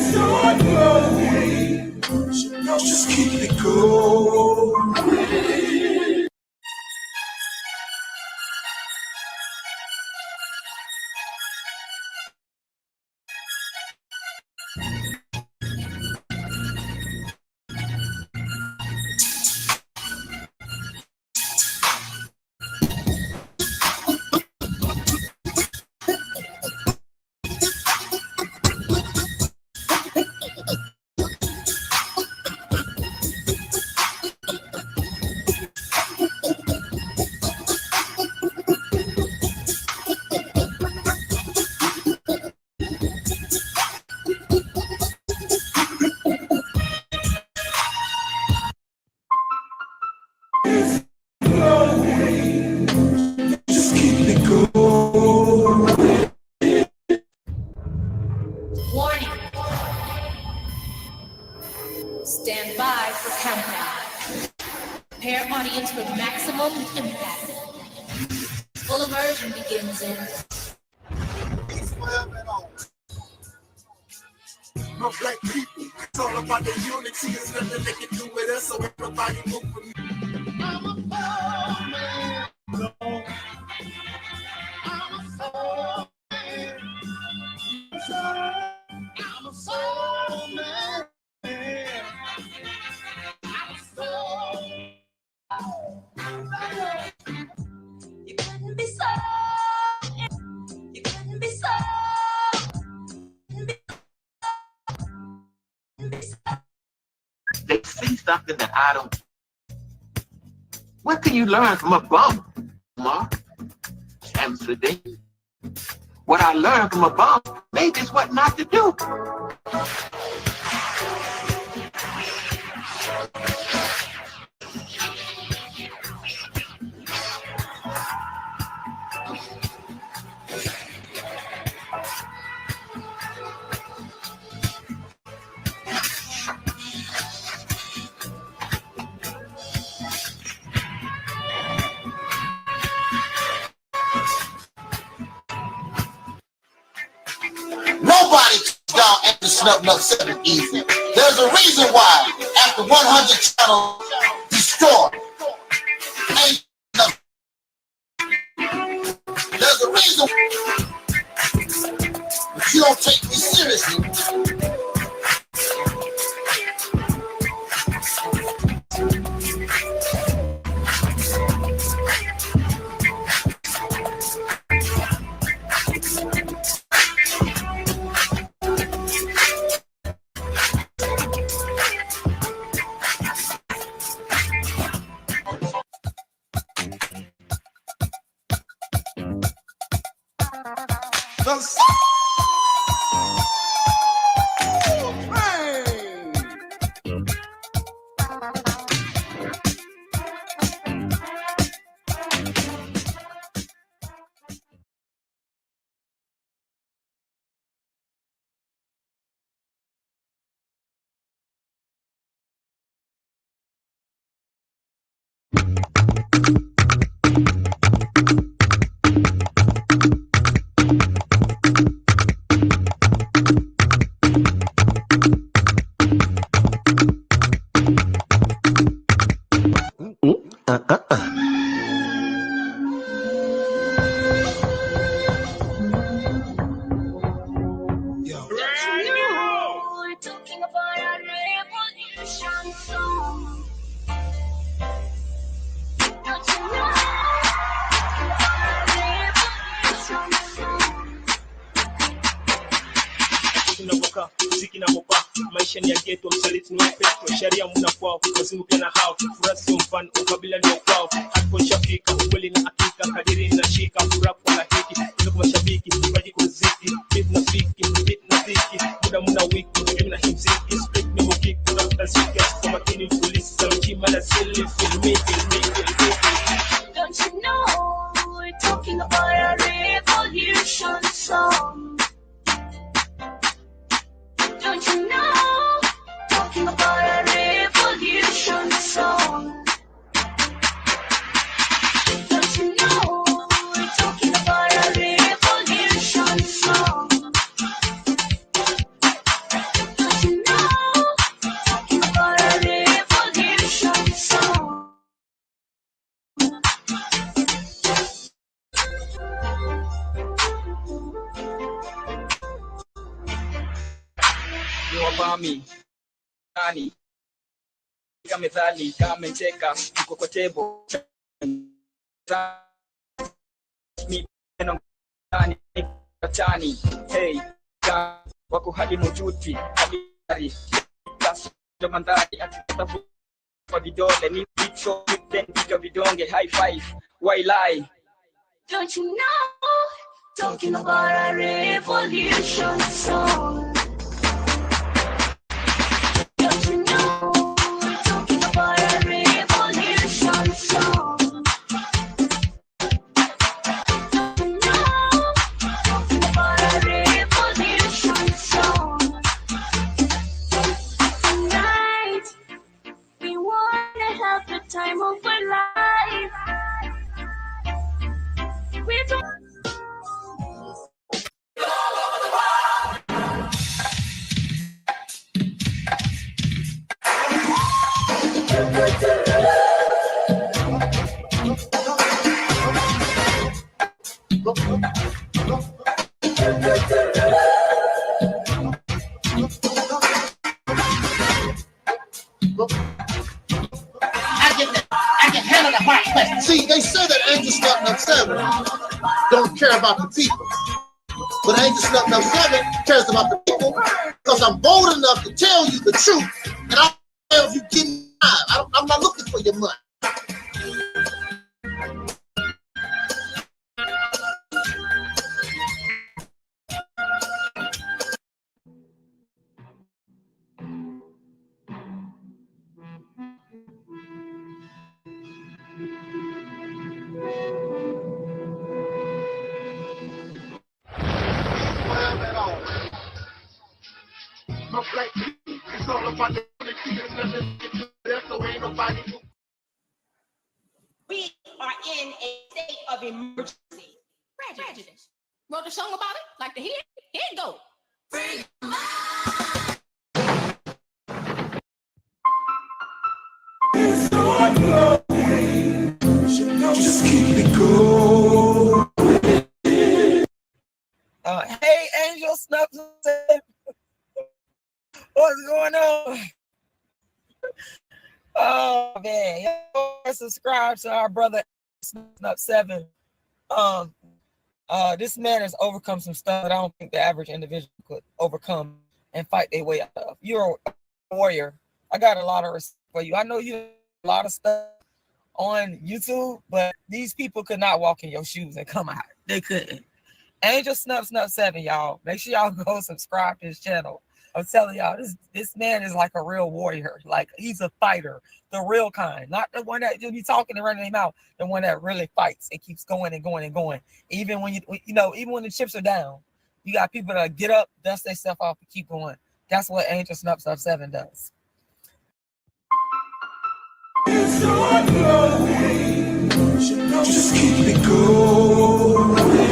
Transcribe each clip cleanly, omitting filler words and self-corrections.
start growing. Just keep it going. Stand by for countdown. Prepare audience for maximum impact. Full immersion begins in. My black people, it's all about the unity. There's nothing they can do with us, so everybody move for me. I'm a soul man. I'm a soul man. I'm a soul man. You couldn't be so. You couldn't be so. They see something that I don't. What can you learn from a bum, Mark? Amsterdam. What I learned from a bum, maybe it's what not to do. Nobody down and snubbed up 7 easy. There's a reason why after 100 channels destroyed. Ain't nothing. There's a reason but you don't take me seriously. maisha ni ya ghetto, msaliti ni petrol, sharia muna kwao, wazimu pia na hao, furasi sio mfano, ukabila ni kwao, hapo shafika, ukweli na hakika, kadiri na shika, furaha kwa hiki, ndugu mashabiki, kipaji kuziki, beat na fiki, muda muna wiki, mimi na himziki, split ni mukiki, tunapita ziki, kwa makini polisi, za mchima na sili, filmi. Don't you know, we're talking about a revolution song. Don't you know, talking about a revolution song. Don't you know, we're talking about a revolution song. ni wavami nani kama methali kama cheka uko kwa tebo mipeno nani tani hey wako hadi mojuti habari ndo mandhari akitafuta kwa vidole ni picho tendika vidonge high five why lie. Don't you know, talking about a revolution song. Don't you know, talking about a revolution song. Don't you know, talking about a revolution song. Tonight, we wanna have the time of our life. We don't. I can handle the hard question. See, they say that Angel Snub Nub 7 don't care about the people. But Angel Snub Nub 7 cares about the people because I'm bold enough to tell you the truth. And I don't care if you give me time. I'm not looking for your money. My black people, it's all about the unity. There's nothing to do there, so ain't nobody who. We are in a state of emergency. Prejudice. Wrote a song about it? Like to hear it? Here it goes. Free. Just keep it going. Hey, Angel Snub. What's going on? Oh man, y'all subscribe to our brother Snub 7. This man has overcome some stuff that I don't think the average individual could overcome and fight their way out of. You're a warrior. I got a lot of respect for you. I know you do a lot of stuff on YouTube, but these people could not walk in your shoes and come out. They couldn't. Angel Snub 7, y'all. Make sure y'all go subscribe to his channel. I'm telling y'all, this man is like a real warrior. Like, he's a fighter, the real kind, not the one that just be talking and running him out. The one that really fights and keeps going and going and going. Even when even when the chips are down, you got people that get up, dust their stuff off, and keep going. That's what Angel Snub 7 does. Just keep it going.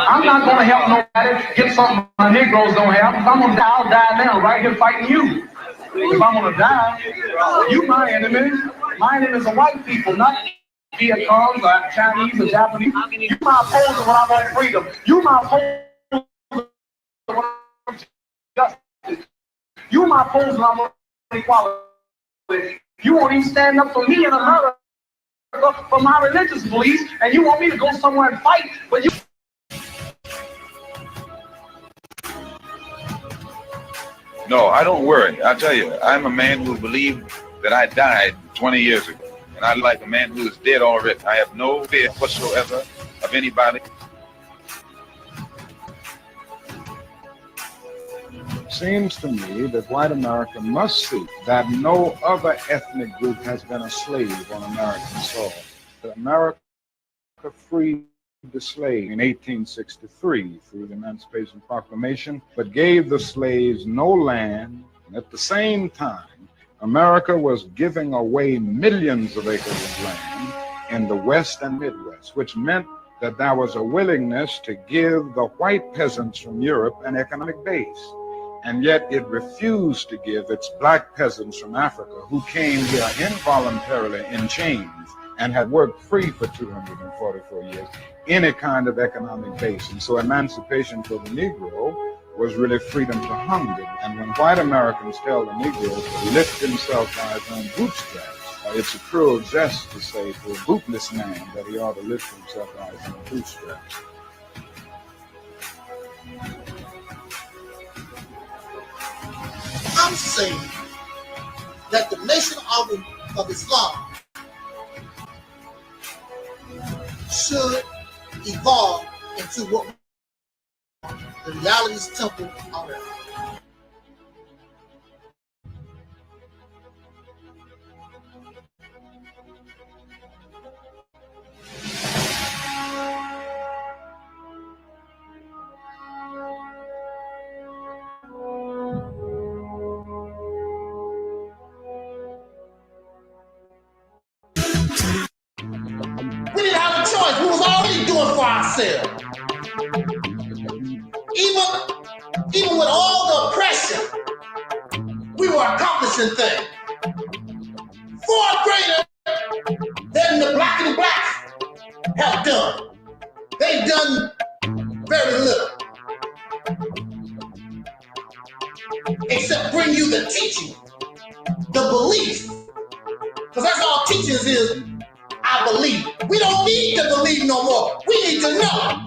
I'm not going to help nobody get something my Negroes don't have. If I'm going to die, I'll die now, right here fighting you. If I'm going to die, you my enemy. My enemy is the white people, not Vietcong, Chinese, or Japanese. You my opposer when I want freedom. You my opposer when I want justice. You my opposer when I want equality. You won't even stand up for me in America for my religious beliefs, and you want me to go somewhere and fight, but you. No, I don't worry. I'll tell you, I'm a man who believed that I died 20 years ago. And I like a man who is dead already. I have no fear whatsoever of anybody. Seems to me that white America must see that no other ethnic group has been a slave on American soil. That America freed the slave in 1863 through the Emancipation Proclamation, but gave the slaves no land. And at the same time, America was giving away millions of acres of land in the West and Midwest, which meant that there was a willingness to give the white peasants from Europe an economic base. And yet it refused to give its black peasants from Africa, who came here involuntarily in chains and had worked free for 244 years, any kind of economic base. And so emancipation for the Negro was really freedom to hunger. And when white Americans tell the Negro to lift himself by his own bootstraps, it's a cruel jest to say to a bootless man that he ought to lift himself by his own bootstraps. I'm saying that the Nation of Islam should evolve into what the Reality's temple on earth. We didn't have a choice. We was already doing for ourselves. Even with all the oppression, we were accomplishing things far greater than the black and blacks have done. They've done very little, except bring you the teaching, the belief, because that's all teachings is. I believe. We don't need to believe no more. We need to know.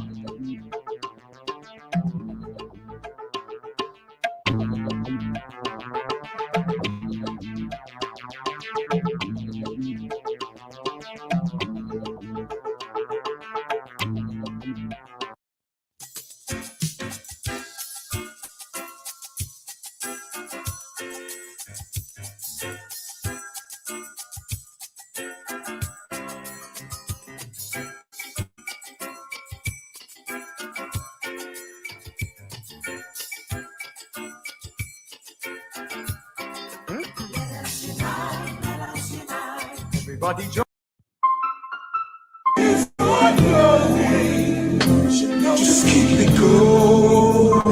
Everybody join. Just keep it going.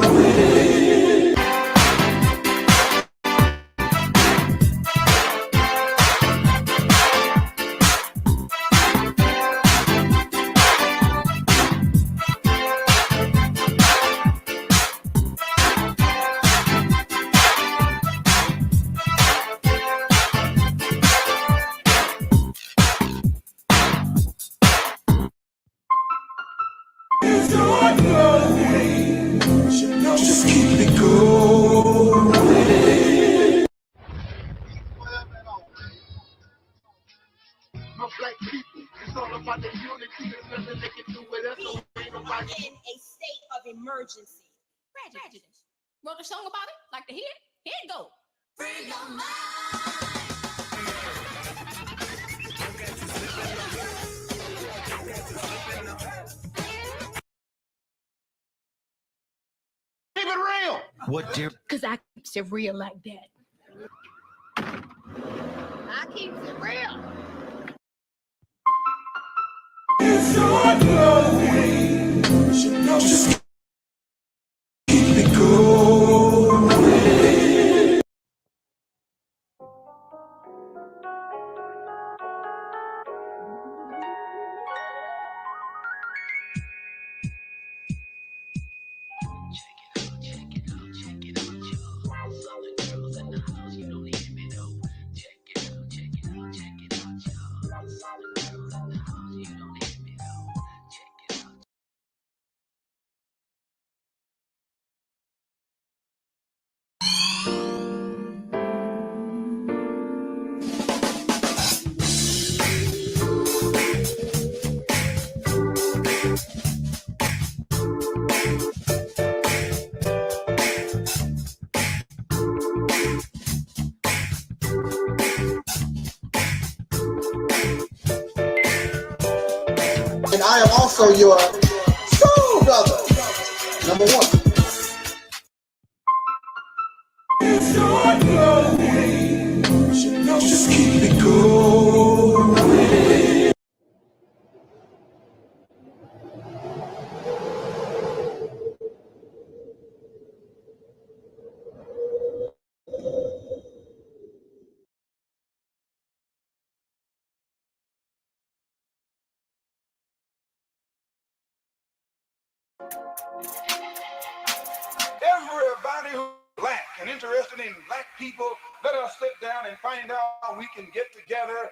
Just keep it going. My black people, it's all about the unity. There's nothing they can do with us. So ain't nobody in a state of emergency. Prejudice. Wrote a song about it? Like to hear it? Here it goes. Free your mind. keep it real. What dear? Because I keeps it real like that. I keeps it real. It's your glory. Just keep it going. I am also your soul brother, number one. It's your glory. Just keep it going. Everybody who's black and interested in black people, let us sit down and find out how we can get together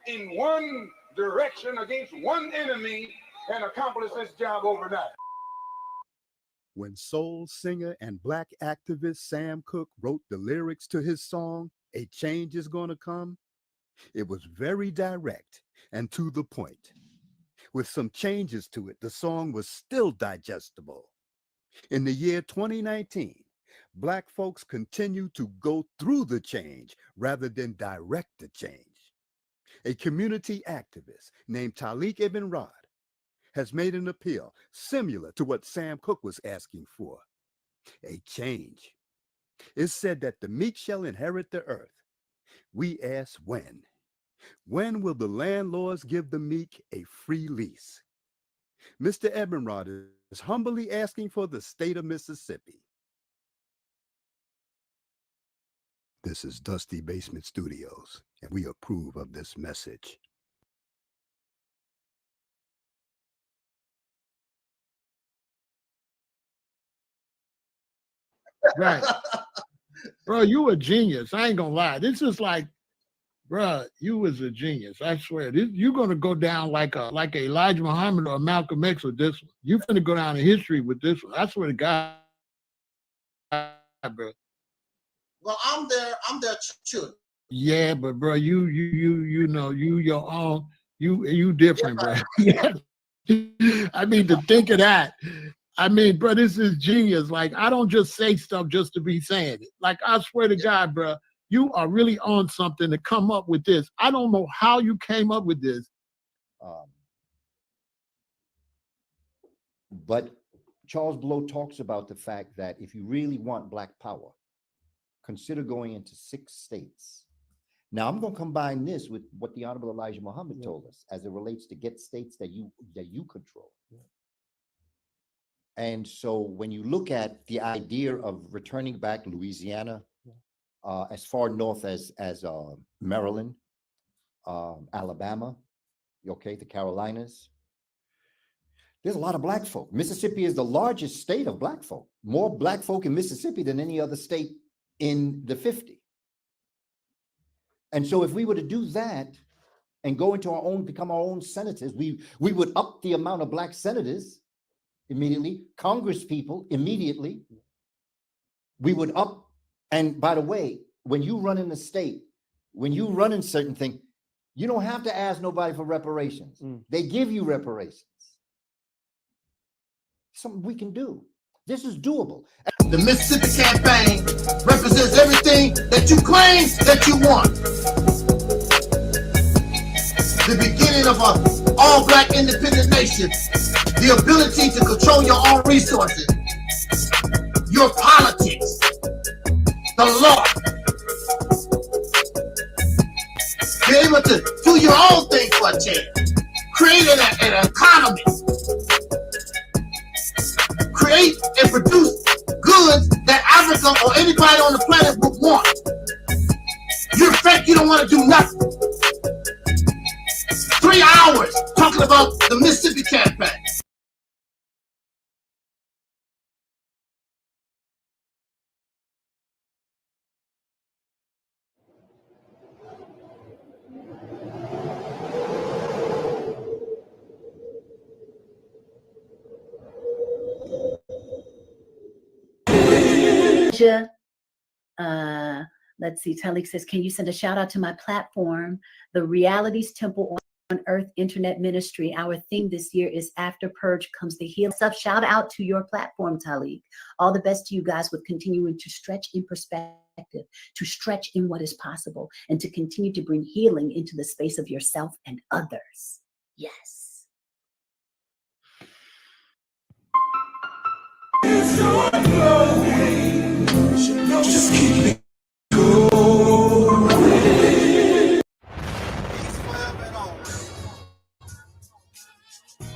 in one direction against one enemy and accomplish this job overnight. When soul singer and black activist Sam Cooke wrote the lyrics to his song, "A Change Is Gonna Come," it was very direct and to the point. With some changes to it, the song was still digestible. In the year 2019, Black folks continue to go through the change rather than direct the change. A community activist named Taalik Ibn'rad has made an appeal similar to what Sam Cooke was asking for, a change. It's said that the meek shall inherit the earth. We ask when. When will the landlords give the meek a free lease? Mr. Ibn'rad is humbly asking for the state of Mississippi. This is Dusty Basement Studios, and we approve of this message. Right. Bro, you a genius. I ain't gonna lie. This is like, bro, you was a genius. I swear. You're gonna go down like Elijah Muhammad or Malcolm X with this one. You finna go down in history with this one. I swear to God, bro. Well, I'm there too. Yeah, but bro, you know, you your own, you different, bro. Yeah. I mean, to think of that. I mean, bro, this is genius. Like, I don't just say stuff just to be saying it. Like, I swear to God, bro, you are really on something to come up with this. I don't know how you came up with this. But Charles Blow talks about the fact that if you really want Black power, consider going into 6 states. Now, I'm going to combine this with what the Honorable Elijah Muhammad told us as it relates to get states that you control. And so when you look at the idea of returning back Louisiana, as far north as Maryland, Alabama, okay, the Carolinas, there's a lot of Black folk. Mississippi is the largest state of Black folk. More Black folk in Mississippi than any other state in the 50. And so if we were to do that and go into our own, become our own senators, we would up the amount of Black senators immediately, Congress people immediately. We would up, and by the way, when you run in the state, when you run in certain things, you don't have to ask nobody for reparations. They give you reparations. Something we can do. This is doable. The Mississippi campaign represents everything that you claim that you want. The beginning of an all-Black independent nation. The ability to control your own resources, your politics, the law. Be able to do your own thing for a change. Create an economy. Create and produce goods that Africa or anybody on the planet would want. You're fake, you don't want to do nothing. 3 hours talking about the Mississippi campaign. Let's see, Taalik says, can you send a shout out to my platform, the Realities Temple on Earth Internet Ministry? Our theme this year is After Purge Comes the Heal. Shout out to your platform, Taalik. All the best to you guys with continuing to stretch in perspective, to stretch in what is possible, and to continue to bring healing into the space of yourself and others. Yes. Just keep it going.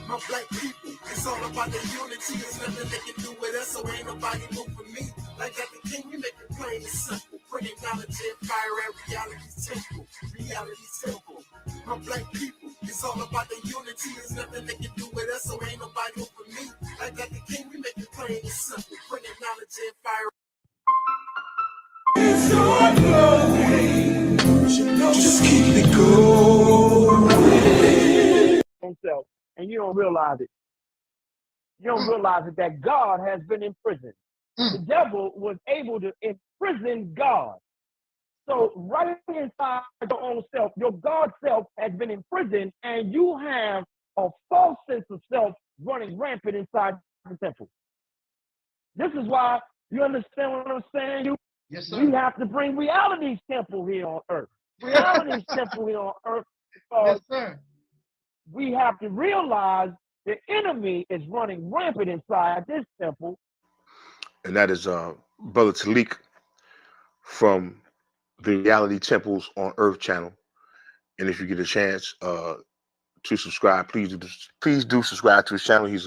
My black people, it's all about the unity. There's nothing they can do with us, so ain't nobody move for me. Like that the king, we make it plain and simple. Bringing knowledge and fire at reality's temple. Reality's temple. My black people, it's all about the unity. There's nothing they can do with us, so ain't nobody move for me. Like that the king, we make it plain and simple. Bringing knowledge and fire. It's all flowing. Just keep it going. Himself, and you don't realize it. You don't realize it that God has been imprisoned. The devil was able to imprison God. So right inside your own self, your God self has been imprisoned, and you have a false sense of self running rampant inside the temple. This is why, you understand what I'm saying? Yes, sir. We have to bring reality's temple here on earth. Reality's temple here on earth, because Yes, sir. we have to realize the enemy is running rampant inside this temple. And that is Brother Taalik from the Reality Temples on Earth channel. And if you get a chance to subscribe, please do subscribe to his channel. He's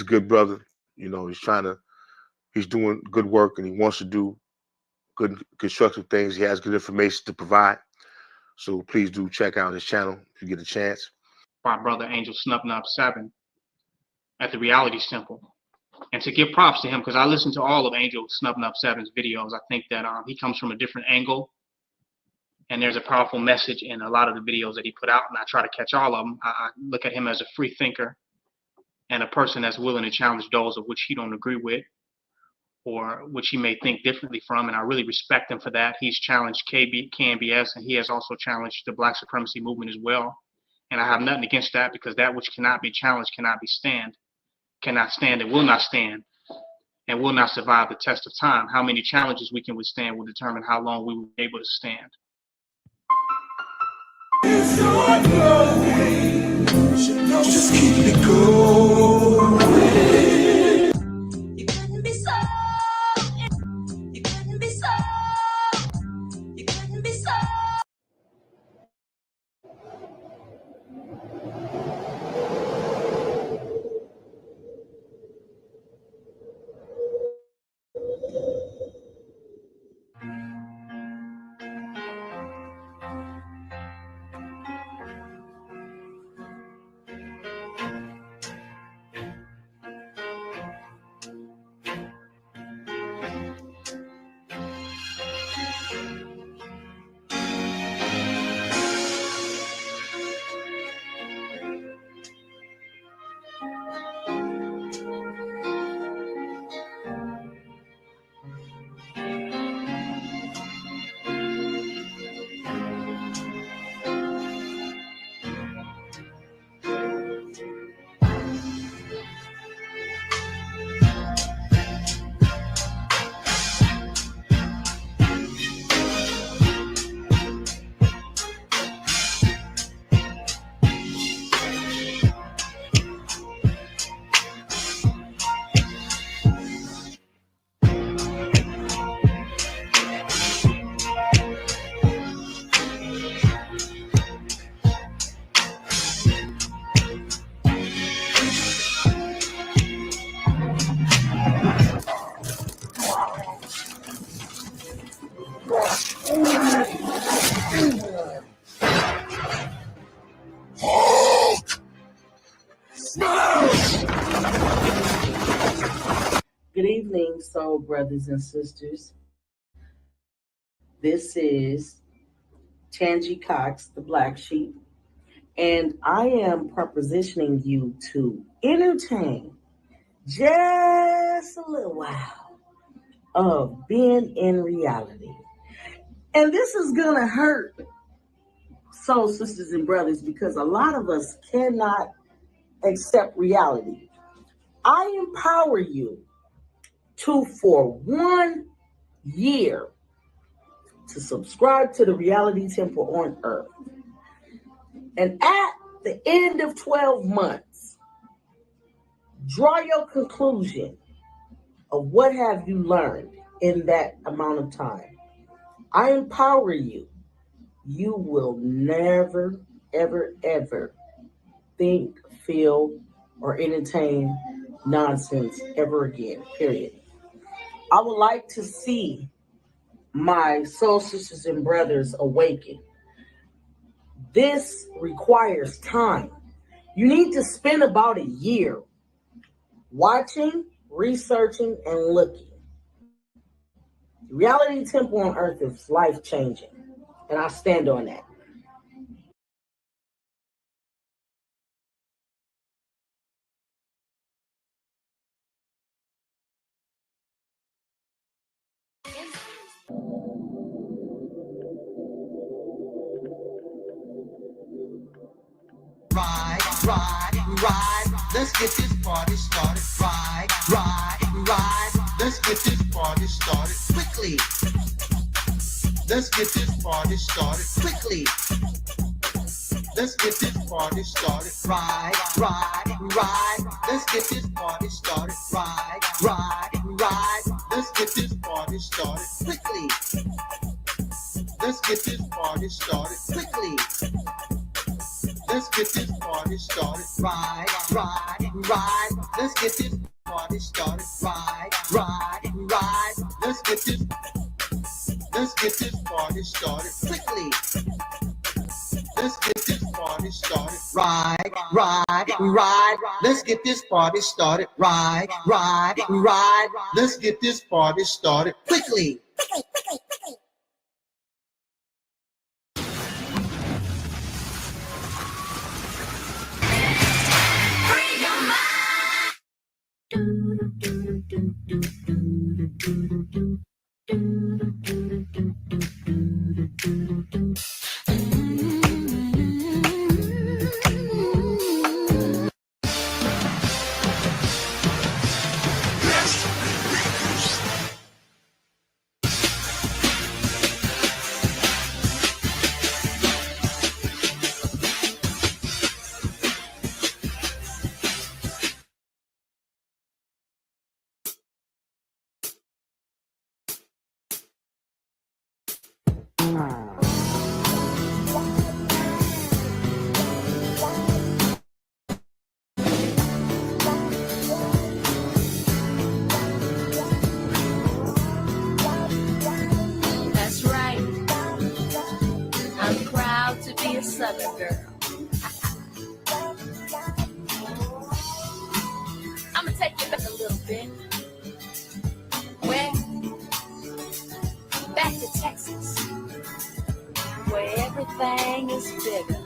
a good brother. You know, he's doing good work, and he wants to do good constructive things. He has good information to provide. So please do check out his channel if you get a chance. My brother Angel Snub 7 at the Realities Temple. And to give props to him, because I listened to all of Angel Snub 7's videos. I think that he comes from a different angle, and there's a powerful message in a lot of the videos that he put out, and I try to catch all of them. I look at him as a free thinker and a person that's willing to challenge those of which he don't agree with or which he may think differently from, and I really respect him for that. He's challenged KNBS, and he has also challenged the Black supremacy movement as well. And I have nothing against that, because that which cannot be challenged cannot stand and will not stand and will not survive the test of time. How many challenges we can withstand will determine how long we will be able to stand. It's all flowing. Just keep it going. You couldn't be so. You couldn't be so. You couldn't be so. Good evening, soul brothers and sisters. This is Tangi Cox, the Black Sheep, and I am propositioning you to entertain just a little while of being in reality. And this is gonna hurt soul sisters and brothers, because a lot of us cannot accept reality. I empower you to, for 1 year, to subscribe to the Reality Temple on Earth. And at the end of 12 months, draw your conclusion of what have you learned in that amount of time. I empower you. You will never, ever, ever think, feel, or entertain nonsense ever again, period. I would like to see my soul sisters and brothers awaken. This requires time. You need to spend about a year watching, researching, and looking. The reality temple on earth is life-changing, and I stand on that. Ride, let's get this party started. Ride, let's get this party started quickly. Let's get this party started quickly. Let's get this party started. Ride, let's get this party started. Ride, let's get this party started quickly. Let's get this party started quickly. Let's get this party started. Ride, let's get this party started. Ride, let's get this party started quickly. Let's get this party started. Ride, let's get this party started. Ride, let's get this party started quickly. That's right. I'm proud to be a Southern girl. I'm gonna take you back a little bit. Where? Back to Texas, where everything is bigger.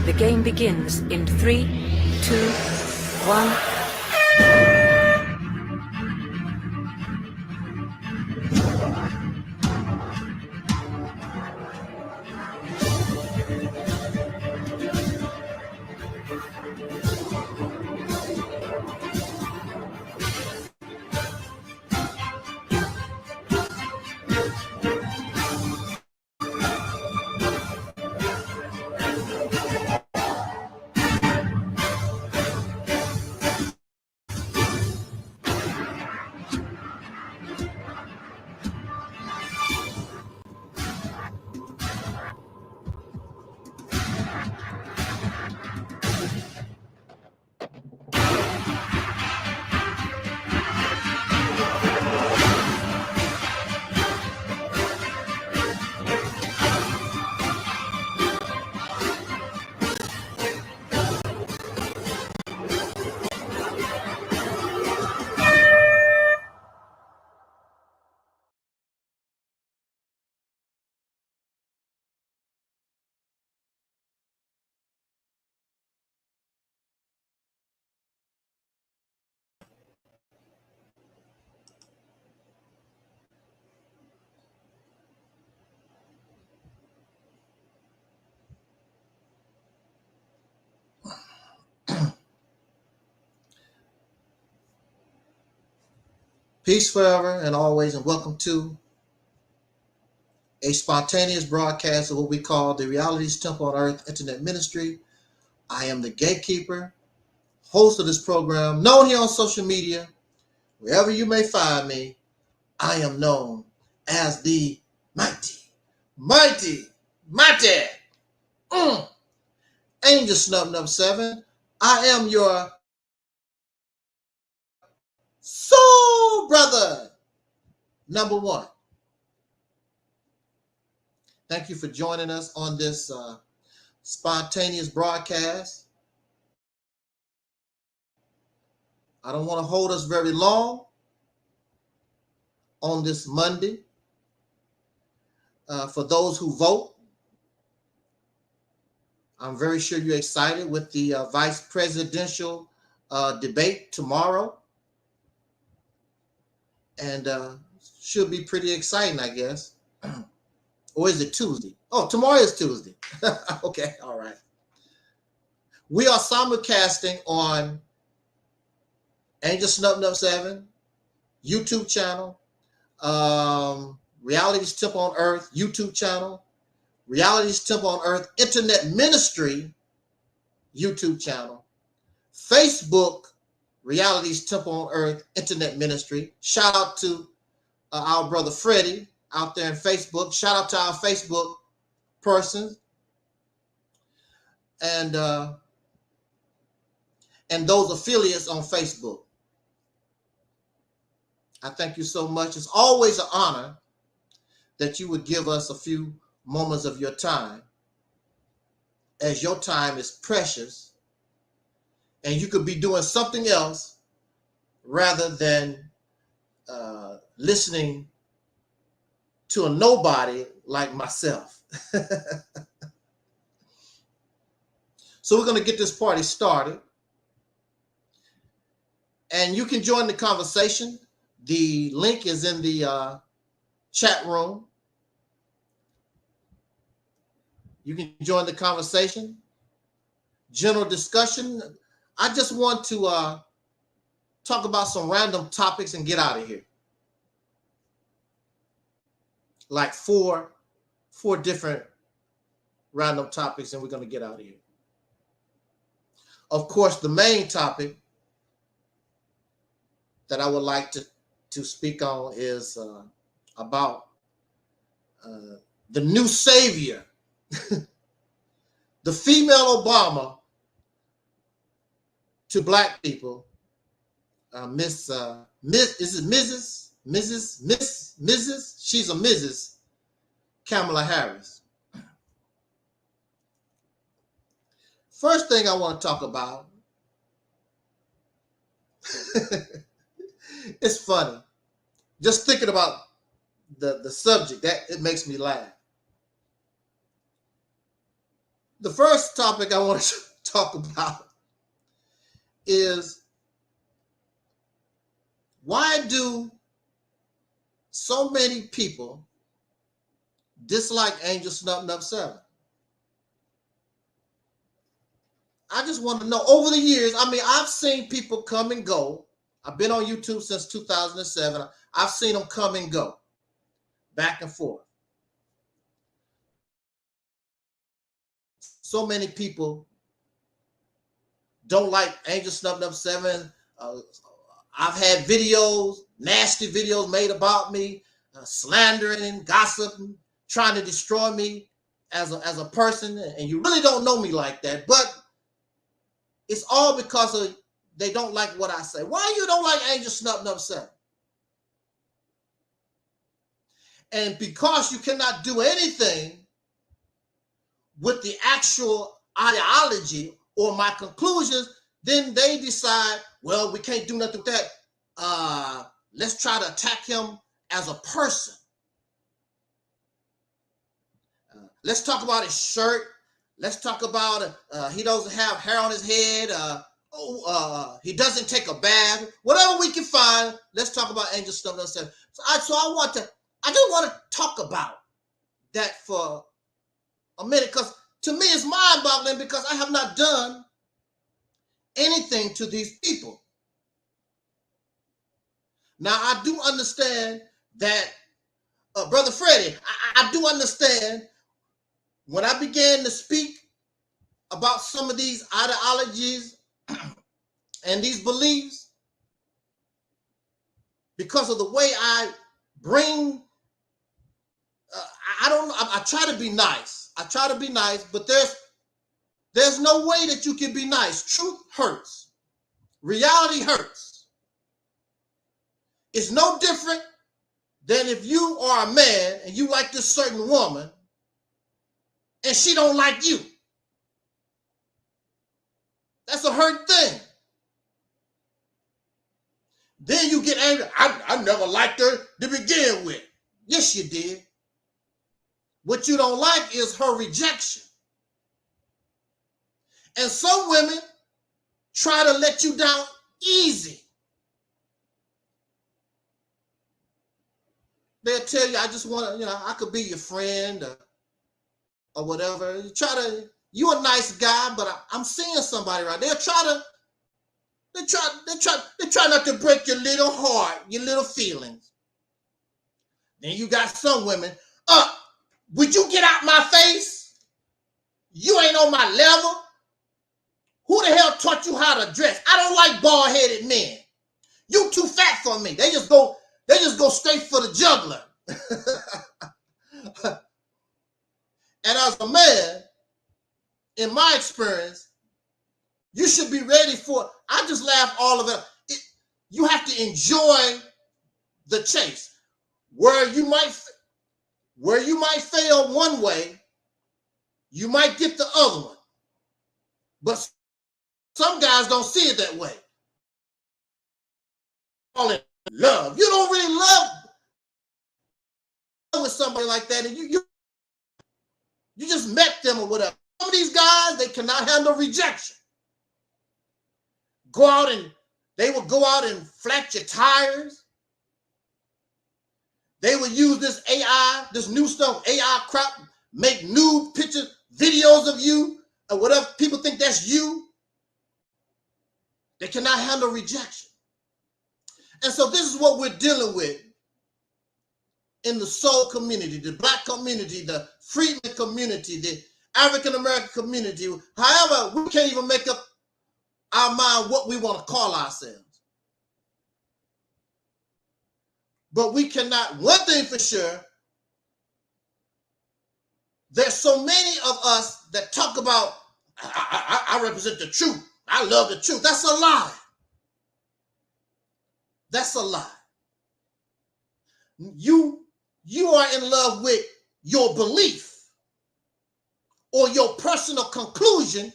The game begins in 3, 2, 1. Peace forever and always, and welcome to a spontaneous broadcast of what we call the Reality's Temple on Earth Internet Ministry. I am the gatekeeper, host of this program, known here on social media. Wherever you may find me, I am known as the mighty Angel Snub 7. I am your soul brother, number one. Thank you for joining us on this spontaneous broadcast. I don't want to hold us very long on this Monday. For those who vote, I'm very sure you're excited with the vice presidential debate tomorrow. And should be pretty exciting, I guess. Or is it Tuesday? Oh, tomorrow is Tuesday. Okay, all right. We are simulcasting on Angel Snub 7 YouTube channel, Reality's Temple on Earth YouTube channel, Reality's Temple on Earth Internet Ministry YouTube channel, Facebook Reality's Temple on Earth Internet Ministry. Shout out to our brother Freddie out there in Facebook. Shout out to our Facebook persons and those affiliates on Facebook. I thank you so much. It's always an honor that you would give us a few moments of your time, as your time is precious and you could be doing something else rather than listening to a nobody like myself. So we're going to get this party started. And you can join the conversation. The link is in the chat room. You can join the conversation. General discussion. I just want to talk about some random topics and get out of here. Like four different random topics, and we're going to get out of here. Of course, the main topic that I would like to speak on is about the new savior, the female Obama to black people, Miss, is it Mrs.? She's a Mrs. Kamala Harris. First thing I want to talk about, it's funny. Just thinking about the subject, that it makes me laugh. The first topic I want to talk about is, why do so many people dislike Angel Snub 7? I just want to know, over the years, I mean, I've seen people come and go. I've been on YouTube since 2007. I've seen them come and go, back and forth. So many people don't like Angel Snub 7. I've had videos, nasty videos made about me, slandering and gossiping, trying to destroy me as a person, and you really don't know me like that, but it's all because of they don't like what I say. Why you don't like Angel Snub 7? And because you cannot do anything with the actual ideology or my conclusions, then they decide, well, we can't do nothing with that. Let's try to attack him as a person. Let's talk about his shirt. Let's talk about he doesn't have hair on his head. He doesn't take a bath. Whatever we can find, let's talk about Angel Snub 7. I just want to talk about that for a minute, because to me it's mind-boggling, because I have not done anything to these people. Now, I do understand that, Brother Freddie, I do understand when I began to speak about some of these ideologies and these beliefs, because of the way I bring, I try to be nice. I try to be nice, but there's no way that you can be nice. Truth hurts. Reality hurts. It's no different than if you are a man and you like this certain woman and she don't like you. That's a hurt thing. Then you get angry. I never liked her to begin with. Yes, you did. What you don't like is her rejection. And some women try to let you down easy. They'll tell you, I just want to, I could be your friend or whatever. You're a nice guy, but I'm seeing somebody right. They try not to break your little heart, your little feelings. Then you got some women, would you get out my face? You ain't on my level. Who the hell taught you how to dress? I don't like bald-headed men. You too fat for me. They just go straight for the juggler. And as a man, in my experience, you should be ready for, I just laugh all of it. You have to enjoy the chase. Where you might fail one way, you might get the other one. But some guys don't see it that way. Call it love. You don't really love with somebody like that, and you just met them or whatever. Some of these guys, they cannot handle rejection. They will go out and flat your tires. They will use this AI, this new stuff, AI crap, make nude pictures, videos of you, or whatever. People think that's you. They cannot handle rejection. And so this is what we're dealing with in the soul community, the Black community, the freedman community, the African-American community. However, we can't even make up our mind what we want to call ourselves. But we cannot, one thing for sure, there's so many of us that talk about, I represent the truth. I love the truth. That's a lie. That's a lie. You are in love with your belief or your personal conclusion,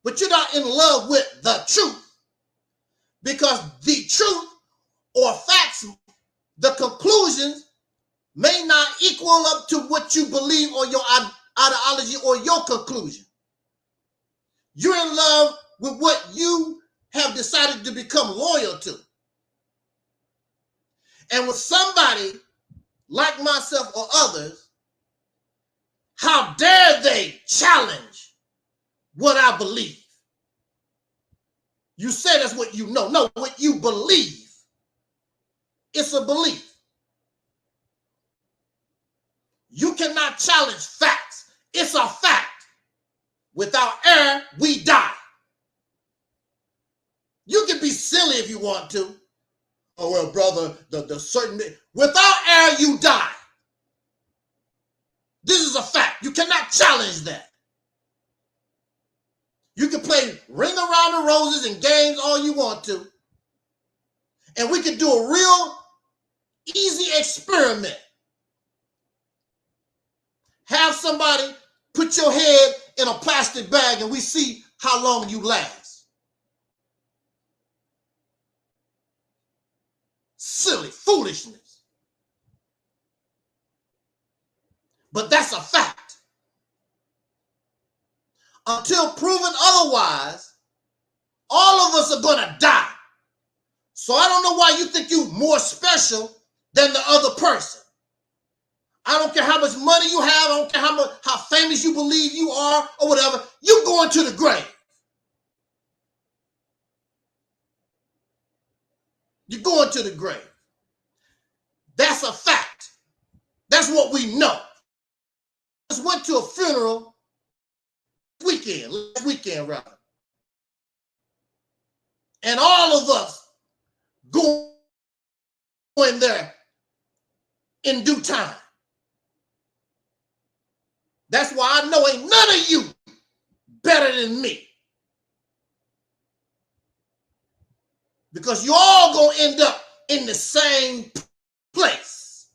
but you're not in love with the truth, because the truth or facts, the conclusions may not equal up to what you believe or your ideology or your conclusion. You're in love with what you have decided to become loyal to. And with somebody like myself or others, how dare they challenge what I believe? You say that's what you know. No, what you believe. It's a belief. You cannot challenge facts. It's a fact. Without error, we die. You can be silly if you want to. Oh, well, brother, the certain, without error, you die. This is a fact. You cannot challenge that. You can play ring around the roses and games all you want to. And we can do a real easy experiment. Have somebody put your head in a plastic bag and we see how long you last. Silly foolishness. But that's a fact. Until proven otherwise, all of us are going to die. So I don't know why you think you're more special than the other person. I don't care how much money you have. I don't care how famous you believe you are or whatever. You're going to the grave. You're going to the grave. That's a fact. That's what we know. I just went to a funeral last weekend rather. And all of us go in there in due time. That's why I know ain't none of you better than me. Because you all gonna end up in the same place.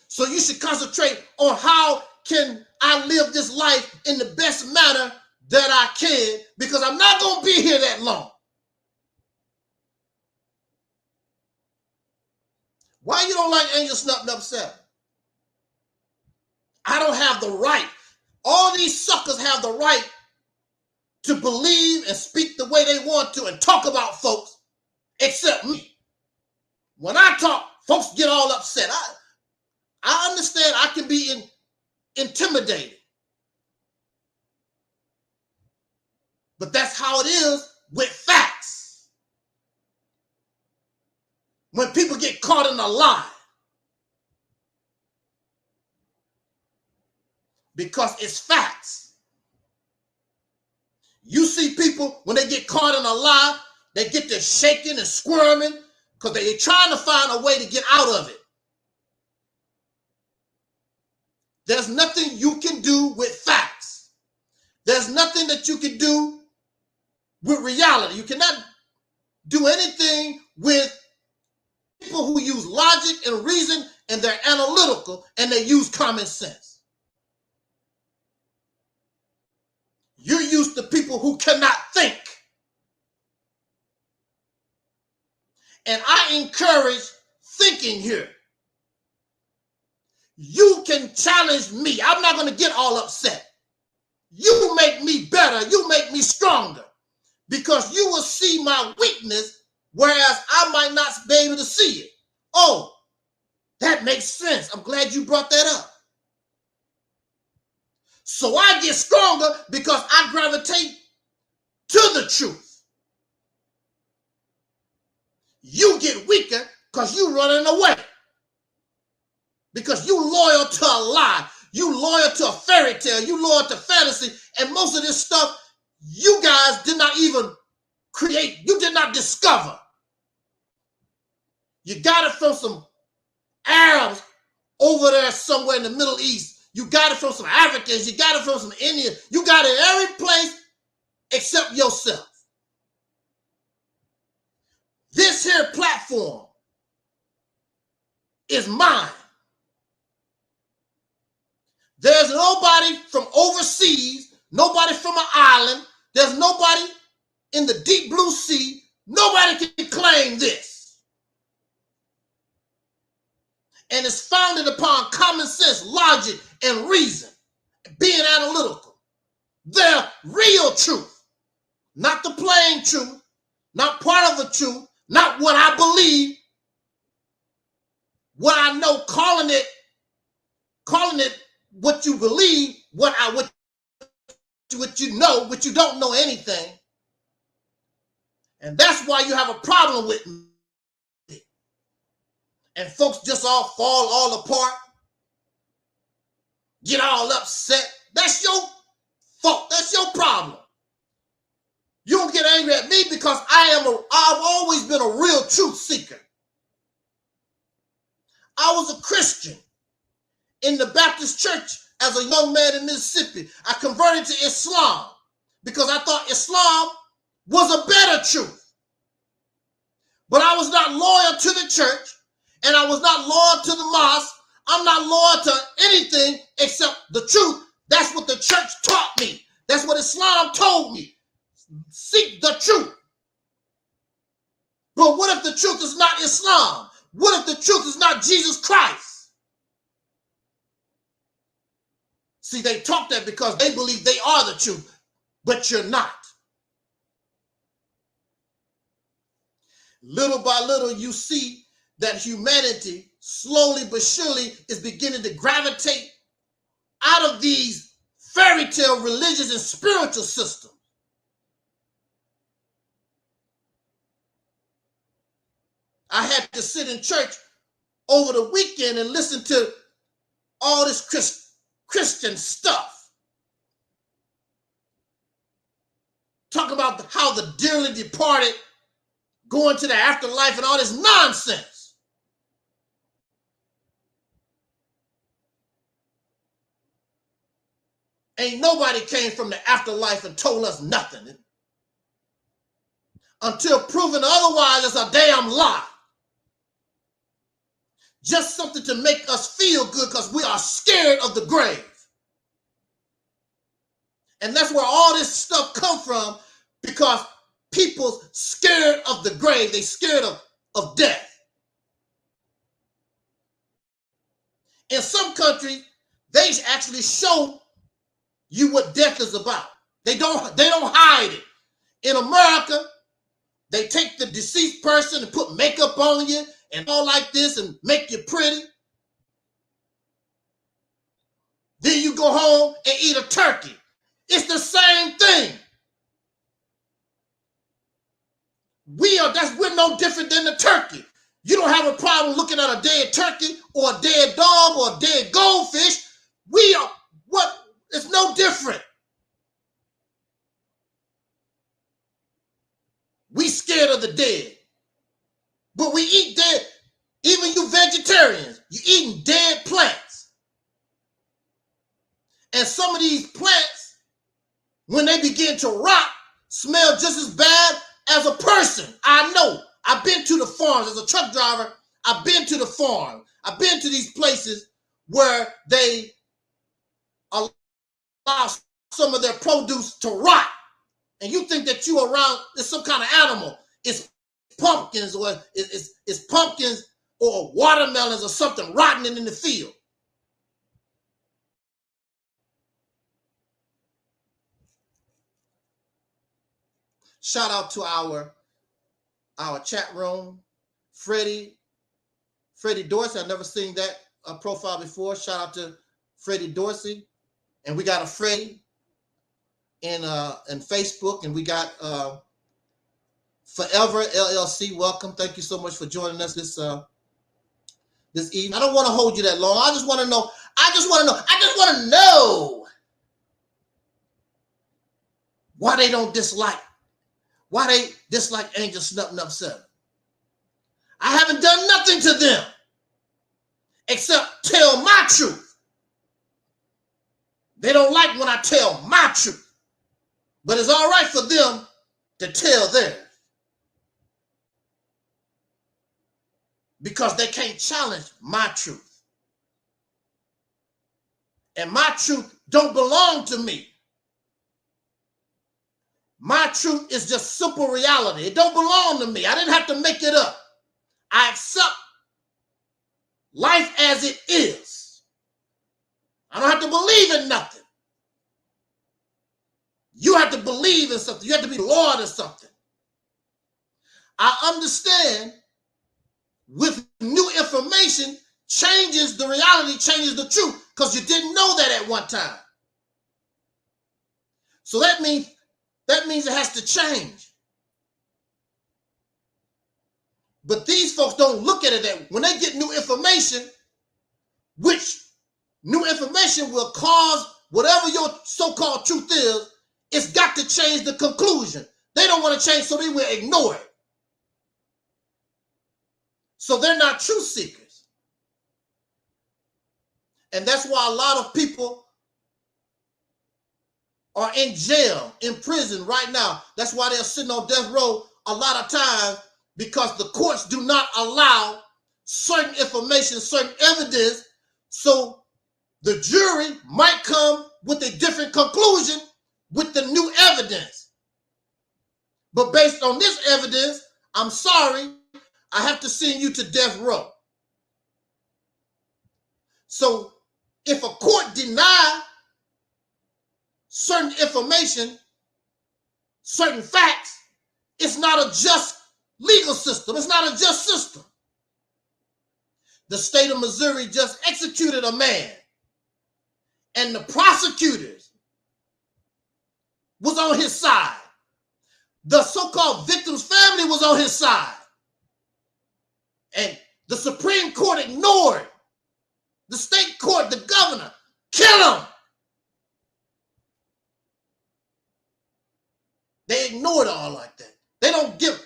So you should concentrate on how can I live this life in the best manner that I can, because I'm not gonna be here that long. Why you don't like Angel Snuffed Up 7? I don't have the right. All these suckers have the right to believe and speak the way they want to and talk about folks, except me. When I talk, folks get all upset. I understand I can be intimidated. But that's how it is with facts. When people get caught in a lie. Because it's facts. You see people, when they get caught in a lie, they get to shaking and squirming because they're trying to find a way to get out of it. There's nothing you can do with facts. There's nothing that you can do with reality. You cannot do anything with people who use logic and reason and they're analytical and they use common sense. You're used to people who cannot think. And I encourage thinking here. You can challenge me. I'm not going to get all upset. You make me better. You make me stronger. Because you will see my weakness, whereas I might not be able to see it. Oh, that makes sense. I'm glad you brought that up. So I get stronger because I gravitate to the truth. You get weaker because you running away. Because you loyal to a lie. You loyal to a fairy tale. You loyal to fantasy. And most of this stuff you guys did not even create. You did not discover. You got it from some Arabs over there somewhere in the Middle East. You got it from some Africans. You got it from some Indians. You got it every place except yourself. This here platform is mine. There's nobody from overseas, nobody from an island. There's nobody in the deep blue sea. Nobody can claim this. And it's founded upon common sense, logic, and reason, being analytical. The real truth, not the plain truth, not part of the truth, not what I believe, what I know, calling it what you believe, what you know, but you don't know anything. And that's why you have a problem with me. And folks just all fall all apart, get all upset. That's your fault. That's your problem. You don't get angry at me because I've always been a real truth seeker. I was a Christian in the Baptist church as a young man in Mississippi. I converted to Islam because I thought Islam was a better truth. But I was not loyal to the church. And I was not loyal to the mosque. I'm not loyal to anything except the truth. That's what the church taught me. That's what Islam told me. Seek the truth. But what if the truth is not Islam? What if the truth is not Jesus Christ? See, they talk that because they believe they are the truth, but you're not. Little by little, you see that humanity, slowly but surely, is beginning to gravitate out of these fairy tale religious and spiritual systems. I had to sit in church over the weekend and listen to all this Christian stuff. Talk about how the dearly departed going to the afterlife and all this nonsense. Ain't nobody came from the afterlife and told us nothing. Until proven otherwise, it's a damn lie. Just something to make us feel good because we are scared of the grave. And that's where all this stuff come from, because people scared of the grave. They scared of death. In some countries, they actually show you what death is about. They don't hide it. In America, they take the deceased person and put makeup on you and all like this and make you pretty. Then you go home and eat a turkey. It's the same thing. We're no different than the turkey. You don't have a problem looking at a dead turkey or a dead dog or a dead goldfish. It's no different. We scared of the dead. But we eat dead. Even you vegetarians, you eating dead plants. And some of these plants, when they begin to rot, smell just as bad as a person. I know. I've been to the farms as a truck driver. I've been to the farm. I've been to these places where they allow some of their produce to rot. And you think that you around is some kind of animal. It's pumpkins or it's pumpkins or watermelons or something rotting in the field. Shout out to our chat room, Freddie Dorsey. I've never seen that profile before. Shout out to Freddie Dorsey. And we got a Freddie in Facebook, and we got Forever LLC. Welcome. Thank you so much for joining us this evening. I don't want to hold you that long. I just want to know. I just want to know why they don't dislike. Why they dislike Angel Snuff 7. I haven't done nothing to them except tell my truth. They don't like when I tell my truth. But it's all right for them to tell theirs. Because they can't challenge my truth. And my truth don't belong to me. My truth is just simple reality. It don't belong to me. I didn't have to make it up. I accept life as it is. I don't have to believe in nothing. You have to believe in something. You have to be Lord of something. I understand with new information changes the reality, changes the truth, because you didn't know that at one time. So that means it has to change. But these folks don't look at it that when they get new information, which new information will cause whatever your so-called truth is, it's got to change the conclusion. They don't want to change, so they will ignore it. So they're not truth seekers. And that's why a lot of people are in jail, in prison right now. That's why they're sitting on death row a lot of times, because the courts do not allow certain information, certain evidence, so the jury might come with a different conclusion with the new evidence. But based on this evidence, I'm sorry, I have to send you to death row. So if a court denies certain information, certain facts, it's not a just legal system. It's not a just system. The state of Missouri just executed a man, and the prosecutors was on his side. The so-called victim's family was on his side. And the Supreme Court ignored the state court, the governor. Kill him. They ignored all like that. They didn't give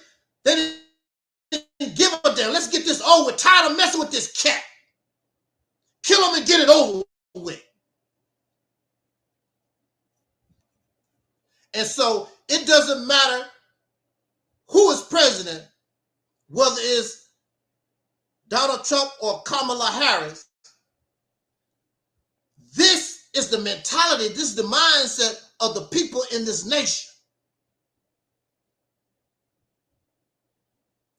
a damn. Let's get this over. Tired of messing with this cat. Kill him and get it over with. And so it doesn't matter who is president, whether it's Donald Trump or Kamala Harris. This is the mentality, this is the mindset of the people in this nation.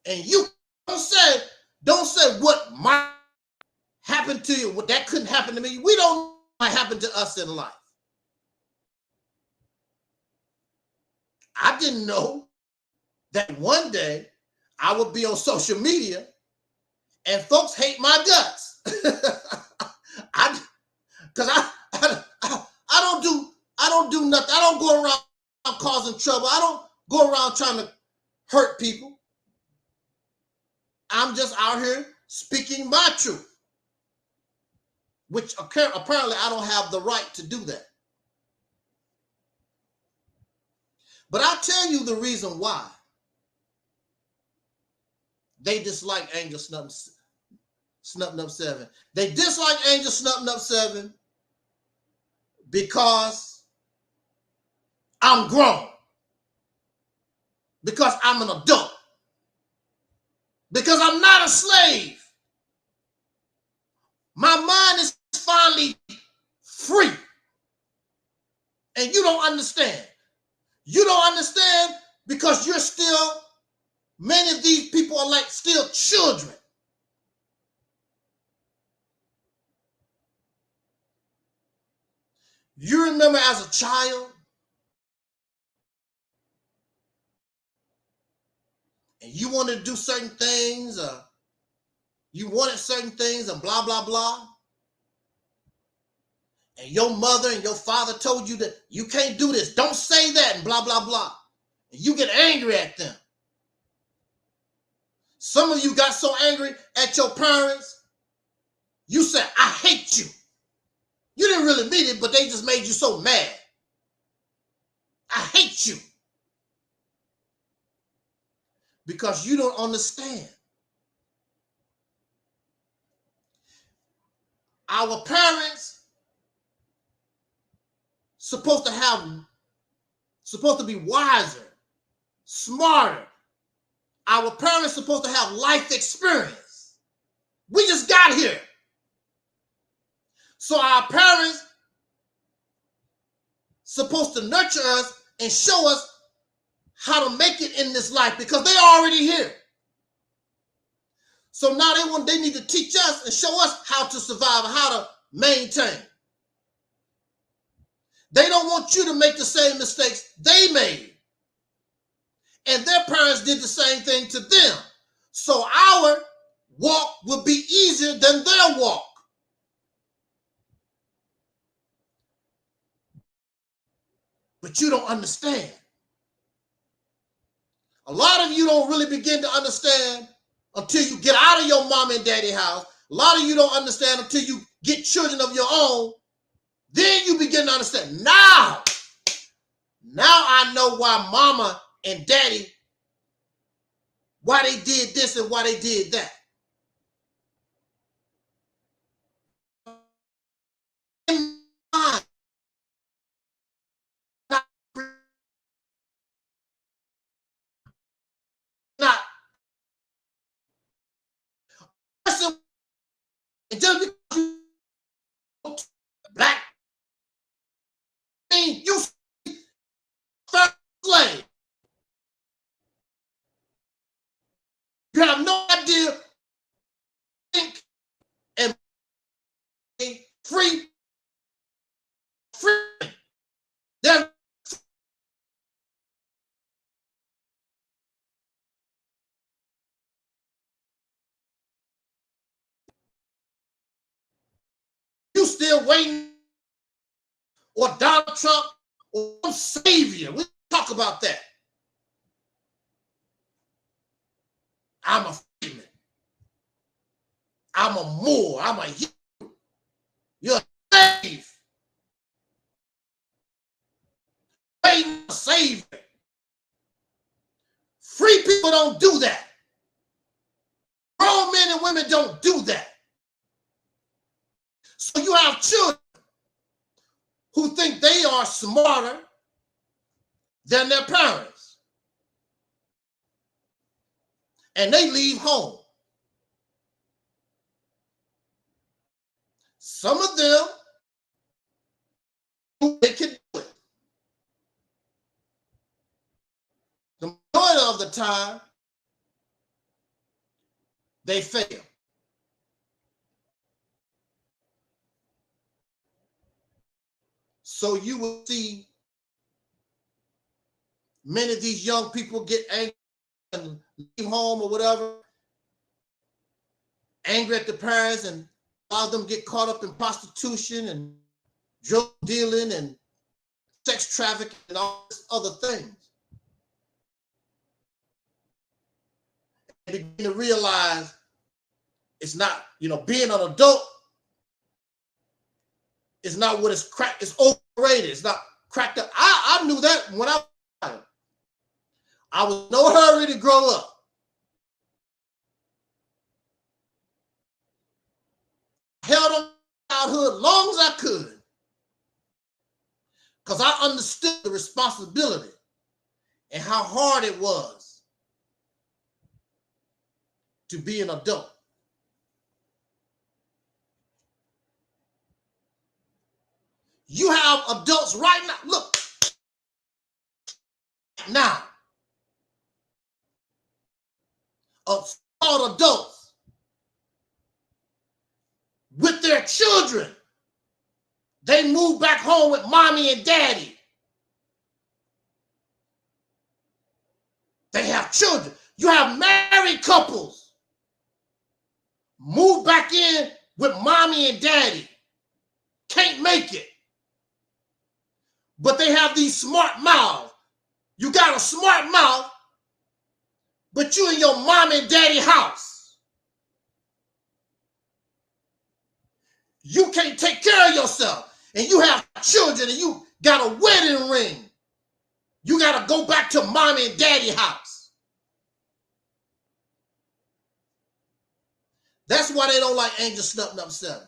And you don't say what might happen to you, what that couldn't happen to me. We don't know what might happen to us in life. I didn't know that one day I would be on social media and folks hate my guts. Because I don't do nothing. I don't go around causing trouble. I don't go around trying to hurt people. I'm just out here speaking my truth, which apparently I don't have the right to do that. But I'll tell you the reason why they dislike Angel Snuffing Up 7. They dislike Angel Snuffing Up 7 because I'm grown, because I'm an adult, because I'm not a slave. My mind is finally free. And you don't understand. You don't understand because you're still, many of these people are like still children. You remember as a child, and you wanted to do certain things, you wanted certain things and blah, blah, blah. And your mother and your father told you that you can't do this. Don't say that and blah, blah, blah. And you get angry at them. Some of you got so angry at your parents, you said, I hate you. You didn't really mean it, but they just made you so mad. I hate you. Because you don't understand. Our parents supposed to be wiser, smarter. Our parents supposed to have life experience. We just got here. So our parents supposed to nurture us and show us how to make it in this life because they're already here. So now they need to teach us and show us how to survive and how to maintain. They don't want you to make the same mistakes they made. And their parents did the same thing to them. So our walk will be easier than their walk. But you don't understand. A lot of you don't really begin to understand until you get out of your mom and daddy house. A lot of you don't understand until you get children of your own. Then you begin to understand. Now I know why mama and daddy, why they did this and why they did that. Not and just because you black, you first slave. You have no idea. Think and free. Then you still waiting, or Donald Trump, or Xavier. We talk about that. I'm a freeman. I'm a Moor. I'm a Hebrew. You're a slave. Waiting for a savior. Free people don't do that. Grown men and women don't do that. So you have children who think they are smarter than their parents. And they leave home. Some of them, they can do it. The majority of the time, they fail. So you will see many of these young people get angry and leave home or whatever, angry at the parents, and a lot of them get caught up in prostitution and drug dealing and sex trafficking and all this other things. And begin to realize it's not, being an adult is not what it's cracked. It's overrated. It's not cracked up. I knew that when I was in no hurry to grow up. Held on childhood long as I could, because I understood the responsibility and how hard it was to be an adult. You have adults right now. Look, now, all adults with their children. They move back home with mommy and daddy. They have children. You have married couples move back in with mommy and daddy. Can't make it. But they have these smart mouths. You got a smart mouth, but you in your mom and daddy house. You can't take care of yourself. And you have children and you got a wedding ring. You got to go back to mommy and daddy house. That's why they don't like Angel Snuffing Up 7.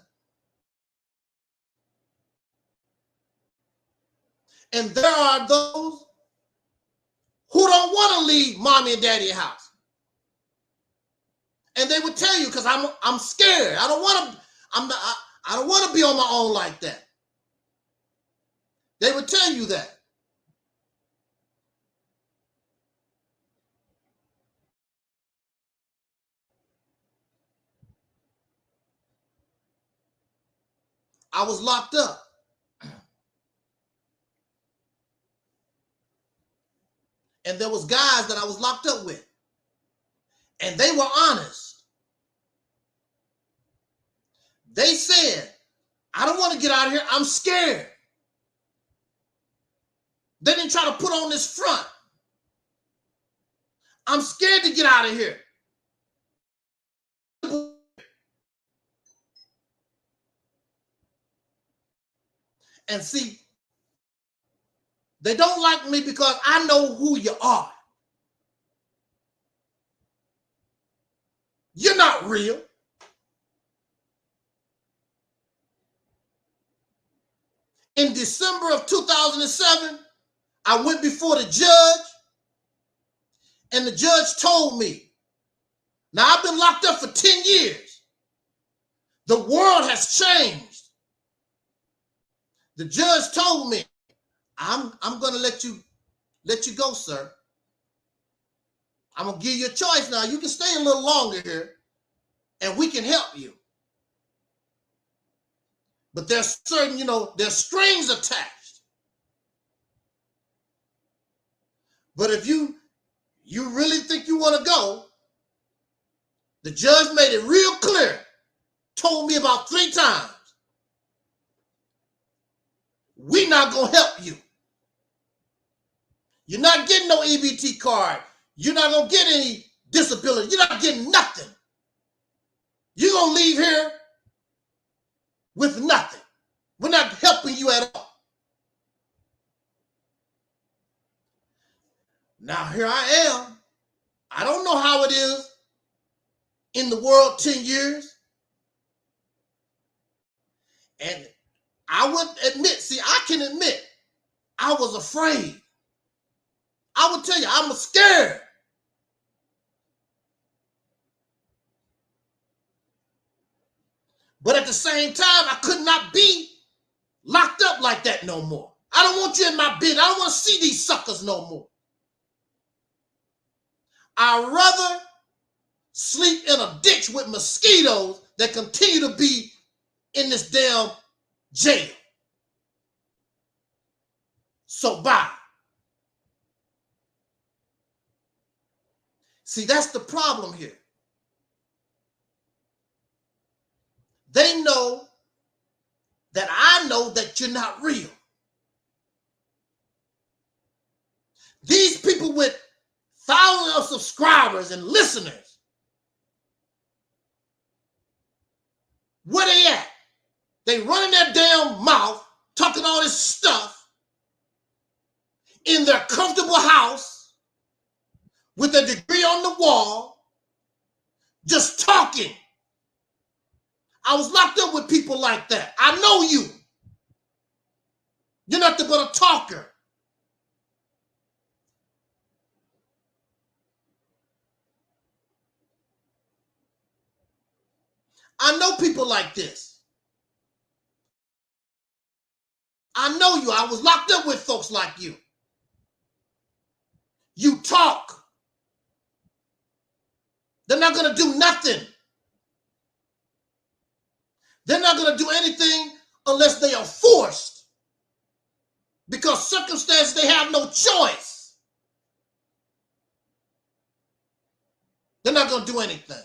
And there are those who don't want to leave mommy and daddy house. And they would tell you, because I'm scared. I don't want to be on my own like that. They would tell you that. I was locked up. And there was guys that I was locked up with. And they were honest. They said, I don't want to get out of here. I'm scared. They didn't try to put on this front. I'm scared to get out of here. And see, they don't like me because I know who you are. You're not real. In December of 2007, I went before the judge, and the judge told me, now I've been locked up for 10 years. The world has changed. The judge told me, I'm going to let you go, sir. I'm going to give you a choice now. You can stay a little longer here, and we can help you. But there's certain, there's strings attached. But if you really think you want to go, the judge made it real clear, told me about 3 times, we're not going to help you. You're not getting no EBT card. You're not going to get any disability. You're not getting nothing. you're going to leave here with nothing. We're not helping you at all. Now, here I am. I don't know how it is in the world 10 years. And I would admit, I can admit, I was afraid. I would tell you, I'm scared. But at the same time, I could not be locked up like that no more. I don't want you in my bed. I don't want to see these suckers no more. I'd rather sleep in a ditch with mosquitoes than continue to be in this damn jail. So bye. See, that's the problem here. They know that I know that you're not real. These people with thousands of subscribers and listeners, where they at? They running their damn mouth, talking all this stuff in their comfortable house with a degree on the wall, just talking. I was locked up with people like that. I know you. You're nothing but a talker. I know people like this. I know you. I was locked up with folks like you. You talk. They're not going to do nothing. They're not going to do anything unless they are forced. Because circumstances, they have no choice. They're not going to do anything.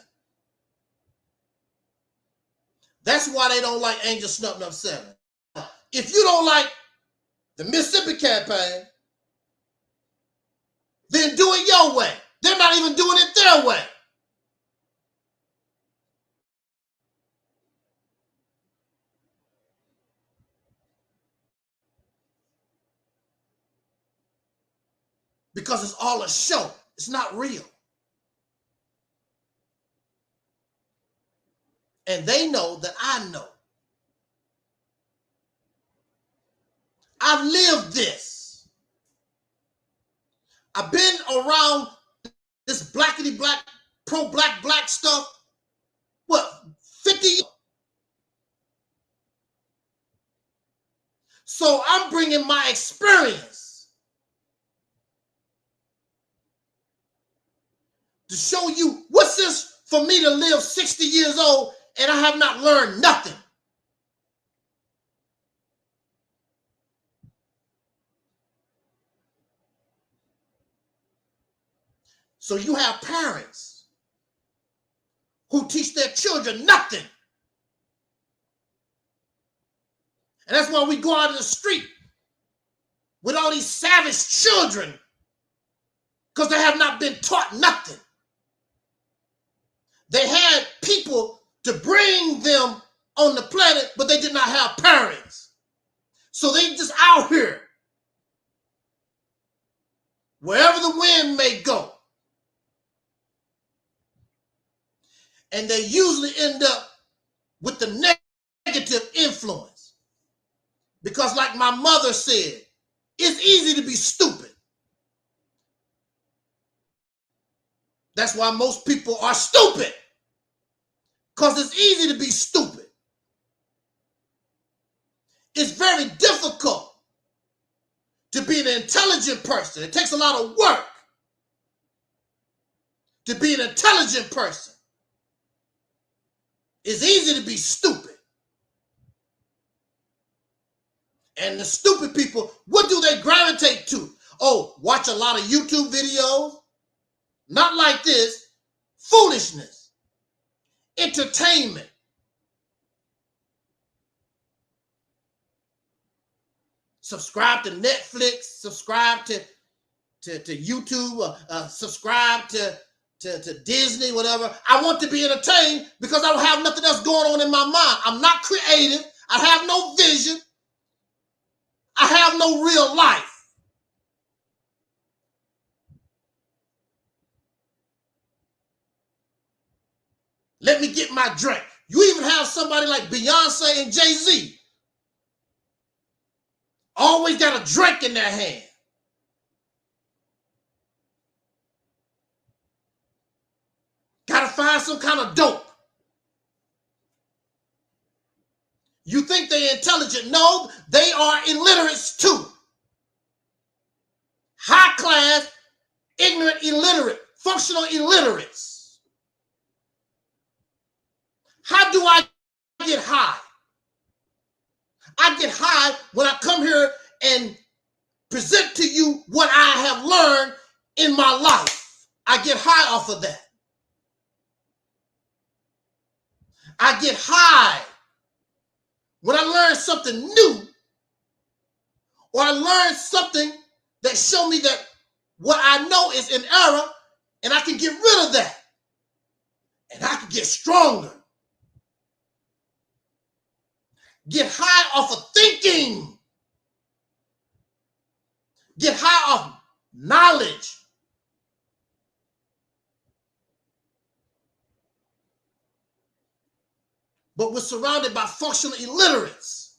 That's why they don't like Angel Snuffing Up 7. If you don't like the Mississippi campaign, then do it your way. They're not even doing it their way. Because it's all a show. It's not real. And they know that I know. I've lived this. I've been around this blackity black, pro-black stuff, what, 50 years? So I'm bringing my experience to show you what's this for me to live 60 years old and I have not learned nothing. So you have parents who teach their children nothing. And that's why we go out in the street with all these savage children, because they have not been taught nothing. They had people to bring them on the planet, but they did not have parents. So they just out here, wherever the wind may go. And they usually end up with the negative influence. Because like my mother said, it's easy to be stupid. That's why most people are stupid. Because it's easy to be stupid. It's very difficult to be an intelligent person. It takes a lot of work to be an intelligent person. It's easy to be stupid. And the stupid people, what do they gravitate to? Oh, watch a lot of YouTube videos. Not like this. Foolishness. Entertainment. Subscribe to Netflix. Subscribe to YouTube. Subscribe to to Disney, whatever. I want to be entertained because I don't have nothing else going on in my mind. I'm not creative. I have no vision. I have no real life. Let me get my drink. You even have somebody like Beyonce and Jay-Z. Always got a drink in their hand. Gotta find some kind of dope. You think they're intelligent? No, they are illiterates too. High class, ignorant, illiterate, functional illiterates. How do I get high? I get high when I come here and present to you what I have learned in my life. I get high off of that. I get high when I learn something new, or I learn something that show me that what I know is in error, and I can get rid of that, and I can get stronger. Get high off of thinking. Get high off knowledge. But we're surrounded by functional illiterates.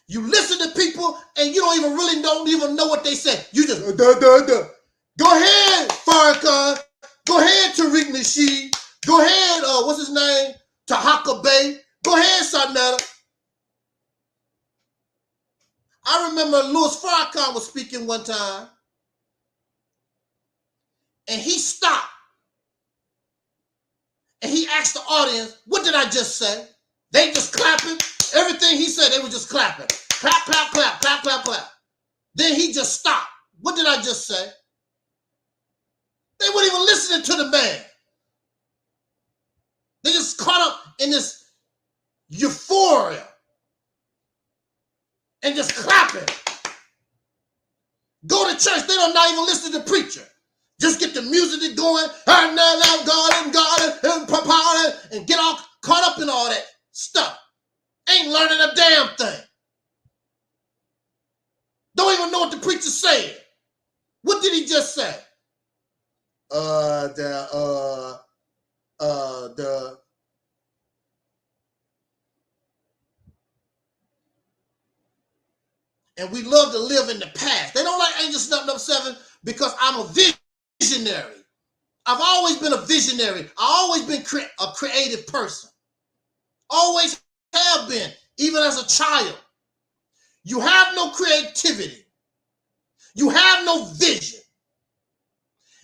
You listen to people and you don't even know what they say. You just Go ahead, Farrakhan. Go ahead, Tariq Nasheed. Go ahead, what's his name? Tahaka Bay. Go ahead, Sanetta. I remember Louis Farrakhan was speaking one time, and he stopped. And he asked the audience, what did I just say? They just clapping. Everything he said, they were just clapping. Clap, clap, clap, clap, clap, clap. Then he just stopped. What did I just say? They weren't even listening to the man. They just caught up in this euphoria and just clapping. Go to church, they don't not even listen to the preacher. Just get the music going, and get all caught up in all that stuff. Ain't learning a damn thing. Don't even know what the preacher said. What did he just say? And we love to live in the past. They don't like Angel Snuffed Up 7 because I'm a visionary. I've always been a visionary. I've always been a creative person. Always have been, even as a child. You have no creativity. You have no vision.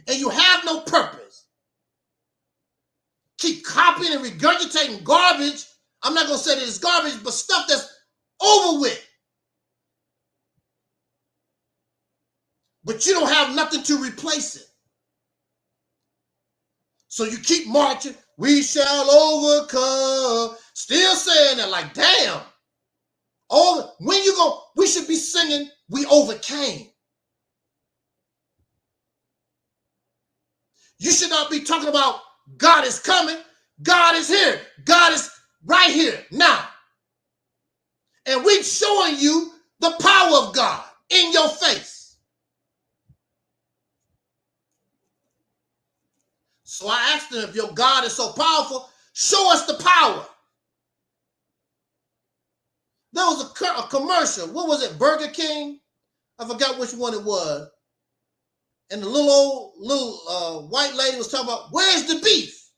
And you have no purpose. Keep copying and regurgitating garbage. I'm not going to say that it's garbage, but stuff that's over with. But you don't have nothing to replace it. So you keep marching. We shall overcome. Still saying that like, damn. When you go, we should be singing, we overcame. You should not be talking about God is coming. God is here. God is right here now. And we're showing you the power of God in your face. So I asked them, if your God is so powerful, show us the power. There was a commercial. What was it, Burger King? I forgot which one it was. And the little white lady was talking about, where's the beef?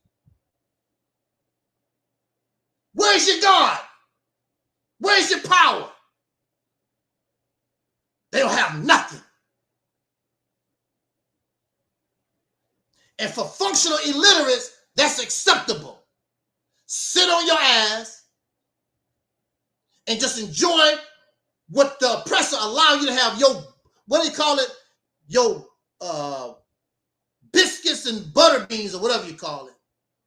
Where's your God? Where's your power? They don't have nothing. And for functional illiterates, that's acceptable. Sit on your ass and just enjoy what the oppressor allow you to have your, what do you call it? Your biscuits and butter beans or whatever you call it.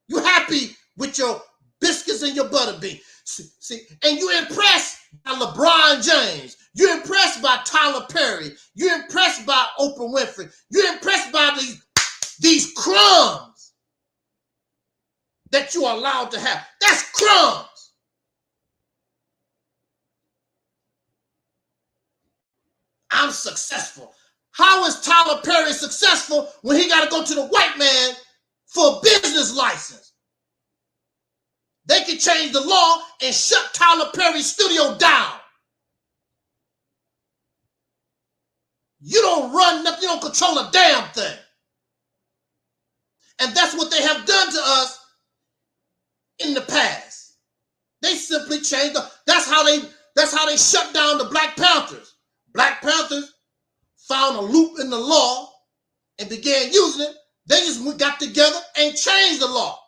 You happy with your biscuits and your butter beans. See, and you're impressed by LeBron James. You're impressed by Tyler Perry. You're impressed by Oprah Winfrey. You're impressed by these these crumbs that you are allowed to have. That's crumbs. I'm successful. How is Tyler Perry successful when he got to go to the white man for a business license? They could change the law and shut Tyler Perry's studio down. You don't run nothing, you don't control a damn thing. And that's what they have done to us in the past. They simply changed that's how they shut down the Black Panthers. Black Panthers found a loop in the law and began using it. They just got together and changed the law.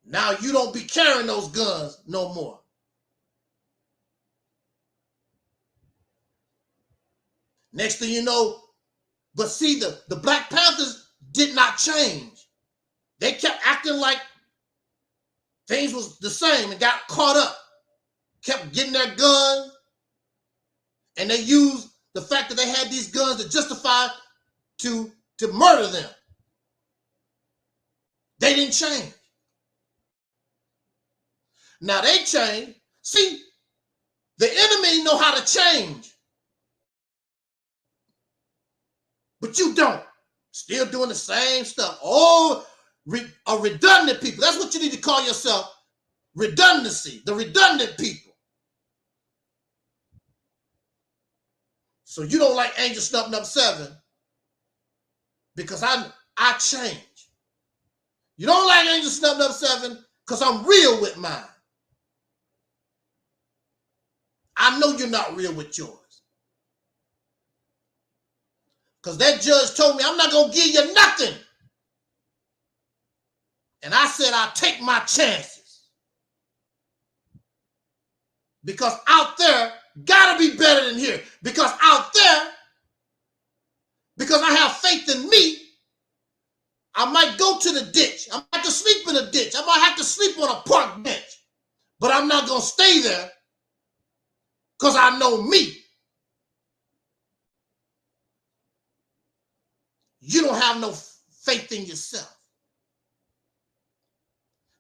Now you don't be carrying those guns no more. Next thing you know, but see, the Black Panthers did not change. They kept acting like things was the same and got caught up. Kept getting their guns, and they used the fact that they had these guns to justify to murder them. They didn't change. Now they changed. See, the enemy know how to change. But you don't. Still doing the same stuff. Oh, redundant people. That's what you need to call yourself. Redundancy. The redundant people. So you don't like Angel Snuffing Up 7 because I change. You don't like Angel Snuffing Up 7 because I'm real with mine. I know you're not real with yours. Because that judge told me I'm not going to give you nothing. And I said I'll take my chances. Because out there, gotta be better than here. Because out there, because I have faith in me, I might go to the ditch. I might have to sleep in a ditch. I might have to sleep on a park bench. But I'm not going to stay there because I know me. You don't have no faith in yourself.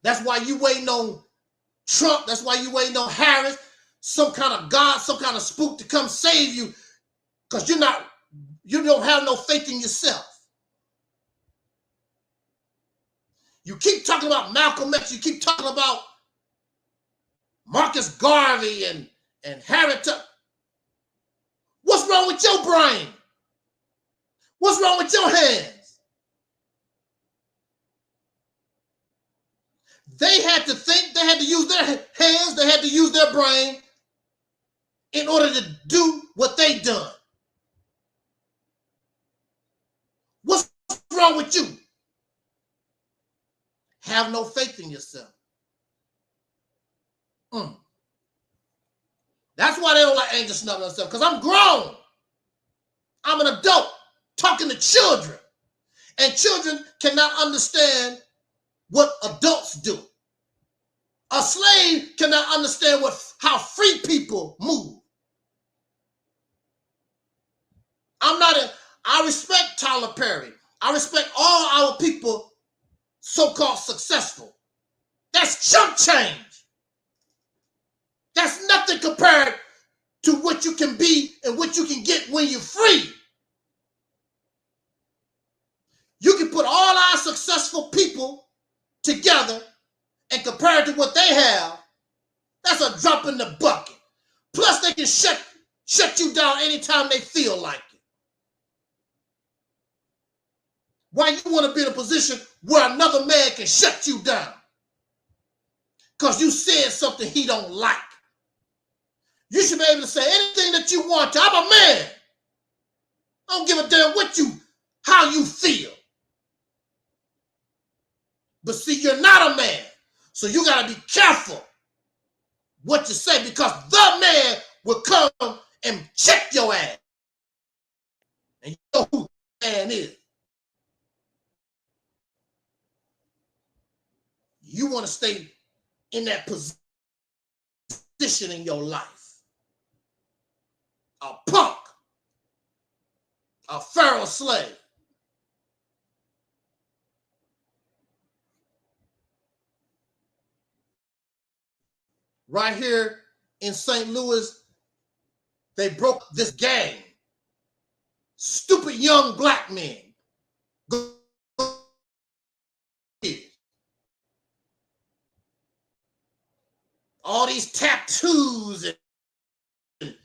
That's why you waiting on Trump. That's why you waiting on Harris. Some kind of God, some kind of spook to come save you because you don't have no faith in yourself. You keep talking about Malcolm X. You keep talking about Marcus Garvey and Harry Tucker. What's wrong with your brain? What's wrong with your hands? They had to think, they had to use their hands, they had to use their brain in order to do what they done. What's wrong with you? Have no faith in yourself. That's why they don't like Angel Snuffing Up 7, because I'm grown. I'm an adult talking to children. And children cannot understand what adults do. A slave cannot understand how free people move. I respect Tyler Perry. I respect all our people so-called successful. That's chump change. That's nothing compared to what you can be and what you can get when you're free. You can put all our successful people together and compare it to what they have. That's a drop in the bucket. Plus, they can shut you down anytime they feel like it. Why you want to be in a position where another man can shut you down? Because you said something he don't like. You should be able to say anything that you want to. I'm a man. I don't give a damn how you feel. But see, you're not a man. So you got to be careful what you say, because the man will come and check your ass. And you know who the man is. You want to stay in that position in your life. A punk. a pharaoh slave. Right here in St. Louis, they broke this gang. Stupid young black men. All these tattoos, and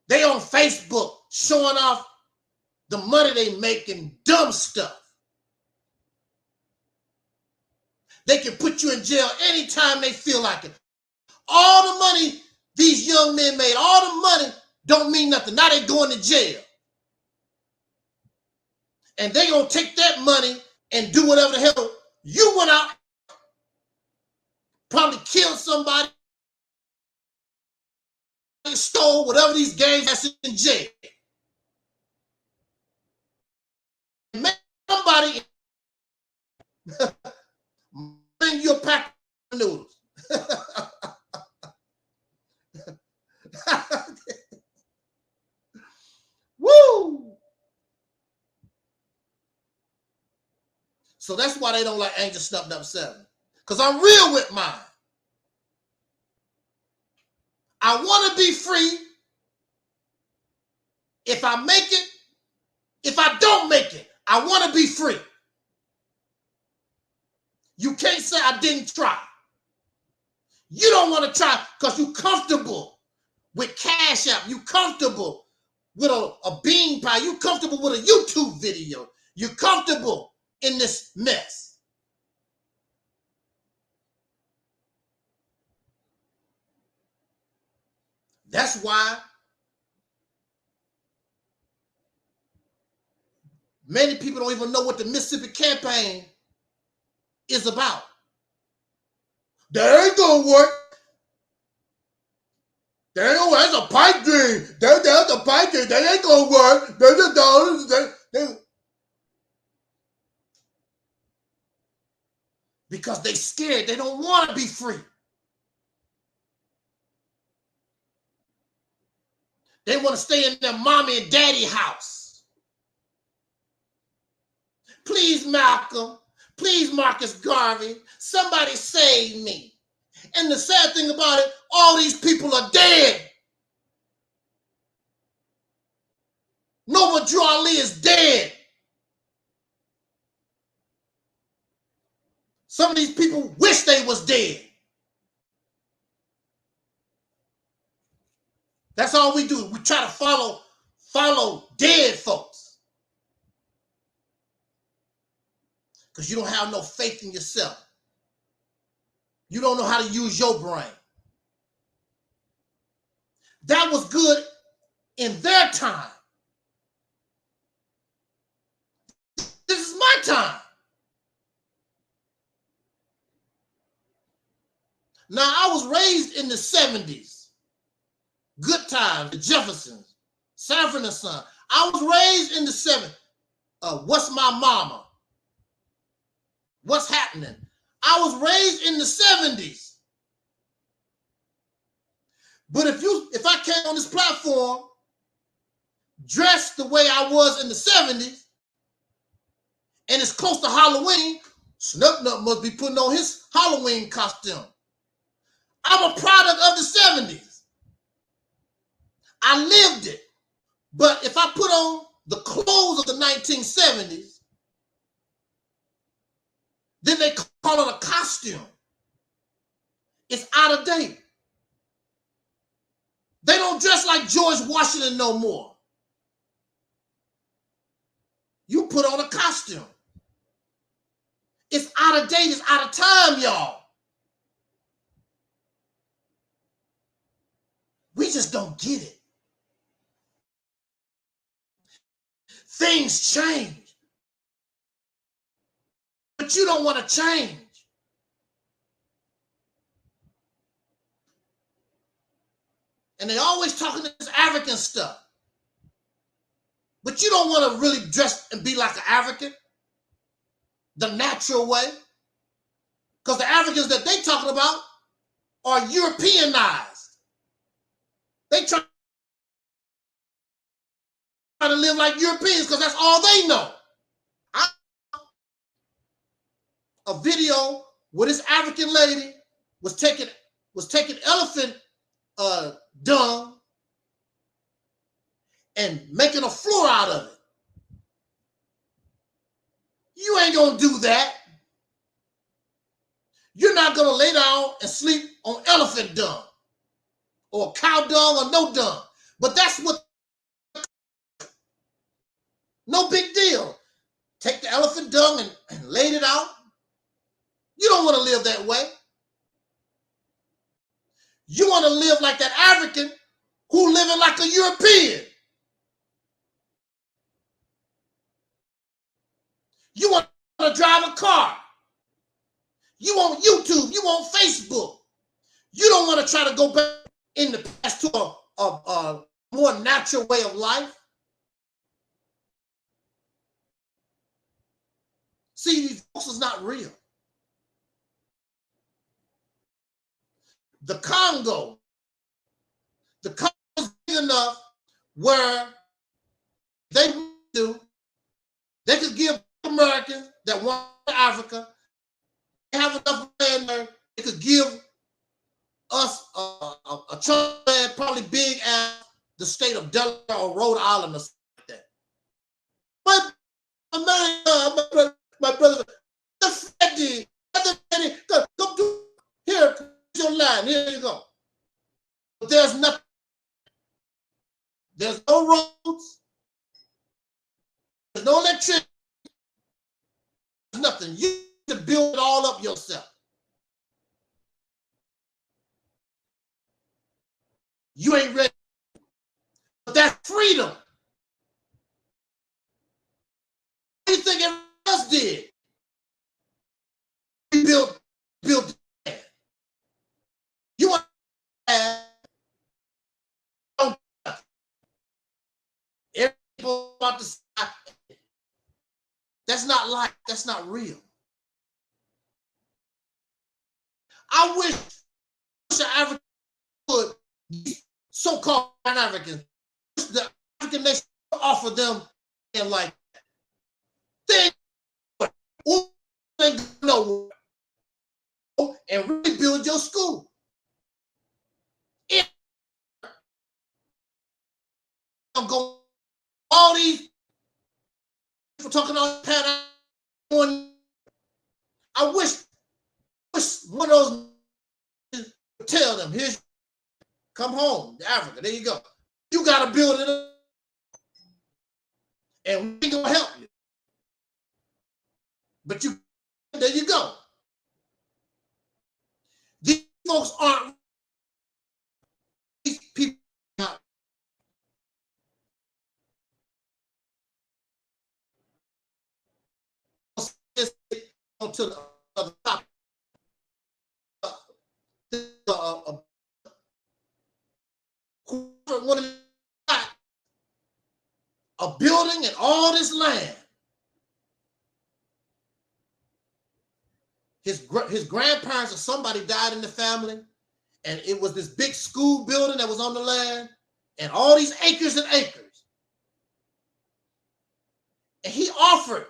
they on Facebook showing off the money they make and dumb stuff. They can put you in jail anytime they feel like it. All the money these young men made, all the money don't mean nothing. Now they going to jail. And they gonna take that money and do whatever the hell. You went out, probably killed somebody, stole whatever these gangs that's in jail. Make somebody bring you a pack of noodles. Woo! So that's why they don't like Angel Snuffed Up 7. Because I'm real with mine. I want to be free. If I make it, if I don't make it, I want to be free. You can't say I didn't try. You don't want to try because you're comfortable with Cash App. You're comfortable with a bean pie. You're comfortable with a YouTube video. You're comfortable in this mess. That's why many people don't even know what the Mississippi campaign is about. That ain't gonna work. That ain't gonna work. That's a pipe dream. That's a pipe dream. That ain't gonna work. Because they scared. They don't want to be free. They want to stay in their mommy and daddy house. Please, Malcolm. Please, Marcus Garvey. Somebody save me. And the sad thing about it, all these people are dead. Nova Drew Ali is dead. Some of these people wish they was dead. That's all we do. We try to follow dead folks. Because you don't have no faith in yourself. You don't know how to use your brain. That was good in their time. This is my time. Now, I was raised in the 70s. Good times, the Jeffersons, Sanford and Son. I was raised in the 70s. What's my mama? What's happening? I was raised in the 70s. But if I came on this platform dressed the way I was in the 70s, and it's close to Halloween, Snuff Nut must be putting on his Halloween costume. I'm a product of the 70s. I lived it. But if I put on the clothes of the 1970s, then they call it a costume. It's out of date. They don't dress like George Washington no more. You put on a costume. It's out of date. It's out of time, y'all. We just don't get it. Things change. But you don't want to change. And they always talking this African stuff. But you don't want to really dress and be like an African the natural way. Because the Africans that they talking about are Europeanized. They try trying to live like Europeans because that's all they know. A video where this African lady was taking elephant dung and making a floor out of it. You ain't gonna do that. You're not gonna lay down and sleep on elephant dung or cow dung or no dung. But that's what, no big deal. Take the elephant dung and laid it out. You don't want to live that way. You want to live like that African who living like a European. You want to drive a car. You want YouTube. You want Facebook. You don't want to try to go back in the past to a more natural way of life. See, these folks is not real. The Congo is big enough where they could give Americans that want Africa, they have enough land there, they could give us a chunk of land probably big as the state of Delaware or Rhode Island or something like that. My brother, Freddie, come to here, your line, here you go. But there's nothing. There's no roads. There's no electricity. There's nothing. You need to build it all up yourself. You ain't ready. But that's freedom. What do you think everyone else did? We built the land. You want to have everybody about to side. That's not life. That's not real. I wish the African would, so-called Pan-Africans, the African nation offer them and like they know and rebuild your school. I'm going all these people talking on Pan. I wish one of those would tell them, here's come home to Africa. There you go. You gotta build it up. And we gonna help you. But there you go. These folks aren't, these people not. To the top. A building and all this land. His grandparents or somebody died in the family, and it was this big school building that was on the land, and all these acres and acres. And he offered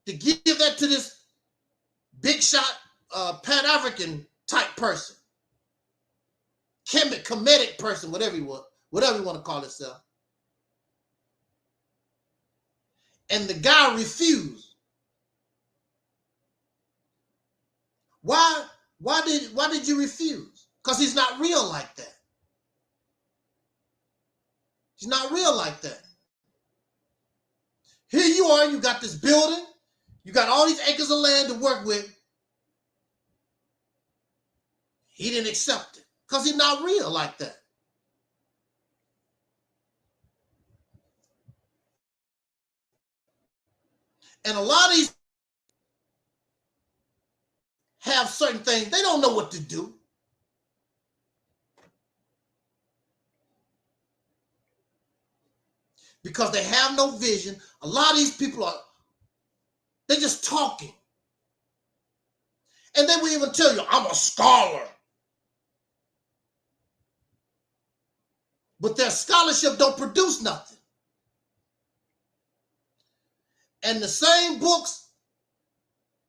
to give that to this big shot Pan-African type person, Kemetic person, whatever you want to call himself. And the guy refused. Why did you refuse? Because he's not real like that. He's not real like that. Here you are, you got this building, you got all these acres of land to work with. He didn't accept it because he's not real like that. And a lot of these have certain things, they don't know what to do. Because they have no vision. A lot of these people they're just talking. And they will even tell you, I'm a scholar. but their scholarship don't produce nothing. And the same books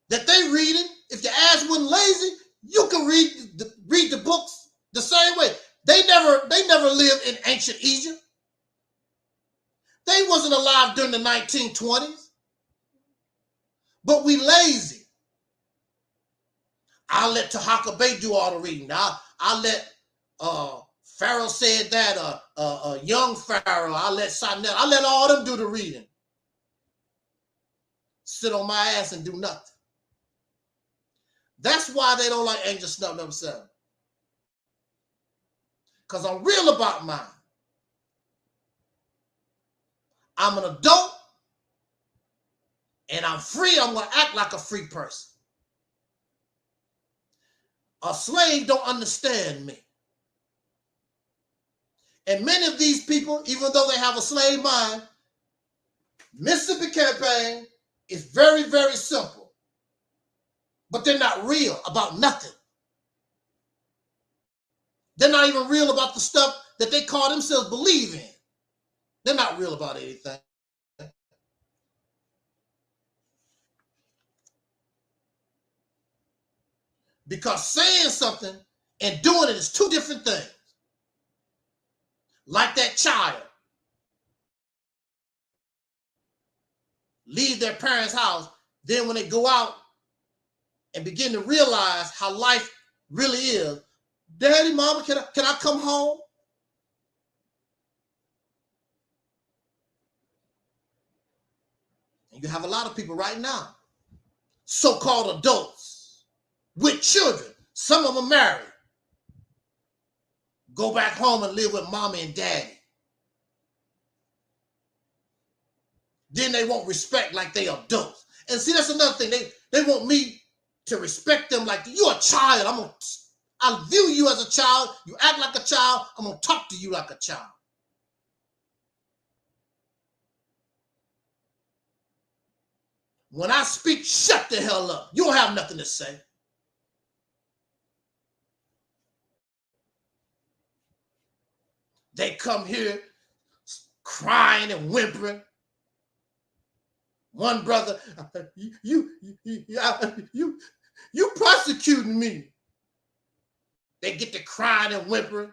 that they reading, if your ass wasn't lazy, you can read the books the same way. They never lived in ancient Egypt. They wasn't alive during the 1920s. But we lazy. I'll let Tahaka Bay do all the reading. I'll let Pharaoh said that, young Pharaoh, I'll let Sinel, I'll let all them do the reading. Sit on my ass and do nothing. That's why they don't like Angel Snub number 7. Because I'm real about mine. I'm an adult and I'm free. I'm going to act like a free person. A slave don't understand me. And many of these people, even though they have a slave mind, Mississippi campaign is very, very simple. But they're not real about nothing. They're not even real about the stuff that they call themselves believe in. They're not real about anything. Because saying something and doing it is two different things. Like that child. Leave their parents' house. Then when they go out and begin to realize how life really is, Daddy, Mama, can I come home? And you have a lot of people right now, so-called adults with children. Some of them married. Go back home and live with mommy and daddy. Then they won't respect like they adults. And see, that's another thing. They want me to respect them like you're a child. I'll view you as a child. You act like a child. I'm going to talk to you like a child. When I speak, shut the hell up. You don't have nothing to say. They come here crying and whimpering. One brother, you prosecuting me. They get to crying and whimpering.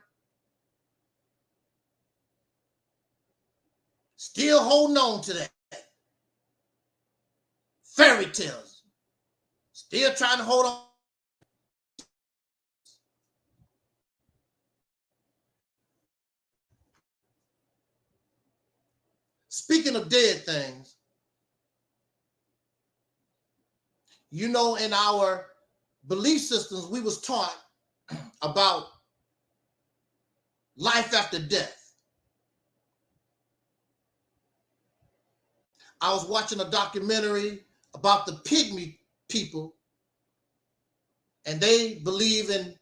Still holding on to that. Fairy tales. Still trying to hold on. Speaking of dead things, you know, in our belief systems, we was taught about life after death. I was watching a documentary about the pygmy people, and they believe in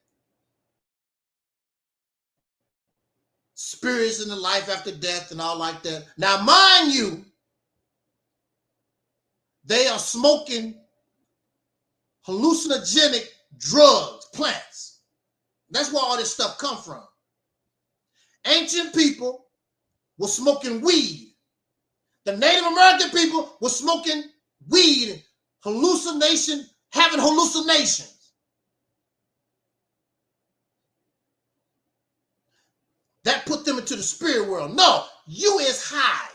spirits in the life after death and all like that. Now, mind you, they are smoking hallucinogenic drugs, plants. That's where all this stuff come from. Ancient people were smoking weed. The Native American people were smoking weed, having hallucinations. That put them into the spirit world. No, you is high.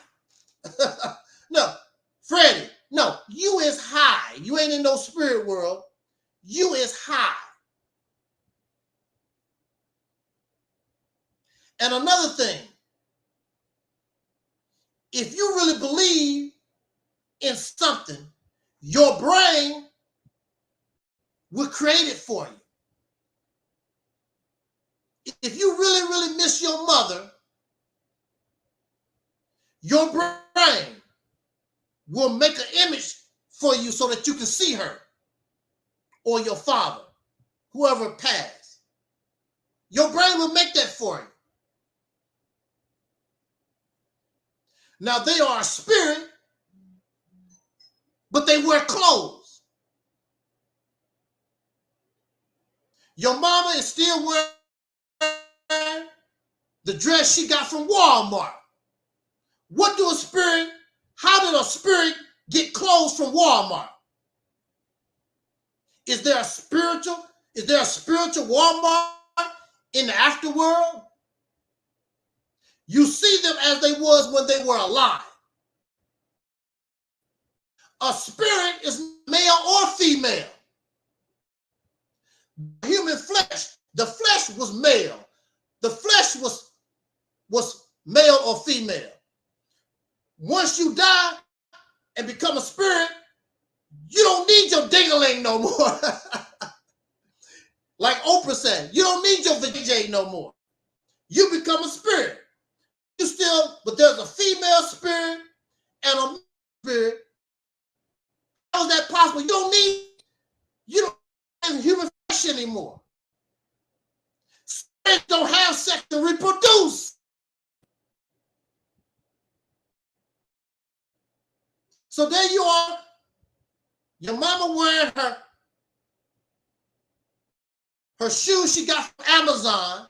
No, Freddie, no, you is high. You ain't in no spirit world. You is high. And another thing, if you really believe in something, your brain will create it for you. If you really, really miss your mother, your brain will make an image for you so that you can see her or your father, whoever passed. Your brain will make that for you. Now, they are a spirit, but they wear clothes. Your mama is still wearing the dress she got from Walmart. What do a spirit, how did a spirit get clothes from Walmart? Is there a spiritual Walmart in the afterworld? You see them as they was when they were alive. A spirit is male or female. Human flesh, the flesh was male. The flesh was male or female. Once you die and become a spirit, you don't need your ding-a-ling no more. Like Oprah said, you don't need your VJ no more. You become a spirit. You still, but there's a female spirit and a male spirit. How is that possible? You don't have human flesh anymore. Spirits don't have sex to reproduce. So there you are, your mama wearing her shoes she got from Amazon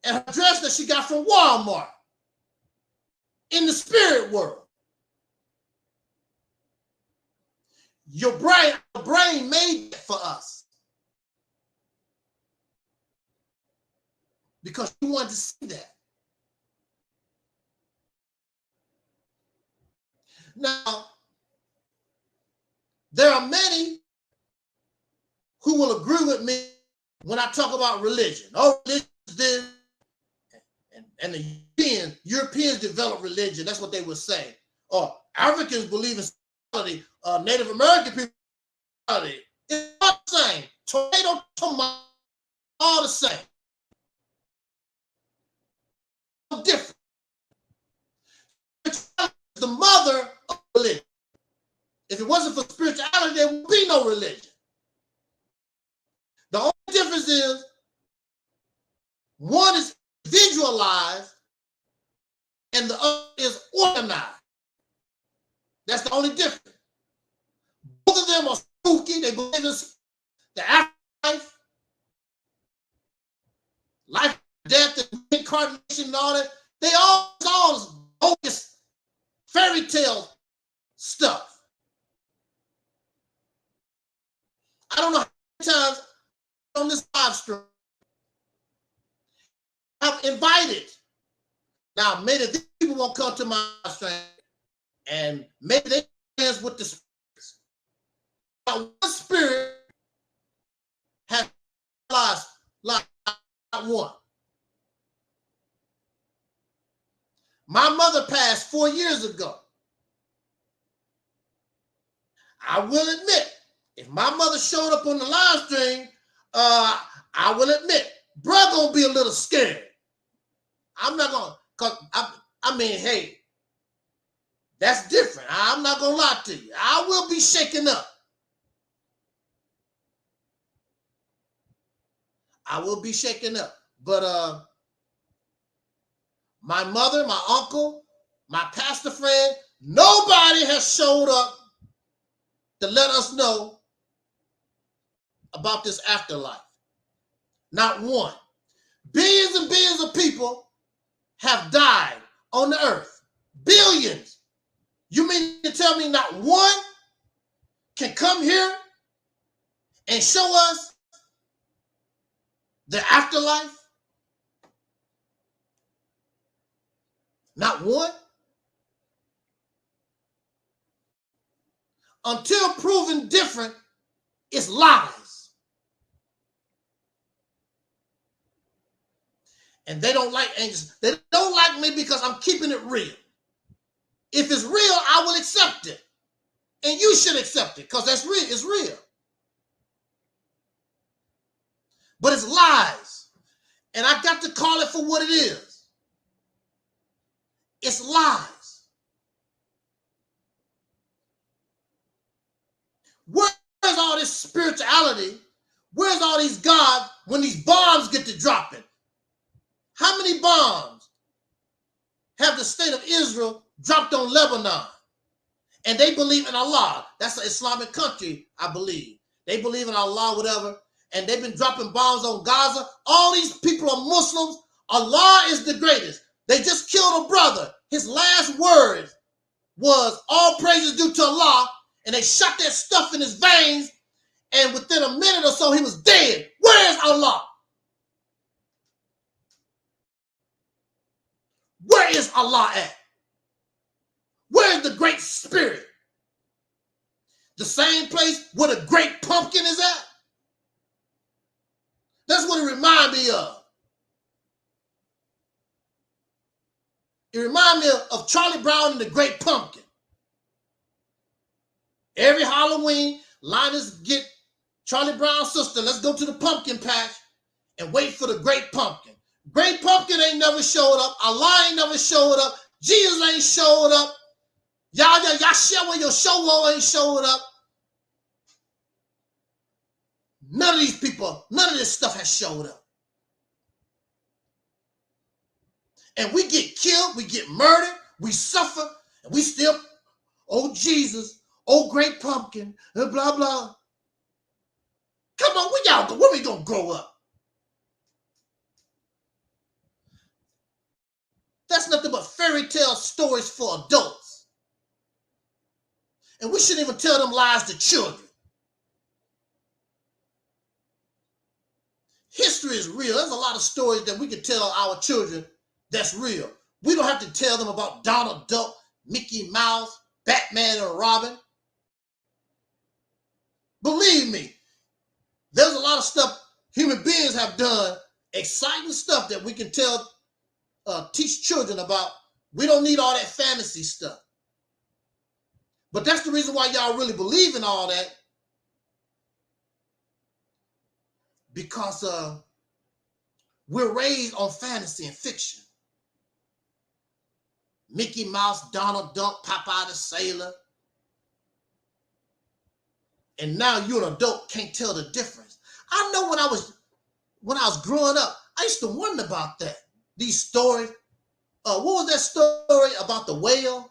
and her dress that she got from Walmart in the spirit world. Your brain made it for us because you wanted to see that. Now, there are many who will agree with me when I talk about religion. Oh, religion is this, and the Europeans developed religion. That's what they would say. Or Africans believe in spirituality. Native American people, it's all the same. Tomato, tomato, all the same. Different. The mother of religion. If it wasn't for spirituality, there would be no religion. The only difference is one is visualized and the other is organized. That's the only difference. Both of them are spooky. They believe in the afterlife, life, death, and reincarnation, and all that. They all bogus fairy tale stuff. I don't know how many times on this live stream I've invited. Now, maybe these people won't come to my live stream, and maybe they friends with the spirits. Now, one spirit has lost one. My mother passed 4 years ago. I will admit, if my mother showed up on the live stream, I will admit, bruh gonna be a little scared. I'm not gonna, cause I mean, hey, that's different. I'm not gonna lie to you. I will be shaken up. I will be shaken up. But my mother, my uncle, my pastor friend, nobody has showed up to let us know about this afterlife. Not one. Billions and billions of people have died on the earth. Billions. You mean to tell me not one can come here and show us the afterlife? Not one? Until proven different, it's lies. And they don't like angels. They don't like me because I'm keeping it real. If it's real, I will accept it. And you should accept it because that's real. It's real. But it's lies. And I got to call it for what it is. It's lies. Where's all this spirituality? Where's all these gods when these bombs get to dropping? How many bombs have the state of Israel dropped on Lebanon? And they believe in Allah. That's an Islamic country, I believe. They believe in Allah, whatever. And they've been dropping bombs on Gaza. All these people are Muslims. Allah is the greatest. They just killed a brother. His last words was, all praises due to Allah, and they shot that stuff in his veins, and within a minute or so, he was dead. Where is Allah? Where is Allah at? Where is the great spirit? The same place where the great pumpkin is at? That's what it reminds me of. It reminds me of Charlie Brown and the Great Pumpkin. Every Halloween, Linus get Charlie Brown's sister, let's go to the pumpkin patch and wait for the Great Pumpkin. Great Pumpkin ain't never showed up. Allah ain't never showed up. Jesus ain't showed up. Yahshua, your show ain't showed up. None of these people, none of this stuff has showed up. And we get killed, we get murdered, we suffer, and we still, oh Jesus, oh Great Pumpkin, and blah, blah. Come on, where y'all go? Where we gonna grow up? That's nothing but fairy tale stories for adults. And we shouldn't even tell them lies to children. History is real. There's a lot of stories that we can tell our children that's real. We don't have to tell them about Donald Duck, Mickey Mouse, Batman, and Robin. Believe me, there's a lot of stuff human beings have done, exciting stuff that we can teach children about. We don't need all that fantasy stuff. But that's the reason why y'all really believe in all that. Because we're raised on fantasy and fiction. Mickey Mouse, Donald Duck, Popeye the Sailor. And now you're an adult, can't tell the difference. I know when I was growing up, I used to wonder about that. These stories. What was that story about the whale?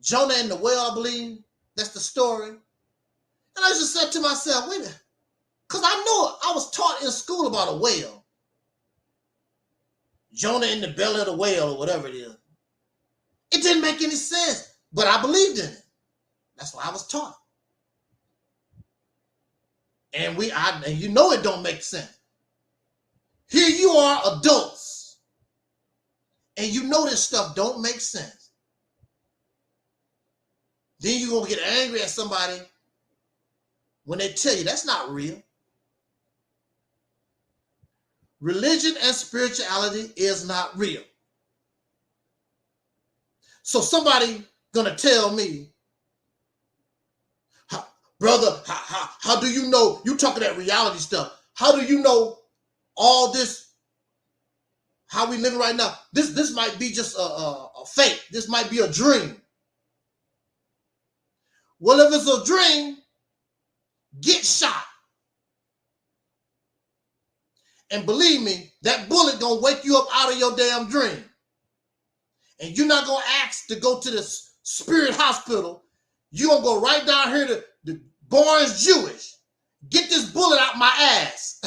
Jonah and the whale, I believe. That's the story. And I used to say to myself, wait a minute. Because I know I was taught in school about a whale. Jonah in the belly of the whale or whatever it is. It didn't make any sense, but I believed in it. That's why I was taught. And you know it don't make sense. Here you are, adults, and you know this stuff don't make sense. Then you're going to get angry at somebody when they tell you that's not real. Religion and spirituality is not real. So somebody gonna tell me, brother, how do you know? You talking that reality stuff. How do you know all this? How we living right now? This might be just a fake. This might be a dream. Well, if it's a dream, get shot. And believe me, that bullet gonna wake you up out of your damn dream. And you're not gonna ask to go to the spirit hospital. You're gonna go right down here to the Barnes Jewish. Get this bullet out my ass.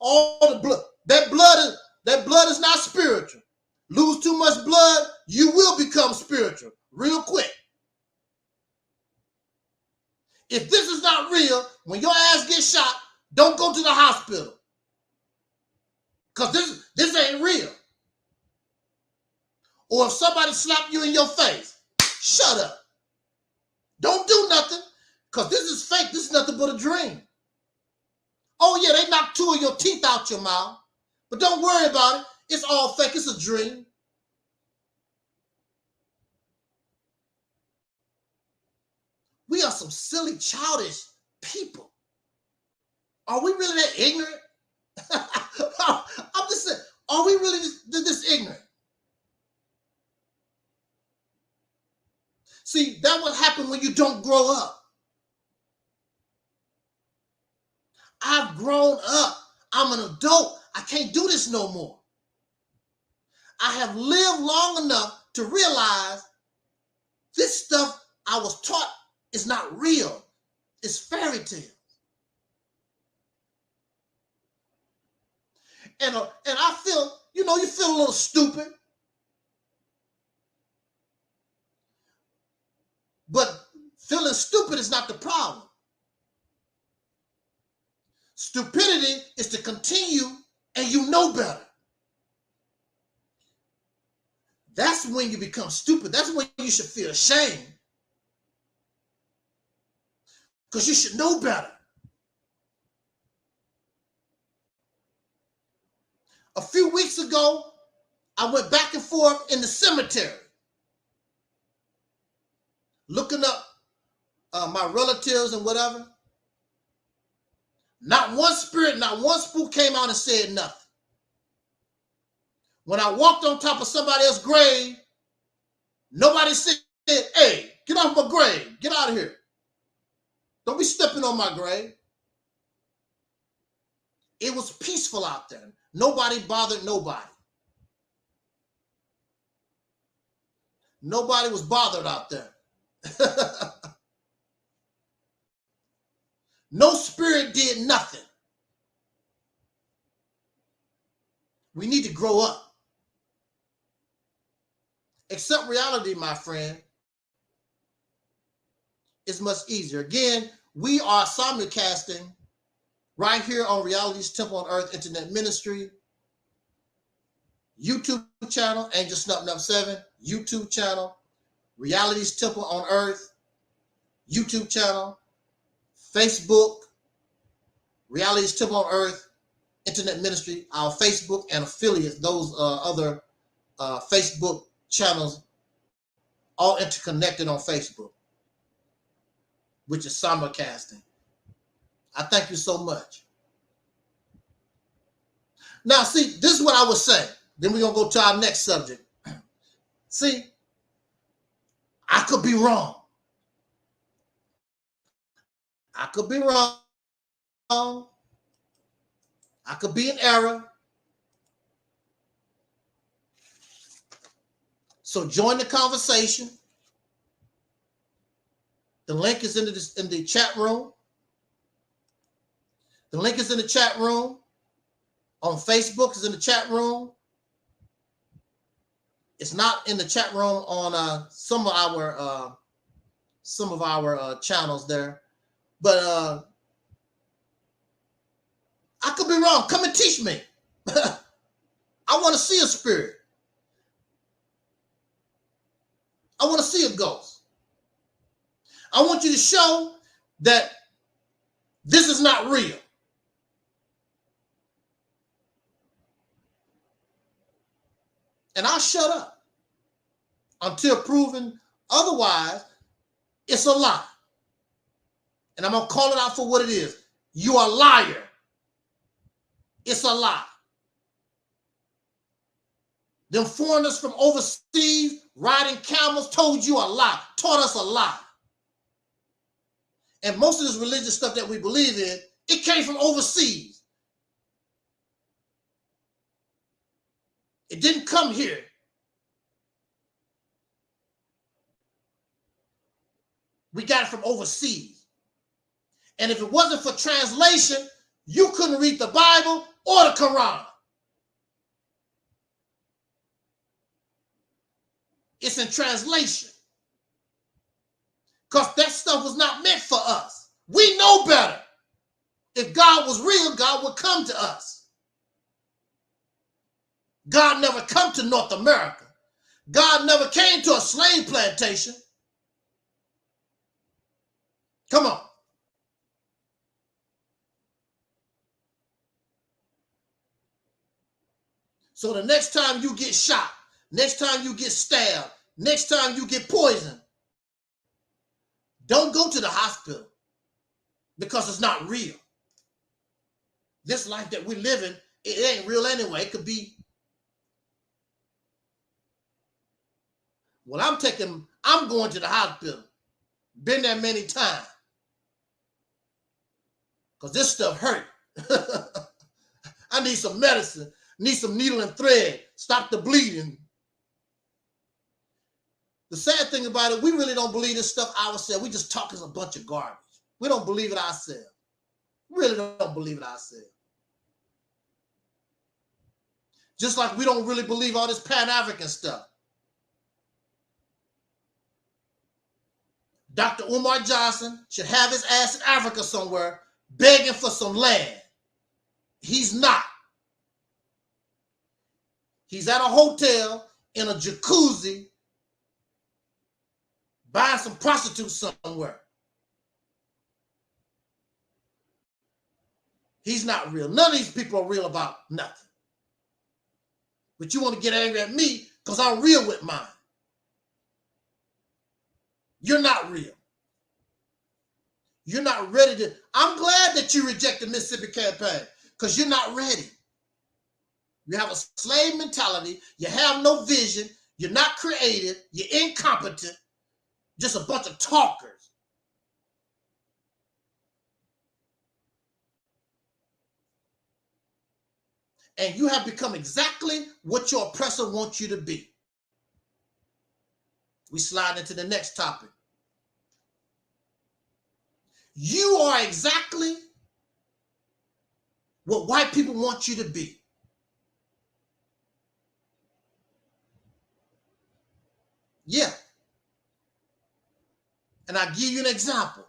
All the blood. That blood is not spiritual. Lose too much blood, you will become spiritual real quick. If this is not real, when your ass gets shot, don't go to the hospital. Because this ain't real. Or if somebody slap you in your face, shut up. Don't do nothing, because this is fake. This is nothing but a dream. Oh, yeah, they knocked 2 of your teeth out your mouth. But don't worry about it. It's all fake. It's a dream. We are some silly, childish people. Are we really that ignorant? I'm just saying, are we really this ignorant? See, that would happen when you don't grow up. I've grown up. I'm an adult. I can't do this no more. I have lived long enough to realize this stuff I was taught is not real. It's fairy tale. and I feel, you know, you feel a little stupid. But feeling stupid is not the problem. Stupidity is to continue and you know better. That's when you become stupid. That's when you should feel ashamed. Because you should know better. A few weeks ago, I went back and forth in the cemetery, looking up my relatives and whatever. Not one spirit, not one spook came out and said nothing. When I walked on top of somebody else's grave, nobody said, hey, get off my grave. Get out of here. Don't be stepping on my grave. It was peaceful out there. Nobody bothered nobody. Nobody was bothered out there. No spirit did nothing. We need to grow up. Accept reality, my friend. It's much easier. Again, we are simulcasting right here on Reality's Temple on Earth Internet Ministry, YouTube channel, Angel Snuff 7, YouTube channel, Reality's Temple on Earth, YouTube channel, Facebook, Reality's Temple on Earth Internet Ministry, our Facebook and affiliates, those other Facebook channels, all interconnected on Facebook, which is simulcasting. I thank you so much. Now, see, this is what I would say. Then we're going to go to our next subject. See, I could be wrong. I could be wrong. I could be in error. So join the conversation. The link is in the chat room. The link is in the chat room. On Facebook is in the chat room. It's not in the chat room on some of our channels there. But I could be wrong. Come and teach me. I want to see a spirit. I want to see a ghost. I want you to show that this is not real. And I'll shut up until proven otherwise. It's a lie. And I'm going to call it out for what it is. You are a liar. It's a lie. Them foreigners from overseas riding camels told you a lie, taught us a lie. And most of this religious stuff that we believe in, it came from overseas. It didn't come here. We got it from overseas. And if it wasn't for translation, you couldn't read the Bible or the Quran. It's in translation. Because that stuff was not meant for us. We know better. If God was real, God would come to us. God never come to North America. God never came to a slave plantation. Come on. So the next time you get shot, next time you get stabbed, next time you get poisoned, don't go to the hospital because it's not real. This life that we live in, it ain't real anyway. It could be. Well, I'm going to the hospital. Been there many times. Because this stuff hurt. I need some medicine. Need some needle and thread. Stop the bleeding. The sad thing about it, we really don't believe this stuff ourselves. We just talk as a bunch of garbage. We don't believe it ourselves. We really don't believe it ourselves. Just like we don't really believe all this Pan-African stuff. Dr. Umar Johnson should have his ass in Africa somewhere begging for some land. He's not. He's at a hotel in a jacuzzi buying some prostitutes somewhere. He's not real. None of these people are real about nothing. But you want to get angry at me because I'm real with mine. You're not real. You're not ready to. I'm glad that you rejected the Mississippi campaign because you're not ready. You have a slave mentality. You have no vision. You're not creative. You're incompetent. Just a bunch of talkers. And you have become exactly what your oppressor wants you to be. We slide into the next topic. You are exactly what white people want you to be. Yeah. And I'll give you an example.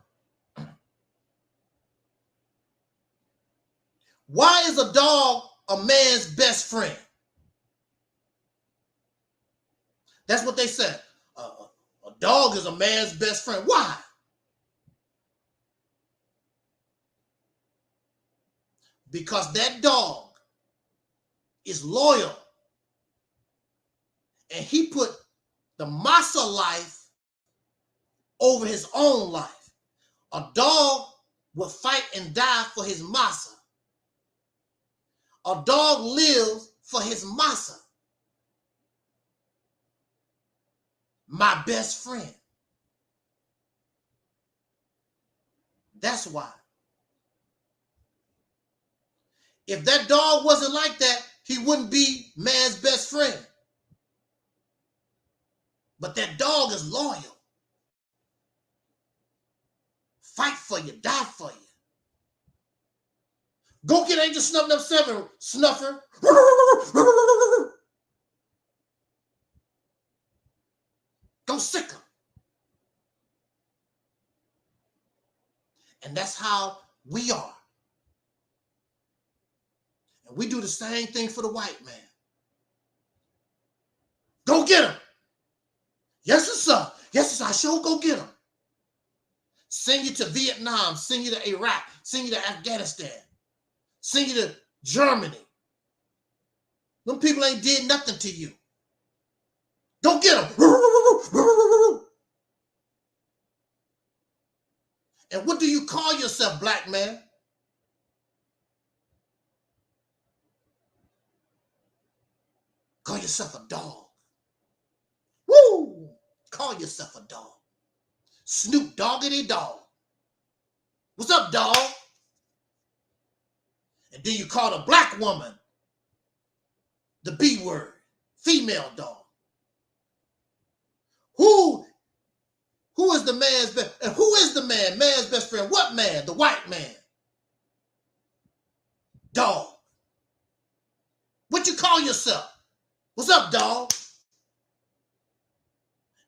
Why is a dog a man's best friend? That's what they said. A dog is a man's best friend. Why? Because that dog is loyal. And he put the massa life over his own life. A dog will fight and die for his massa. A dog lives for his massa. My best friend. That's why. If that dog wasn't like that, he wouldn't be man's best friend. But that dog is loyal. Fight for you, die for you. Go get Angel Snuffing Up 7, Snuffer. Go sick him. And that's how we are. And we do the same thing for the white man. Go get him. Yes, sir. Yes, sir. I sure go get him. Send you to Vietnam. Send you to Iraq. Send you to Afghanistan. Send you to Germany. Them people ain't did nothing to you. Go get them. And what do you call yourself, black man? Call yourself a dog. Woo! Call yourself a dog. Snoop Doggity Dog. What's up, dog? And then you call a black woman the B word, female dog. Who is the man's best? And who is the man's best friend? What man? The white man. Dog. What you call yourself? What's up, dog?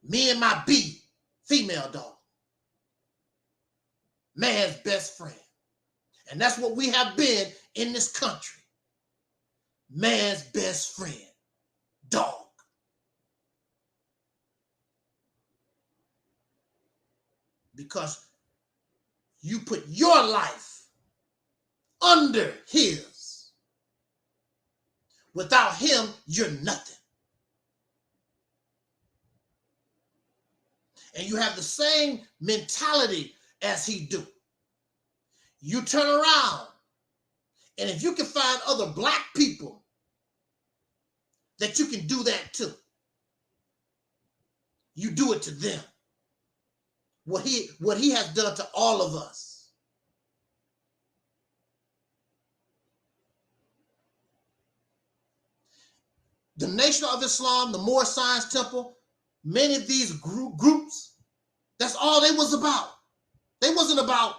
Me and my B, female dog. Man's best friend. And that's what we have been in this country. Man's best friend. Dog. Because you put your life under his. Without him, you're nothing. And you have the same mentality as he do. You turn around, and if you can find other black people that you can do that to, you do it to them. What he has done to all of us. The Nation of Islam, the Moor Science Temple, many of these groups, that's all they was about. They wasn't about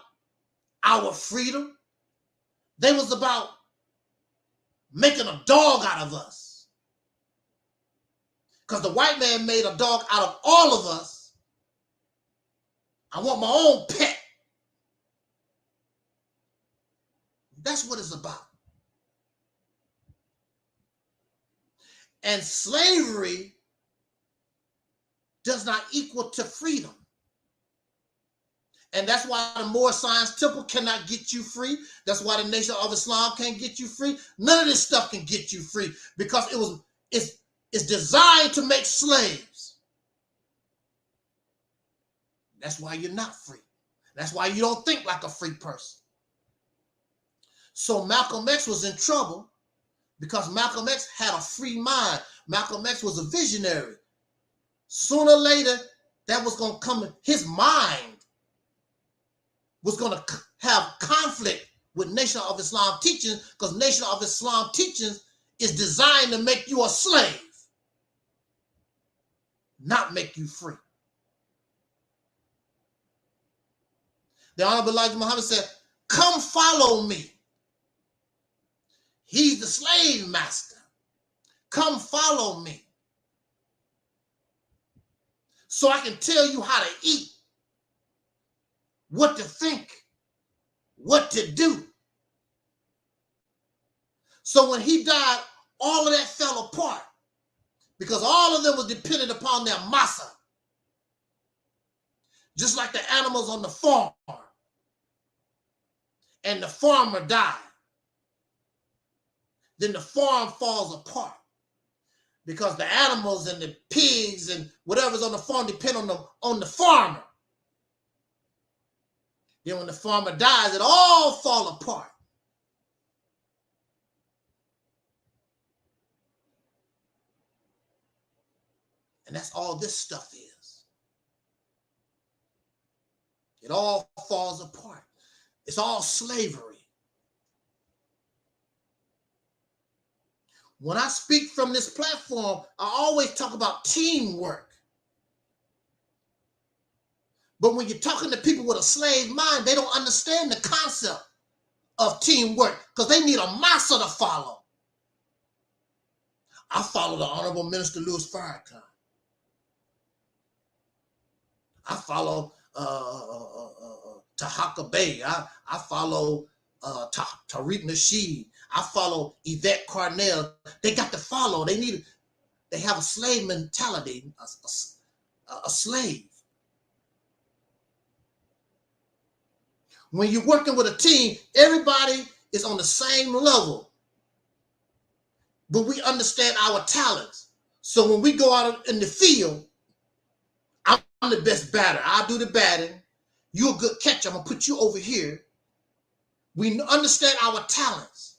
our freedom. They was about making a dog out of us. because the white man made a dog out of all of us. I want my own pet. That's what it's about. And slavery does not equal to freedom. And that's why the Moor Science Temple cannot get you free. That's why the Nation of Islam can't get you free. None of this stuff can get you free because it's designed to make slaves. That's why you're not free. That's why you don't think like a free person. So Malcolm X was in trouble because Malcolm X had a free mind. Malcolm X was a visionary. Sooner or later, that was going to come in. His mind was going to have conflict with Nation of Islam teachings because Nation of Islam teachings is designed to make you a slave, not make you free. The Honorable Elijah Muhammad said, come follow me. He's the slave master. Come follow me. So I can tell you how to eat, what to think, what to do. So when he died, all of that fell apart because all of them was dependent upon their massa. Just like the animals on the farm. And the farmer died. Then the farm falls apart because the animals and the pigs and whatever's on the farm depend on the farmer. Then when the farmer dies, it all fall apart. And that's all this stuff is. It all falls apart. It's all slavery. When I speak from this platform, I always talk about teamwork. But when you're talking to people with a slave mind, they don't understand the concept of teamwork because they need a master to follow. I follow the Honorable Minister Louis Farrakhan. I follow Tahaka Bey. I follow Tariq Nasheed. I follow Yvette Carnell. They got to follow. They have a slave mentality, a slave. When you're working with a team, everybody is on the same level. But we understand our talents. So when we go out in the field, I'm the best batter. I'll do the batting. You're a good catcher. I'm going to put you over here. We understand our talents.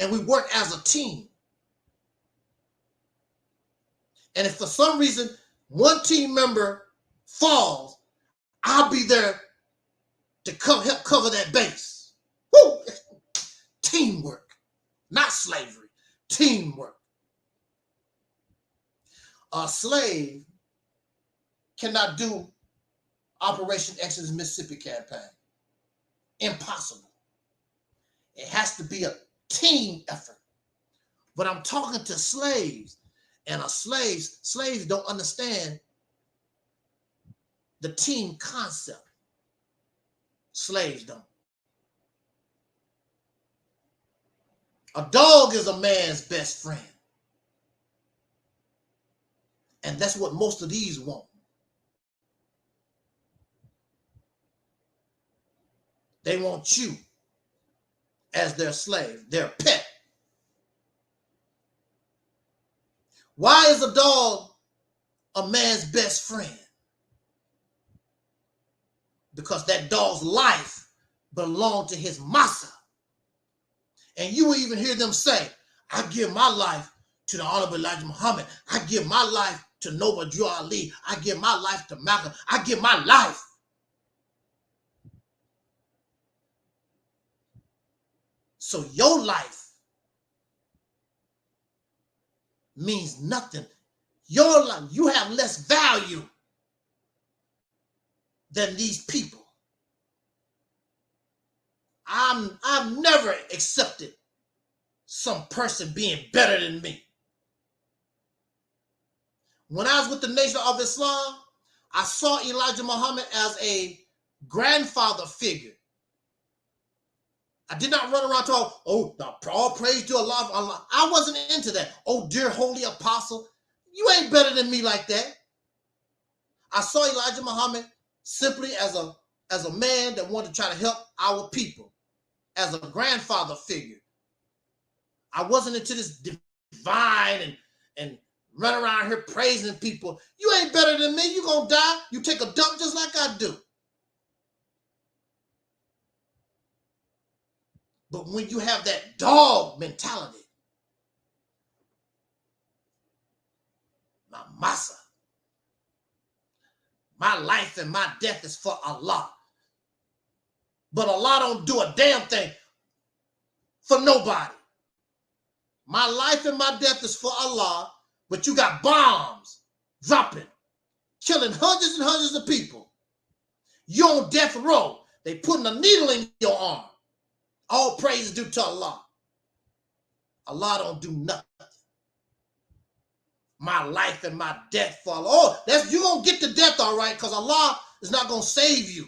And we work as a team. And if for some reason one team member falls, I'll be there to help cover that base. Woo! Teamwork, not slavery. Teamwork. A slave cannot do Operation Exodus Mississippi campaign. Impossible. It has to be a team effort. But I'm talking to slaves, and slaves don't understand the team concept. Slaves don't. A dog is a man's best friend. And that's what most of these want. They want you as their slave, their pet. Why is a dog a man's best friend? Because that dog's life belonged to his massa. And you will even hear them say, I give my life to the Honorable Elijah Muhammad. I give my life to Noble Drew Ali. I give my life to Micah. I give my life. So your life means nothing. Your life, you have less value than these people. I've never accepted some person being better than me. When I was with the Nation of Islam, I saw Elijah Muhammad as a grandfather figure. I did not run around talking, oh, all praise to Allah, Allah. I wasn't into that. Oh, dear holy apostle, you ain't better than me like that. I saw Elijah Muhammad simply as a man that wanted to try to help our people, as a grandfather figure. I wasn't into this divine and run around here praising people. You ain't better than me. You gonna die. You take a dump just like I do. But when you have that dog mentality, my masa, my life and my death is for Allah. But Allah don't do a damn thing for nobody. My life and my death is for Allah, but you got bombs dropping, killing hundreds and hundreds of people. You're on death row. They putting a needle in your arm. All praise is due to Allah. Allah don't do nothing. My life and my death for Allah. Oh, you're going to get to death, all right, because Allah is not going to save you.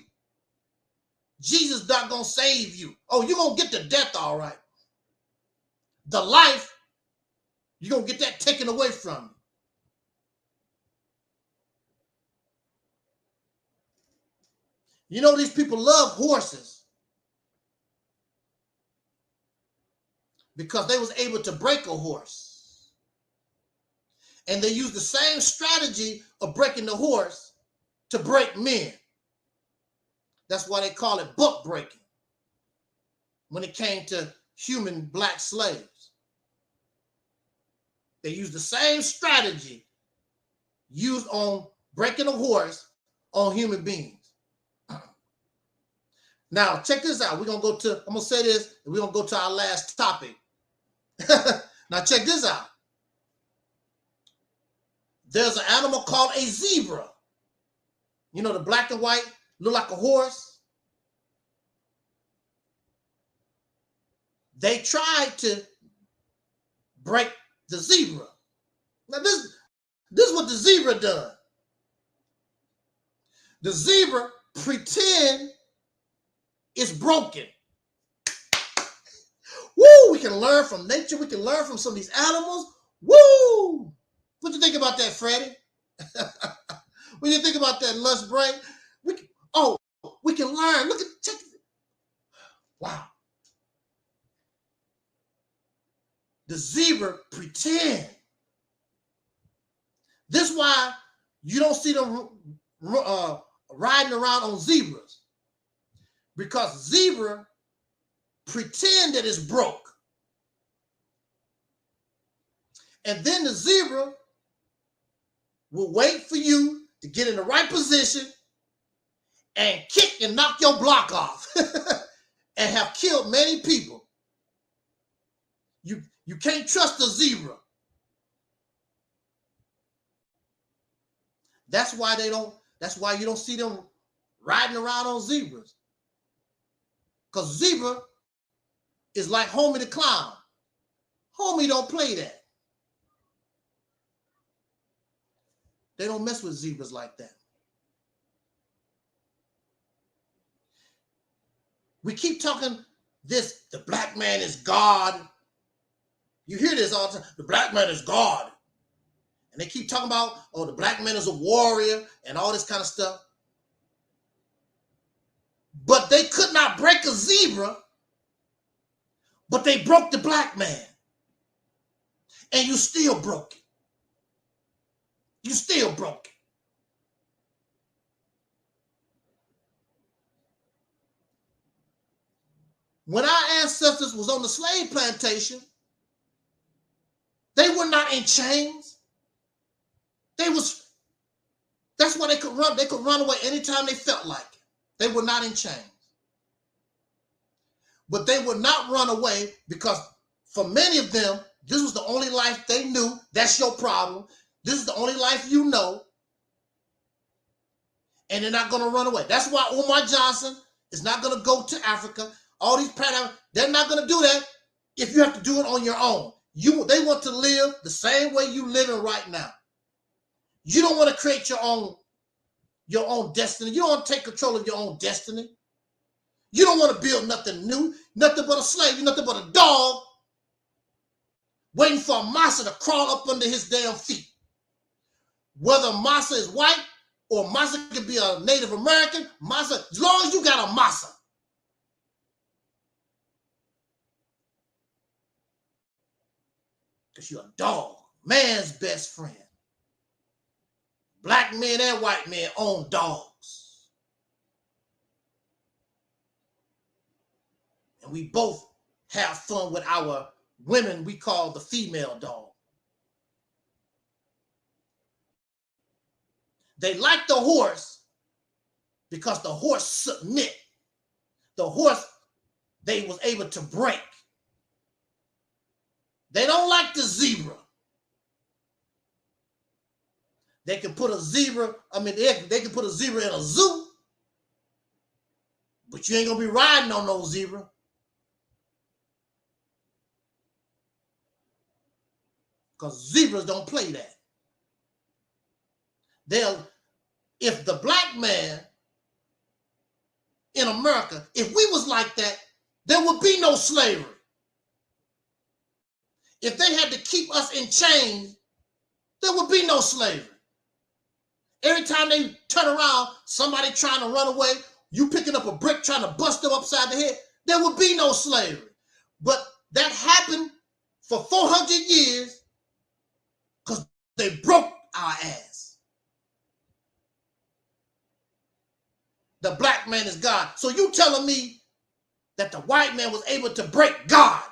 Jesus not going to save you. Oh, you're going to get to death, all right. The life, you're going to get that taken away from you. You know, these people love horses because they was able to break a horse. And they used the same strategy of breaking the horse to break men. That's why they call it book breaking when it came to human black slaves. They used the same strategy used on breaking a horse on human beings. Now, check this out. I'm going to say this, and we're going to go to our last topic. Now, check this out. There's an animal called a zebra. You know, the black and white, look like a horse. They tried to break the zebra. Now, this is what the zebra does. The zebra pretend it's broken. Woo! We can learn from nature. We can learn from some of these animals. Woo! What you think about that, Freddie? When you think about that lunch break, we can learn. Look at check. Wow. The zebra pretend. This is why you don't see them riding around on zebras. Because zebra pretend that it's broke. And then the zebra will wait for you to get in the right position and kick and knock your block off and have killed many people. You can't trust a zebra. That's why you don't see them riding around on zebras. Because zebra is like Homie the Clown. Homie don't play that. They don't mess with zebras like that. We keep talking this, the black man is God. You hear this all the time, the black man is God. And they keep talking about, oh, the black man is a warrior and all this kind of stuff. But they could not break a zebra, but they broke the black man. And you still broke it. You still broke it. When our ancestors was on the slave plantation, they were not in chains. That's why they could run. They could run away anytime they felt like it. They were not in chains. But they would not run away because for many of them, this was the only life they knew. That's your problem. This is the only life you know. And they're not going to run away. That's why Umar Johnson is not going to go to Africa. All these they're not going to do that if you have to do it on your own. They want to live the same way you living right now. You don't want to create your own destiny. You don't want to take control of your own destiny. You don't want to build nothing new, nothing but a slave, you're nothing but a dog waiting for a massa to crawl up under his damn feet. Whether massa is white or massa could be a Native American, massa, as long as you got a massa. Because you're a dog, man's best friend. Black men and white men own dogs. And we both have fun with our women we call the female dog. They like the horse because the horse submit. The horse they was able to break. They don't like the zebra. They can put a zebra, they can put a zebra in a zoo, but you ain't gonna be riding on no zebra. Because zebras don't play that. If the black man in America, if we was like that, there would be no slavery. If they had to keep us in chains, there would be no slavery. Every time they turn around, somebody trying to run away, you picking up a brick trying to bust them upside the head, there would be no slavery. But that happened for 400 years because they broke our ass. The black man is God. So you telling me that the white man was able to break God?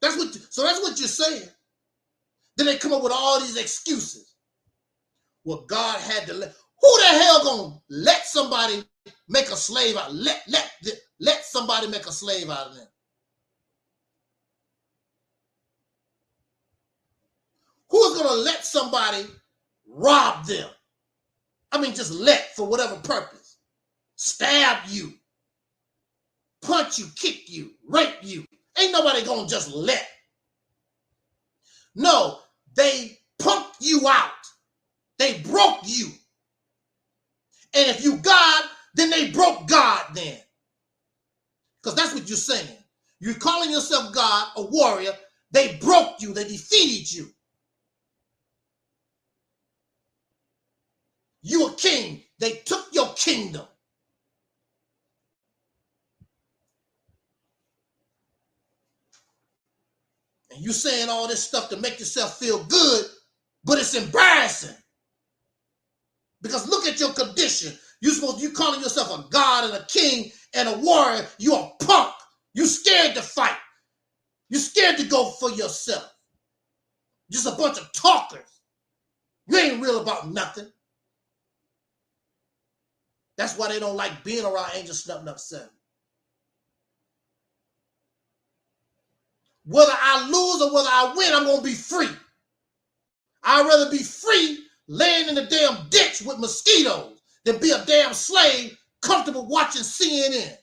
That's what you're saying. Then they come up with all these excuses. Well, God had to let. Who the hell gonna let somebody make a slave out? Let somebody make a slave out of them. Who's gonna let somebody rob them? Just let for whatever purpose. Stab you, punch you, kick you, rape you. Ain't nobody gonna just let. No, they punked you out. They broke you. And if you God, then they broke God then. Because that's what you're saying. You're calling yourself God, a warrior. They broke you. They defeated you. You a king. They took your kingdom. And you saying all this stuff to make yourself feel good, but it's embarrassing. Because look at your condition. You calling yourself a god and a king and a warrior. You a punk. You scared to fight. You scared to go for yourself. Just a bunch of talkers. You ain't real about nothing. That's why they don't like being around Angel Snuffing Up 7. Whether I lose or whether I win, I'm going to be free. I'd rather be free laying in the damn ditch with mosquitoes than be a damn slave comfortable watching CNN.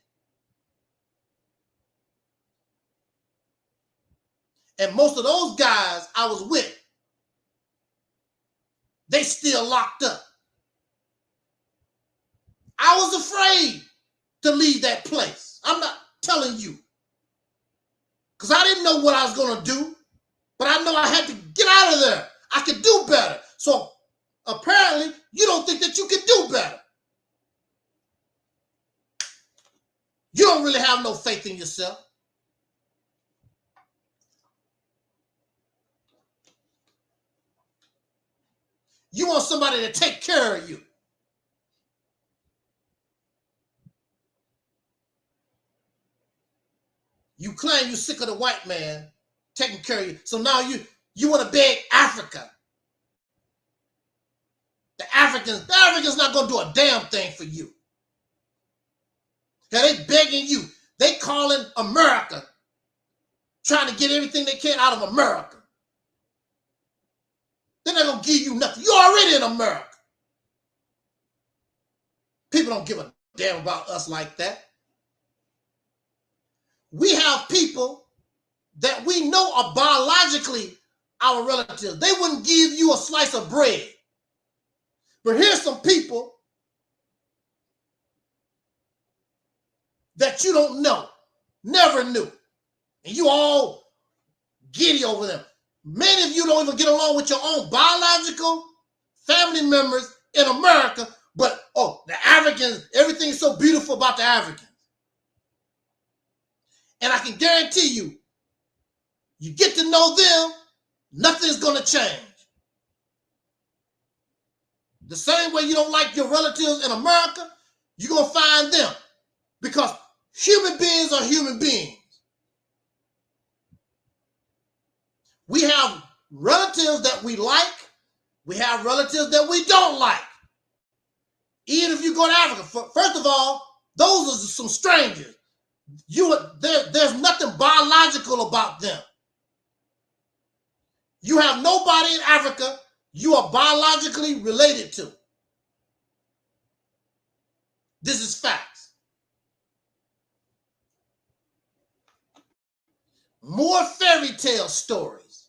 And most of those guys I was with, they still locked up. I was afraid to leave that place. I'm not telling you. Because I didn't know what I was going to do. But I know I had to get out of there. I could do better. So apparently, you don't think that you can do better. You don't really have no faith in yourself. You want somebody to take care of you. You claim you're sick of the white man taking care of you. So now you want to beg Africa. The Africans not going to do a damn thing for you. Now they begging you. They calling America, trying to get everything they can out of America. They're not going to give you nothing. You're already in America. People don't give a damn about us like that. We have people that we know are biologically our relatives. They wouldn't give you a slice of bread. But here's some people that you don't know, never knew, and you all giddy over them. Many of you don't even get along with your own biological family members in America, but oh, the Africans, everything's so beautiful about the Africans. And I can guarantee you, you get to know them, nothing's going to change. The same way you don't like your relatives in America, you're going to find them. Because human beings are human beings. We have relatives that we like. We have relatives that we don't like. Even if you go to Africa, first of all, those are some strangers. There's nothing biological about them. You have nobody in Africa you are biologically related to. This is facts. More fairy tale stories.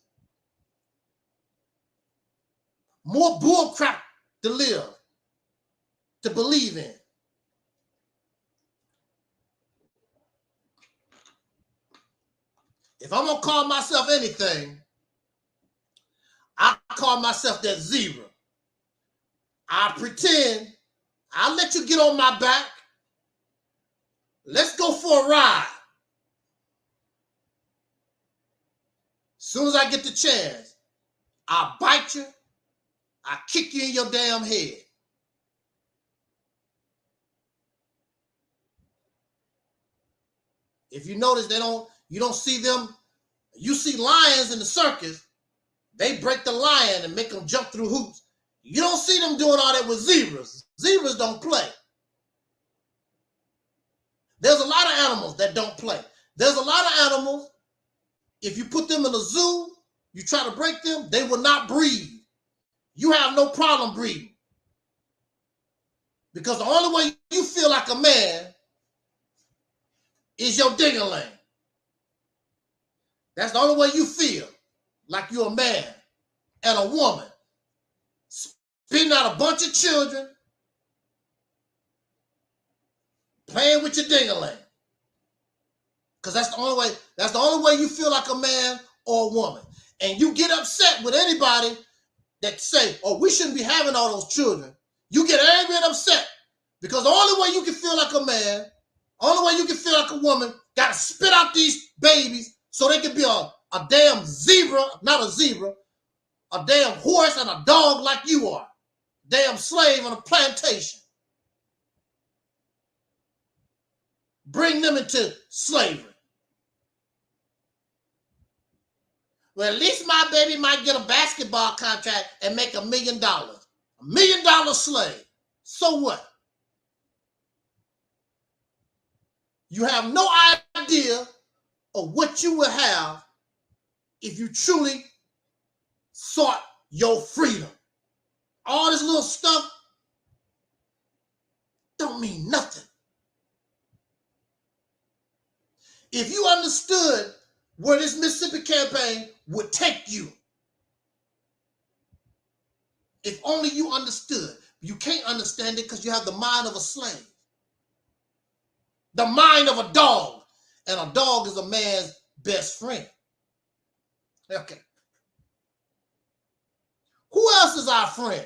More bullcrap to live, to believe in. If I'm going to call myself anything, I call myself that zebra. I pretend, I'll let you get on my back. Let's go for a ride. As soon as I get the chance, I'll bite you. I'll kick you in your damn head. If you notice, you don't see them. You see lions in the circus. They break the lion and make them jump through hoops. You don't see them doing all that with zebras. Zebras don't play. There's a lot of animals that don't play. There's a lot of animals, if you put them in a zoo, you try to break them, they will not breed. You have no problem breeding. Because the only way you feel like a man is your ding-a-ling. That's the only way you feel like you're a man and a woman. Spitting out a bunch of children, playing with your ding-a-ling. Because that's the only way you feel like a man or a woman. And you get upset with anybody that say, oh, we shouldn't be having all those children. You get angry and upset because the only way you can feel like a man, only way you can feel like a woman, got to spit out these babies so they can be a damn zebra, not a zebra, a damn horse and a dog like you are. Damn slave on a plantation. Bring them into slavery. Well, at least my baby might get a basketball contract and make $1 million. $1 million slave. So what? You have no idea of what you would have if you truly sought your freedom. All this little stuff don't mean nothing. If you understood where this Mississippi campaign would take you, if only you understood. You can't understand it because you have the mind of a slave. The mind of a dog. And a dog is a man's best friend. Okay. Who else is our friend?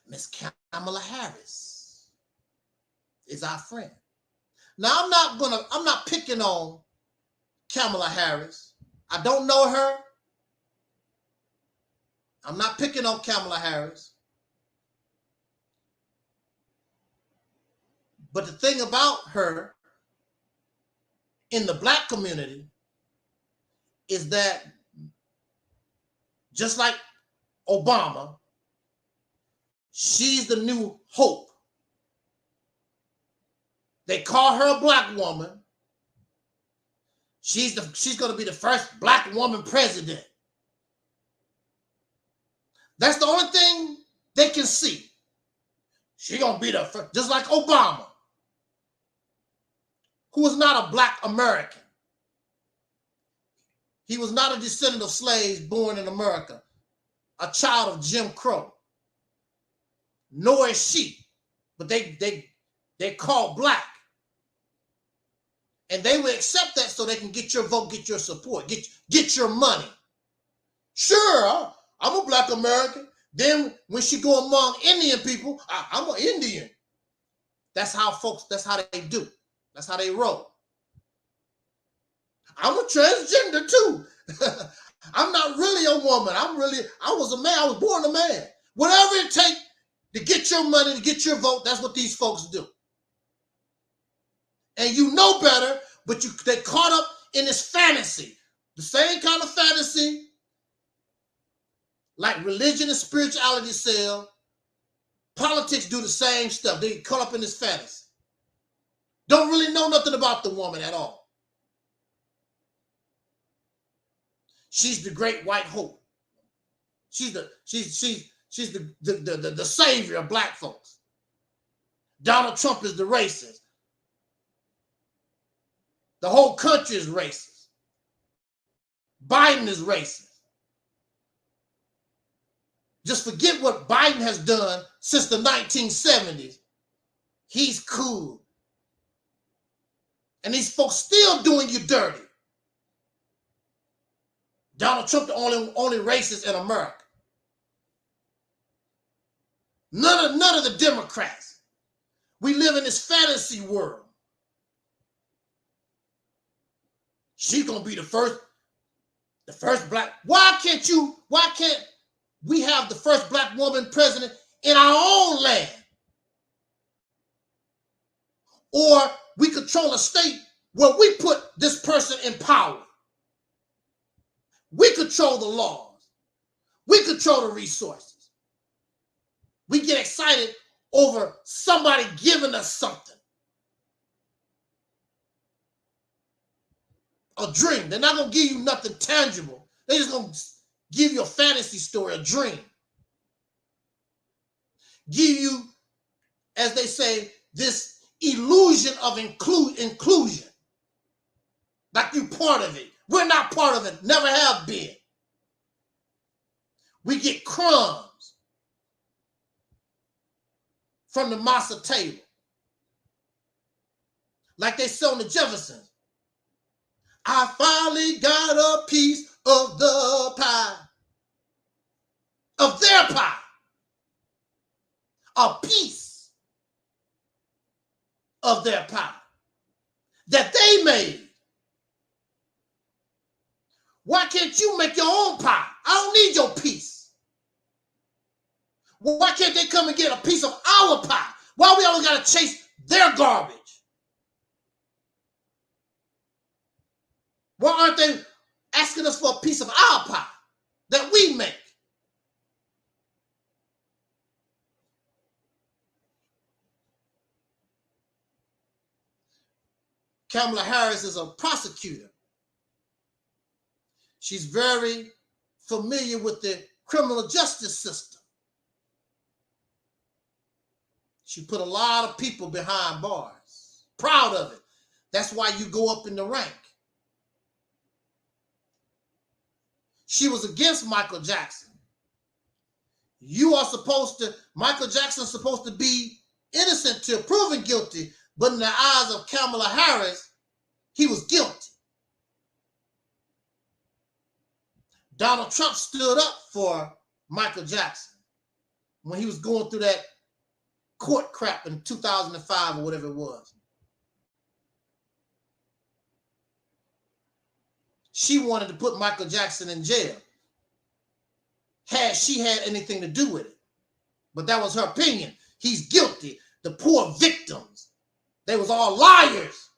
Miss Kamala Harris is our friend. Now, I'm not picking on Kamala Harris. I don't know her. I'm not picking on Kamala Harris. But the thing about her in the black community is that just like Obama, she's the new hope. They call her a black woman. She's going to be the first black woman president. That's the only thing they can see. She's going to be the first, just like Obama, who was not a black American. He was not a descendant of slaves born in America. a child of Jim Crow. Nor is she, but they call black. And they will accept that so they can get your vote, get your support, get your money. Sure, I'm a black American. Then when she go among Indian people, I'm an Indian. That's how they do. That's how they roll. I'm a transgender too. I'm not really a woman. I was a man. I was born a man. Whatever it takes to get your money, to get your vote, that's what these folks do. And you know better, but they caught up in this fantasy. The same kind of fantasy like religion and spirituality sell. Politics do the same stuff. They get caught up in this fantasy. Don't really know nothing about the woman at all. She's the great white hope. She's the savior of black folks. Donald Trump is the racist. The whole country is racist. Biden is racist. Just forget what Biden has done since the 1970s. He's cool. And these folks still doing you dirty. Donald Trump, the only racist in America. None of the Democrats. We live in this fantasy world. She's gonna be the first black. Why can't we have the first black woman president in our own land? Or we control a state where we put this person in power. We control the laws. We control the resources. We get excited over somebody giving us something. A dream. They're not going to give you nothing tangible. They're just going to give you a fantasy story, a dream. Give you, as they say, this illusion of inclusion. Like you're part of it. We're not part of it. Never have been. We get crumbs from the masa table. Like they said on the Jeffersons. I finally got a piece of the pie. Of their pie. A piece of their pie that they made. Why can't you make your own pie? I don't need your piece. Why can't they come and get a piece of our pie? Why we always got to chase their garbage? Why aren't they asking us for a piece of our pie that we make? Kamala Harris is a prosecutor. She's very familiar with the criminal justice system. She put a lot of people behind bars. Proud of it. That's why you go up in the rank. She was against Michael Jackson. Michael Jackson's supposed to be innocent till proven guilty, but in the eyes of Kamala Harris, he was guilty. Donald Trump stood up for Michael Jackson when he was going through that court crap in 2005 or whatever it was. She wanted to put Michael Jackson in jail. Had she had anything to do with it. But that was her opinion. He's guilty. The poor victims, they was all liars.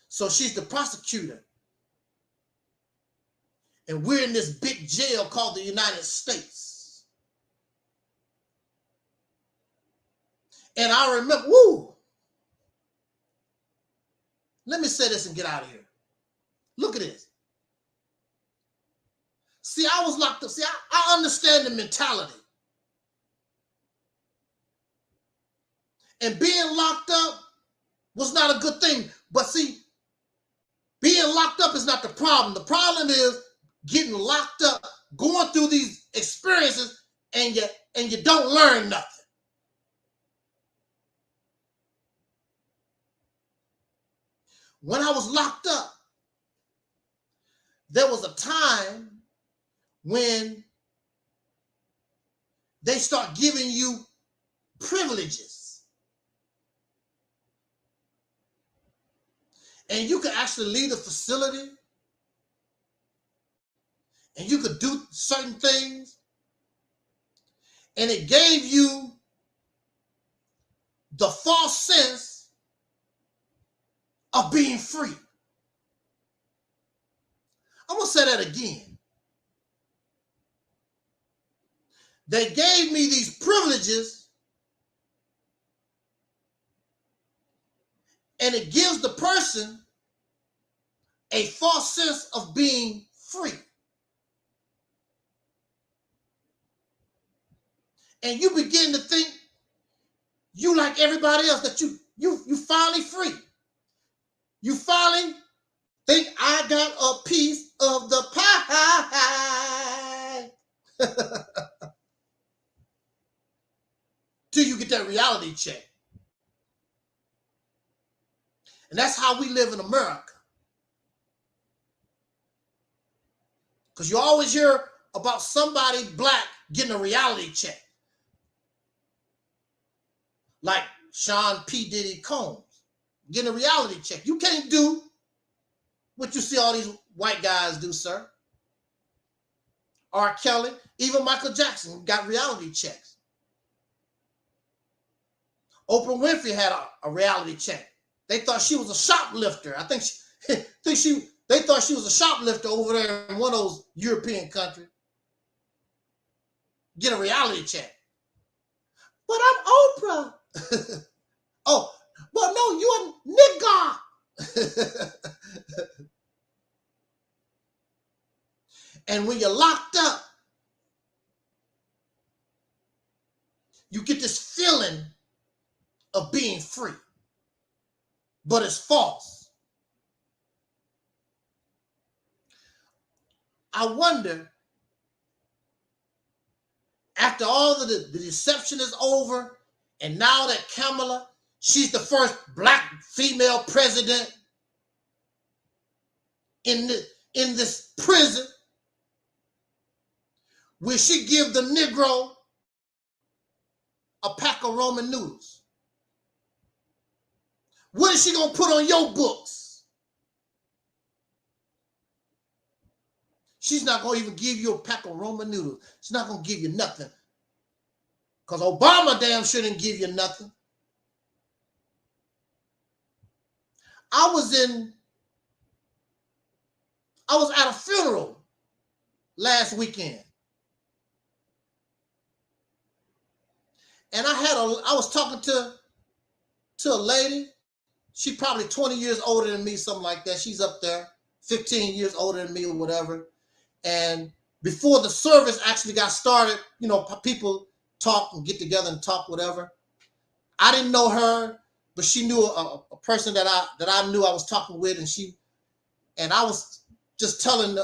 So she's the prosecutor. And we're in this big jail called the United States. And I remember, let me say this and get out of here. Look at this. See, I was locked up. See, I understand the mentality. And being locked up was not a good thing. But see, problem. The problem is getting locked up, going through these experiences, and you don't learn nothing. When I was locked up, there was a time when they start giving you privileges. And you could actually leave the facility and you could do certain things. And it gave you the false sense of being free. I'm going to say that again. They gave me these privileges, and it gives the person a false sense of being free. And you begin to think you like everybody else, that you finally free. You finally think I got a piece of the pie. Till you get that reality check. And that's how we live in America. Because you always hear about somebody black getting a reality check. Like Sean P. Diddy Combs getting a reality check. You can't do what you see all these white guys do, sir. R. Kelly, even Michael Jackson got reality checks. Oprah Winfrey had a reality check. They thought she was a shoplifter. I think they thought she was a shoplifter over there in one of those European countries. Get a reality check. But I'm Oprah. Oh, but no, you a nigga. And when you're locked up, you get this feeling of being free, but it's false. I wonder, after all of the deception is over, and now that Kamala, she's the first black female president in this prison, will she give the Negro a pack of Roman noodles? What is she going to put on your books? She's not going to even give you a pack of Roman noodles. She's not going to give you nothing. Because Obama damn shouldn't give you nothing. I was at a funeral last weekend. And I was talking to a lady. She probably 20 years older than me, something like that. She's up there, 15 years older than me or whatever. And before the service actually got started, you know, people talk and get together and talk, whatever. I didn't know her, but she knew a person that I knew I was talking with, and I was just telling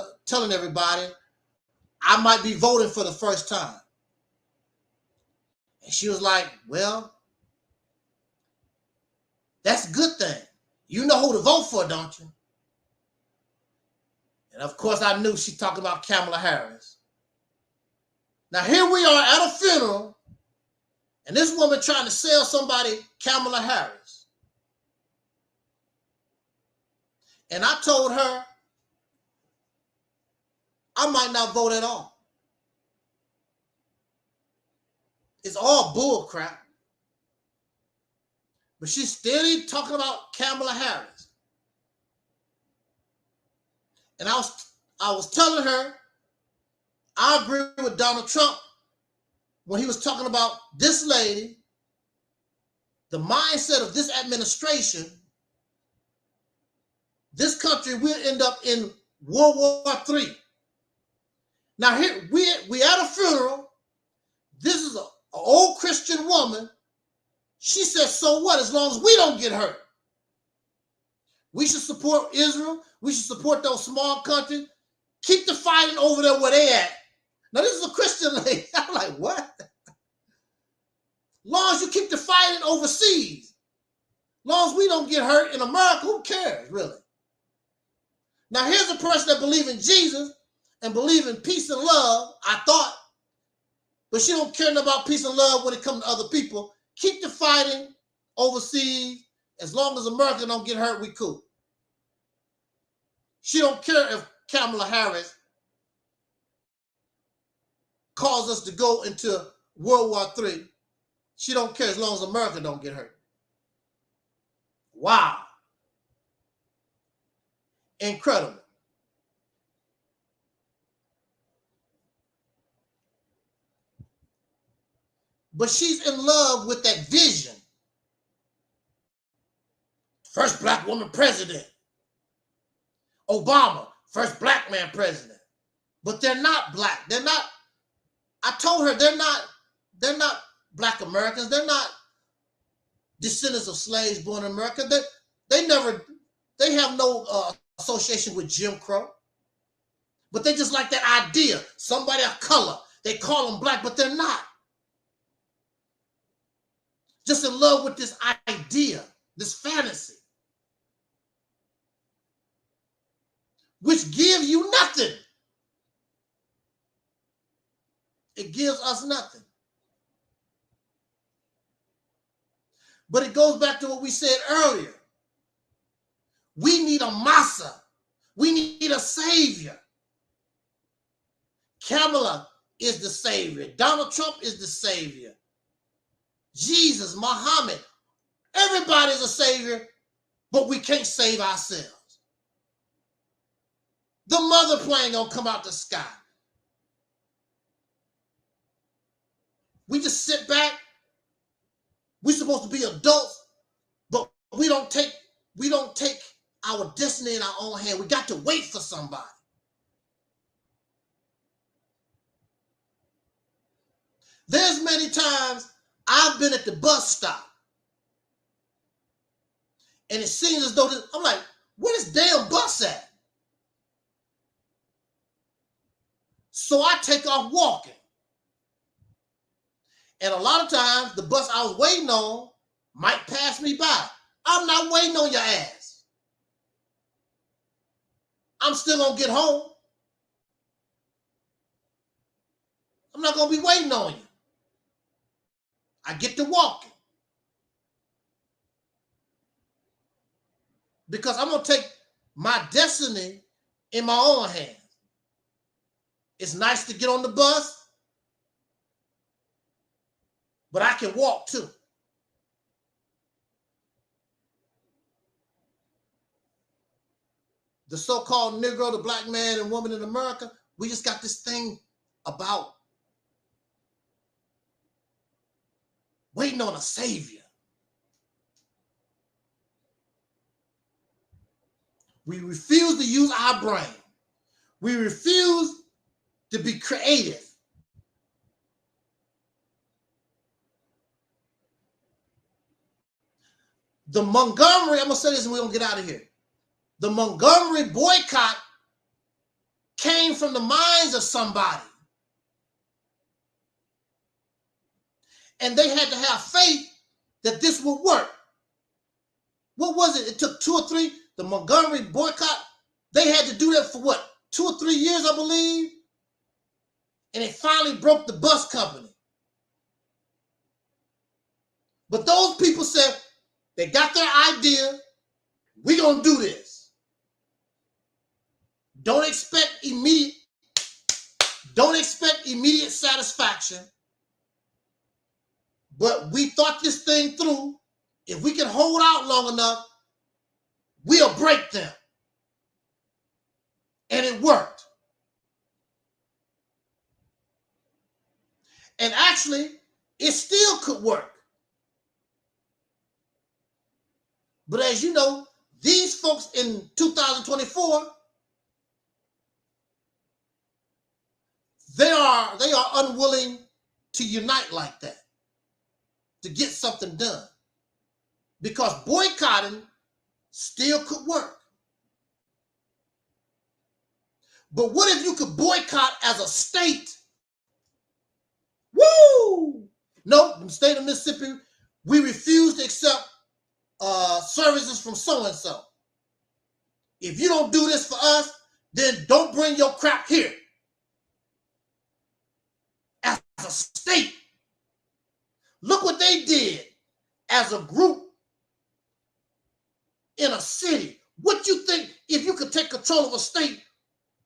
everybody I might be voting for the first time. And she was like, well, that's a good thing. You know who to vote for, don't you? And of course, I knew she's talking about Kamala Harris. Now, here we are at a funeral, and this woman trying to sell somebody Kamala Harris. And I told her I might not vote at all. It's all bull crap. But she's still talking about Kamala Harris. And I was telling her I agree with Donald Trump when he was talking about this lady, the mindset of this administration. This country will end up in World War III. Now here we at a funeral. This is an old Christian woman. She says, so what, as long as we don't get hurt? We should support Israel. We should support those small countries. Keep the fighting over there where they at. Now, this is a Christian lady. I'm like, what? Long as you keep the fighting overseas, long as we don't get hurt in America, who cares, really? Now, here's a person that believes in Jesus and believes in peace and love, I thought, but she don't care about peace and love when it comes to other people. Keep the fighting overseas. As long as America don't get hurt, we cool. She don't care if Kamala Harris calls us to go into World War III. She don't care as long as America don't get hurt. Wow. Incredible. But she's in love with that vision. First black woman president. Obama, first black man president. But they're not black. They're not, I told her they're not black Americans. They're not descendants of slaves born in America. They have no association with Jim Crow. But they just like that idea. Somebody of color. They call them black, but they're not. Just in love with this idea, this fantasy, which gives you nothing. It gives us nothing. But it goes back to what we said earlier. We need a massa. We need a savior. Kamala is the savior. Donald Trump is the savior. Jesus, Muhammad, everybody's a savior, but we can't save ourselves. The mother plane gonna come out the sky. We just sit back. We're supposed to be adults, but we don't take our destiny in our own hand. We got to wait for somebody. There's many times I've been at the bus stop, and it seems as though I'm like, where this damn bus at? So I take off walking. And a lot of times, the bus I was waiting on might pass me by. I'm not waiting on your ass. I'm still going to get home. I'm not going to be waiting on you. I get to walking. Because I'm going to take my destiny in my own hands. It's nice to get on the bus, but I can walk too. The so-called Negro, the black man and woman in America, we just got this thing about waiting on a savior. We refuse to use our brain. We refuse to be creative. The Montgomery, I'm going to say this and we're going to get out of here. The Montgomery boycott came from the minds of somebody. And they had to have faith that this would work. What was it? It took 2 or 3, the Montgomery boycott. They had to do that for what? 2 or 3 years, I believe. And it finally broke the bus company. But those people said, they got their idea. We're going to do this. Don't expect immediate satisfaction. But we thought this thing through. If we can hold out long enough, we'll break them. And it worked. And actually, it still could work. But as you know, these folks in 2024, they are unwilling to unite like that, to get something done. Because boycotting still could work. But what if you could boycott as a state? Woo! Nope, in the state of Mississippi, we refuse to accept services from so-and-so. If you don't do this for us, then don't bring your crap here. As a state, look what they did as a group in a city. What you think if you could take control of a state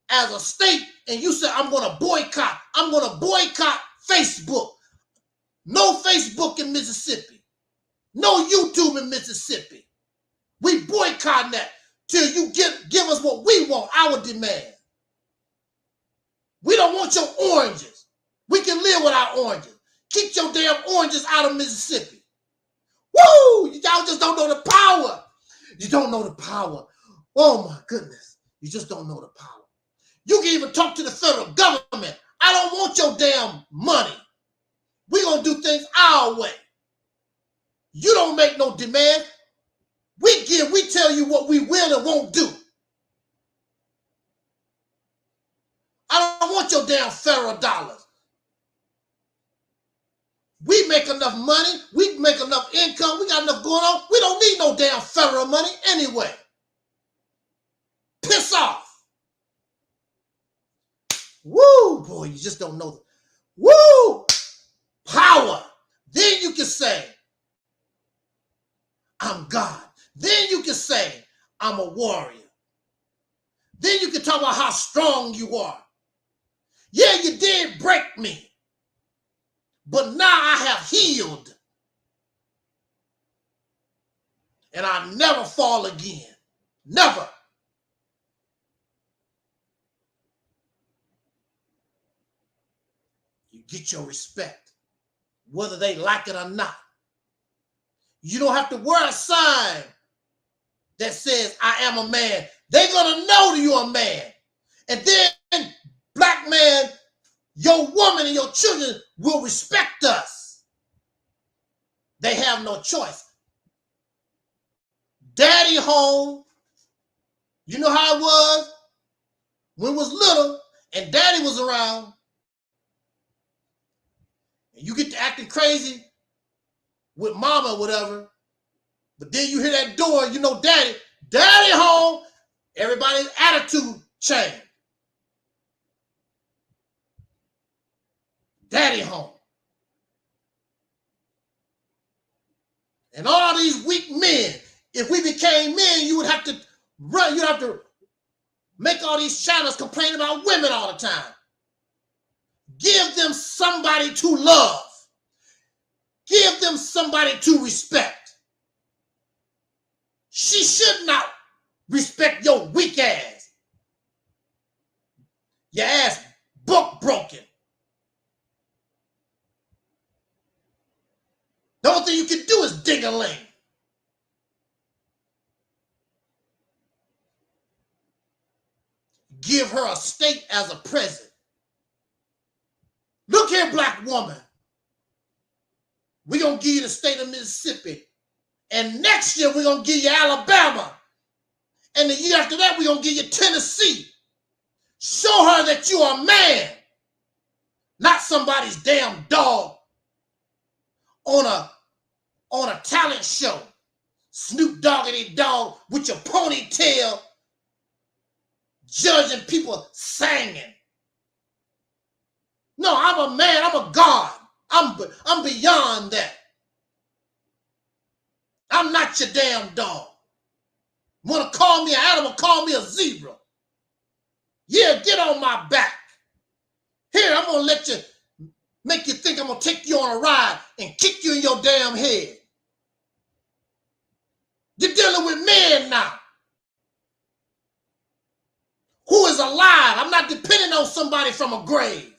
as a state and you say, I'm going to boycott Facebook. No Facebook in Mississippi. No YouTube in Mississippi. We boycotting that till you give us what we want, our demand. We don't want your oranges. We can live without oranges. Keep your damn oranges out of Mississippi. Woo! Y'all just don't know the power. You don't know the power. Oh my goodness. You just don't know the power. You can even talk to the federal government. I don't want your damn money. We're going to do things our way. You don't make no demand. We tell you what we will and won't do. I don't want your damn federal dollars. We make enough money. We make enough income. We got enough going on. We don't need no damn federal money anyway. Piss off. Woo, boy, you just don't know. Woo, power. Then you can say, I'm God. Then you can say, I'm a warrior. Then you can talk about how strong you are. Yeah, you did break me, but now I have healed. And I never fall again. Never. You get your respect, whether they like it or not. You don't have to wear a sign that says, I am a man. They're going to know you're a man. And then, black man, your woman and your children will respect us. They have no choice. Daddy home. You know how it was when it was little and daddy was around. And you get to acting crazy with mama or whatever. But then you hear that door, you know daddy home. Everybody's attitude changed. Daddy home. And all these weak men, if we became men, you would have to run, you'd have to make all these channels complain about women all the time. Give them somebody to love. Give them somebody to respect. She should not respect your weak ass. Your ass book broken. The only thing you can do is ding-a-ling. Give her a state as a president. Look here, black woman. We're going to give you the state of Mississippi. And next year, we're going to give you Alabama. And the year after that, we're going to give you Tennessee. Show her that you are a man, not somebody's damn dog on a talent show. Snoop Doggity Dogg with your ponytail, judging people singing. No, I'm a man. I'm a god. I'm beyond that. I'm not your damn dog. Want to call me an animal, call me a zebra. Yeah, get on my back. Here, I'm going to make you think I'm going to take you on a ride and kick you in your damn head. You're dealing with men now. Who is alive? I'm not depending on somebody from a grave.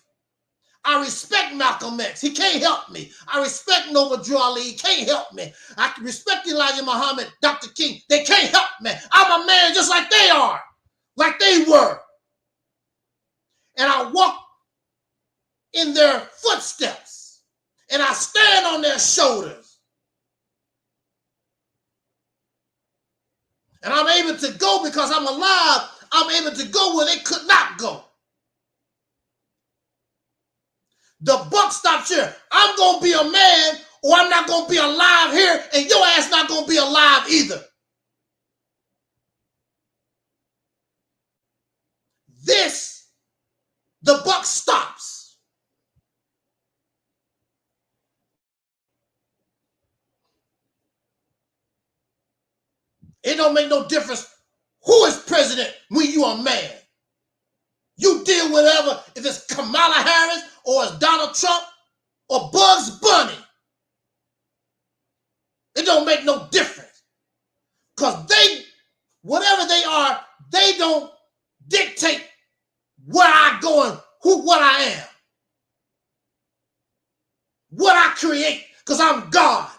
I respect Malcolm X. He can't help me. I respect Noble Drew Ali. He can't help me. I can respect Elijah Muhammad, Dr. King. They can't help me. I'm a man just like they are, like they were. And I walk in their footsteps, and I stand on their shoulders. And I'm able to go because I'm alive. I'm able to go where they could not go. The buck stops here. I'm going to be a man or I'm not going to be alive here, and your ass not going to be alive either. The buck stops. It don't make no difference who is president when you a man. You deal with whatever, if it's Kamala Harris or it's Donald Trump or Bugs Bunny. It don't make no difference. Because they, whatever they are, they don't dictate where I go and what I am. What I create, because I'm God.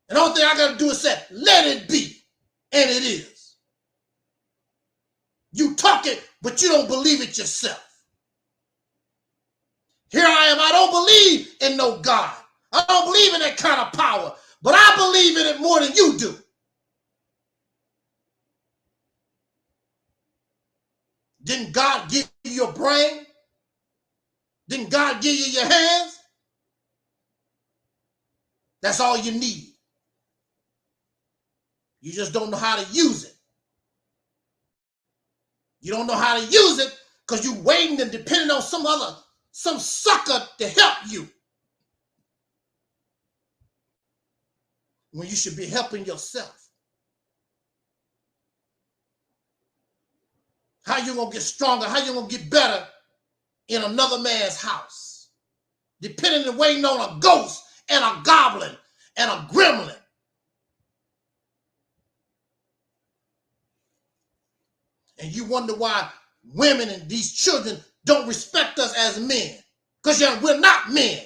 And the only thing I got to do is say, let it be. And it is. You talk it, but you don't believe it yourself. Here I am. I don't believe in no God. I don't believe in that kind of power. But I believe in it more than you do. Didn't God give you your brain? Didn't God give you your hands? That's all you need. You just don't know how to use it. You don't know how to use it because you're waiting and depending on some sucker to help you. When you should be helping yourself. How you gonna get stronger? How you gonna get better in another man's house? Depending and waiting on a ghost and a goblin and a gremlin. And you wonder why women and these children don't respect us as men. Because we're not men.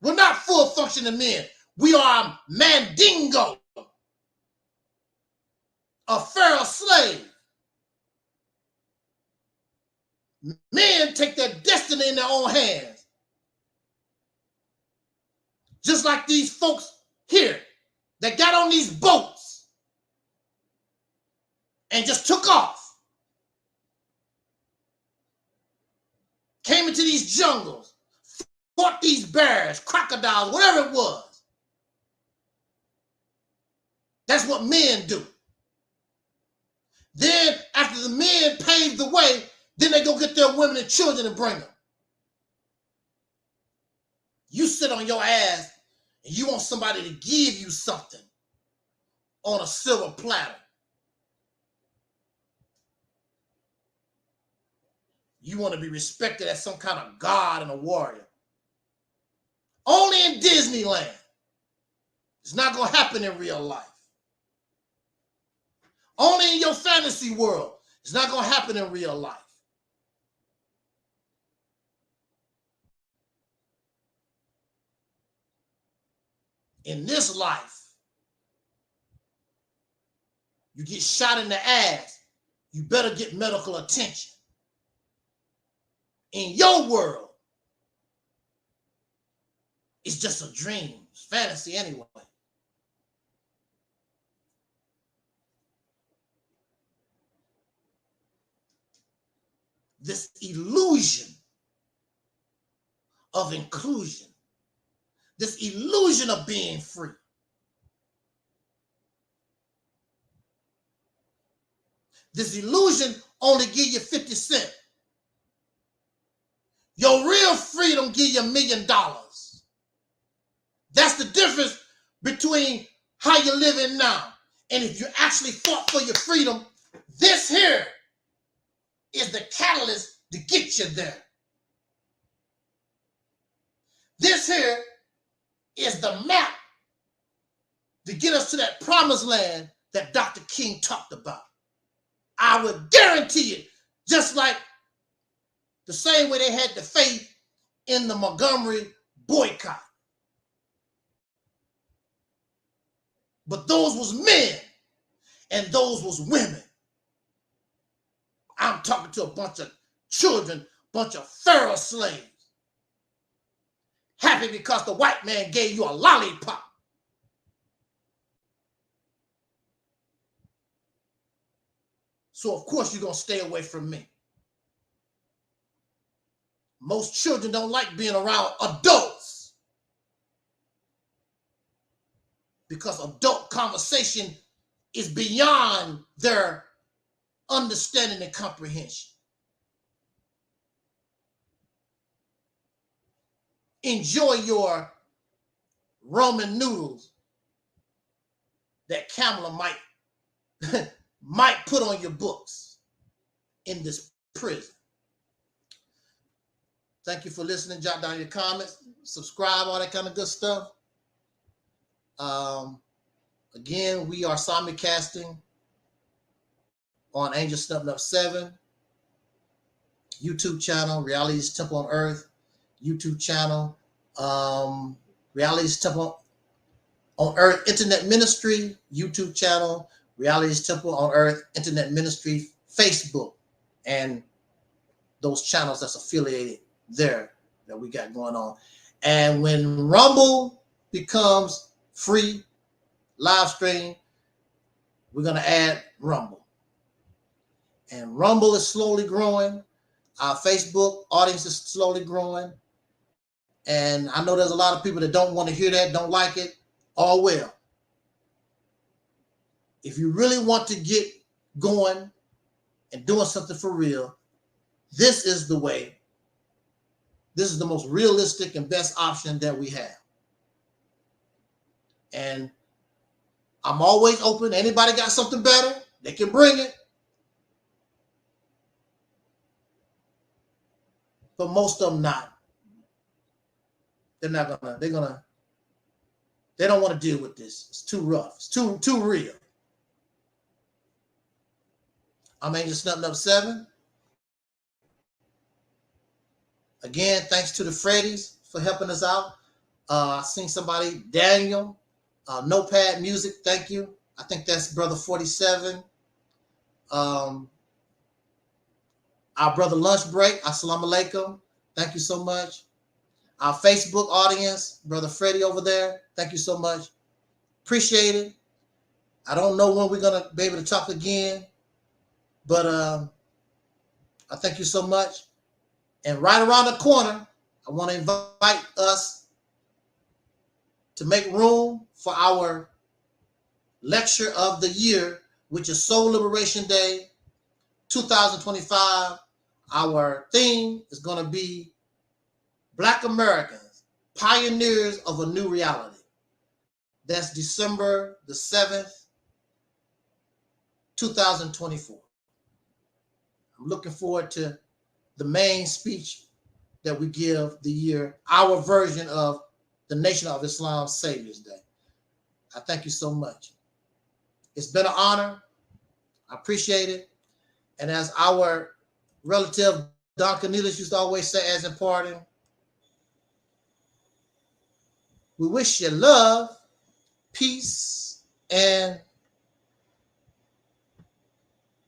We're not full functioning men. We are a mandingo. A Pharaoh slave. Men take their destiny in their own hands. Just like these folks here that got on these boats and just took off. Came into these jungles, fought these bears, crocodiles, whatever it was. That's what men do. Then, after the men paved the way, then they go get their women and children and bring them. You sit on your ass and you want somebody to give you something on a silver platter. You want to be respected as some kind of god and a warrior. Only in Disneyland. It's not going to happen in real life. Only in your fantasy world. It's not going to happen in real life. In this life, you get shot in the ass, you better get medical attention. In your world, it's just a dream. It's fantasy anyway. This illusion of inclusion, this illusion of being free. This illusion only give you 50 cents. Your real freedom give you $1 million. That's the difference between how you're living now. And if you actually fought for your freedom, this here is the catalyst to get you there. This here is the map to get us to that promised land that Dr. King talked about. I would guarantee it, just like the same way they had the faith in the Montgomery boycott. But those was men and those was women. I'm talking to a bunch of children, bunch of Pharaoh slaves. Happy because the white man gave you a lollipop. So of course you're going to stay away from me. Most children don't like being around adults because adult conversation is beyond their understanding and comprehension. Enjoy your Roman noodles that Kamala might put on your books in this prison. Thank you for listening. Jot down your comments, subscribe, all that kind of good stuff. Again, we are simulcasting on Angel Snubbed Up 7, YouTube channel, Reality's Temple on Earth, YouTube channel, Reality's Temple on Earth Internet Ministry, YouTube channel, Reality's Temple on Earth Internet Ministry, Facebook, and those channels that's affiliated there that we got going on. And when Rumble becomes free live stream, we're going to add Rumble. And Rumble is slowly growing. Our Facebook audience is slowly growing. And I know there's a lot of people that don't want to hear that, don't like it. All well. If you really want to get going and doing something for real, this is the way. This is the most realistic and best option that we have. And I'm always open. Anybody got something better, they can bring it. But most of them not. They don't want to deal with this. It's too rough. It's too real. I'm Angel Snubbed Up 7. Again, thanks to the Freddies for helping us out. I seen somebody, Daniel, Notepad Music, thank you. I think that's Brother 47. Our brother Lunch Break, Assalamu Alaikum. Thank you so much. Our Facebook audience, Brother Freddie over there, thank you so much. Appreciate it. I don't know when we're going to be able to talk again, but I thank you so much. And right around the corner, I want to invite us to make room for our lecture of the year, which is Soul Liberation Day 2025. Our theme is going to be Black Americans, Pioneers of a New Reality. That's December the 7th, 2024. I'm looking forward to the main speech that we give the year, our version of the Nation of Islam Savior's Day. I thank you so much. It's been an honor. I appreciate it. And as our relative Don Cornelius used to always say as in parting, we wish you love, peace, and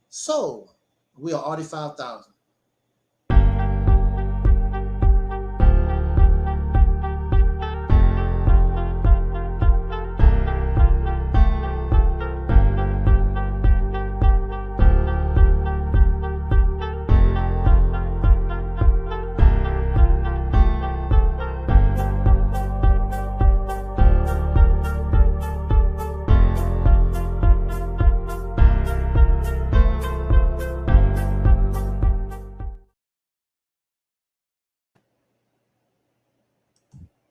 soul. We are Audi 5000.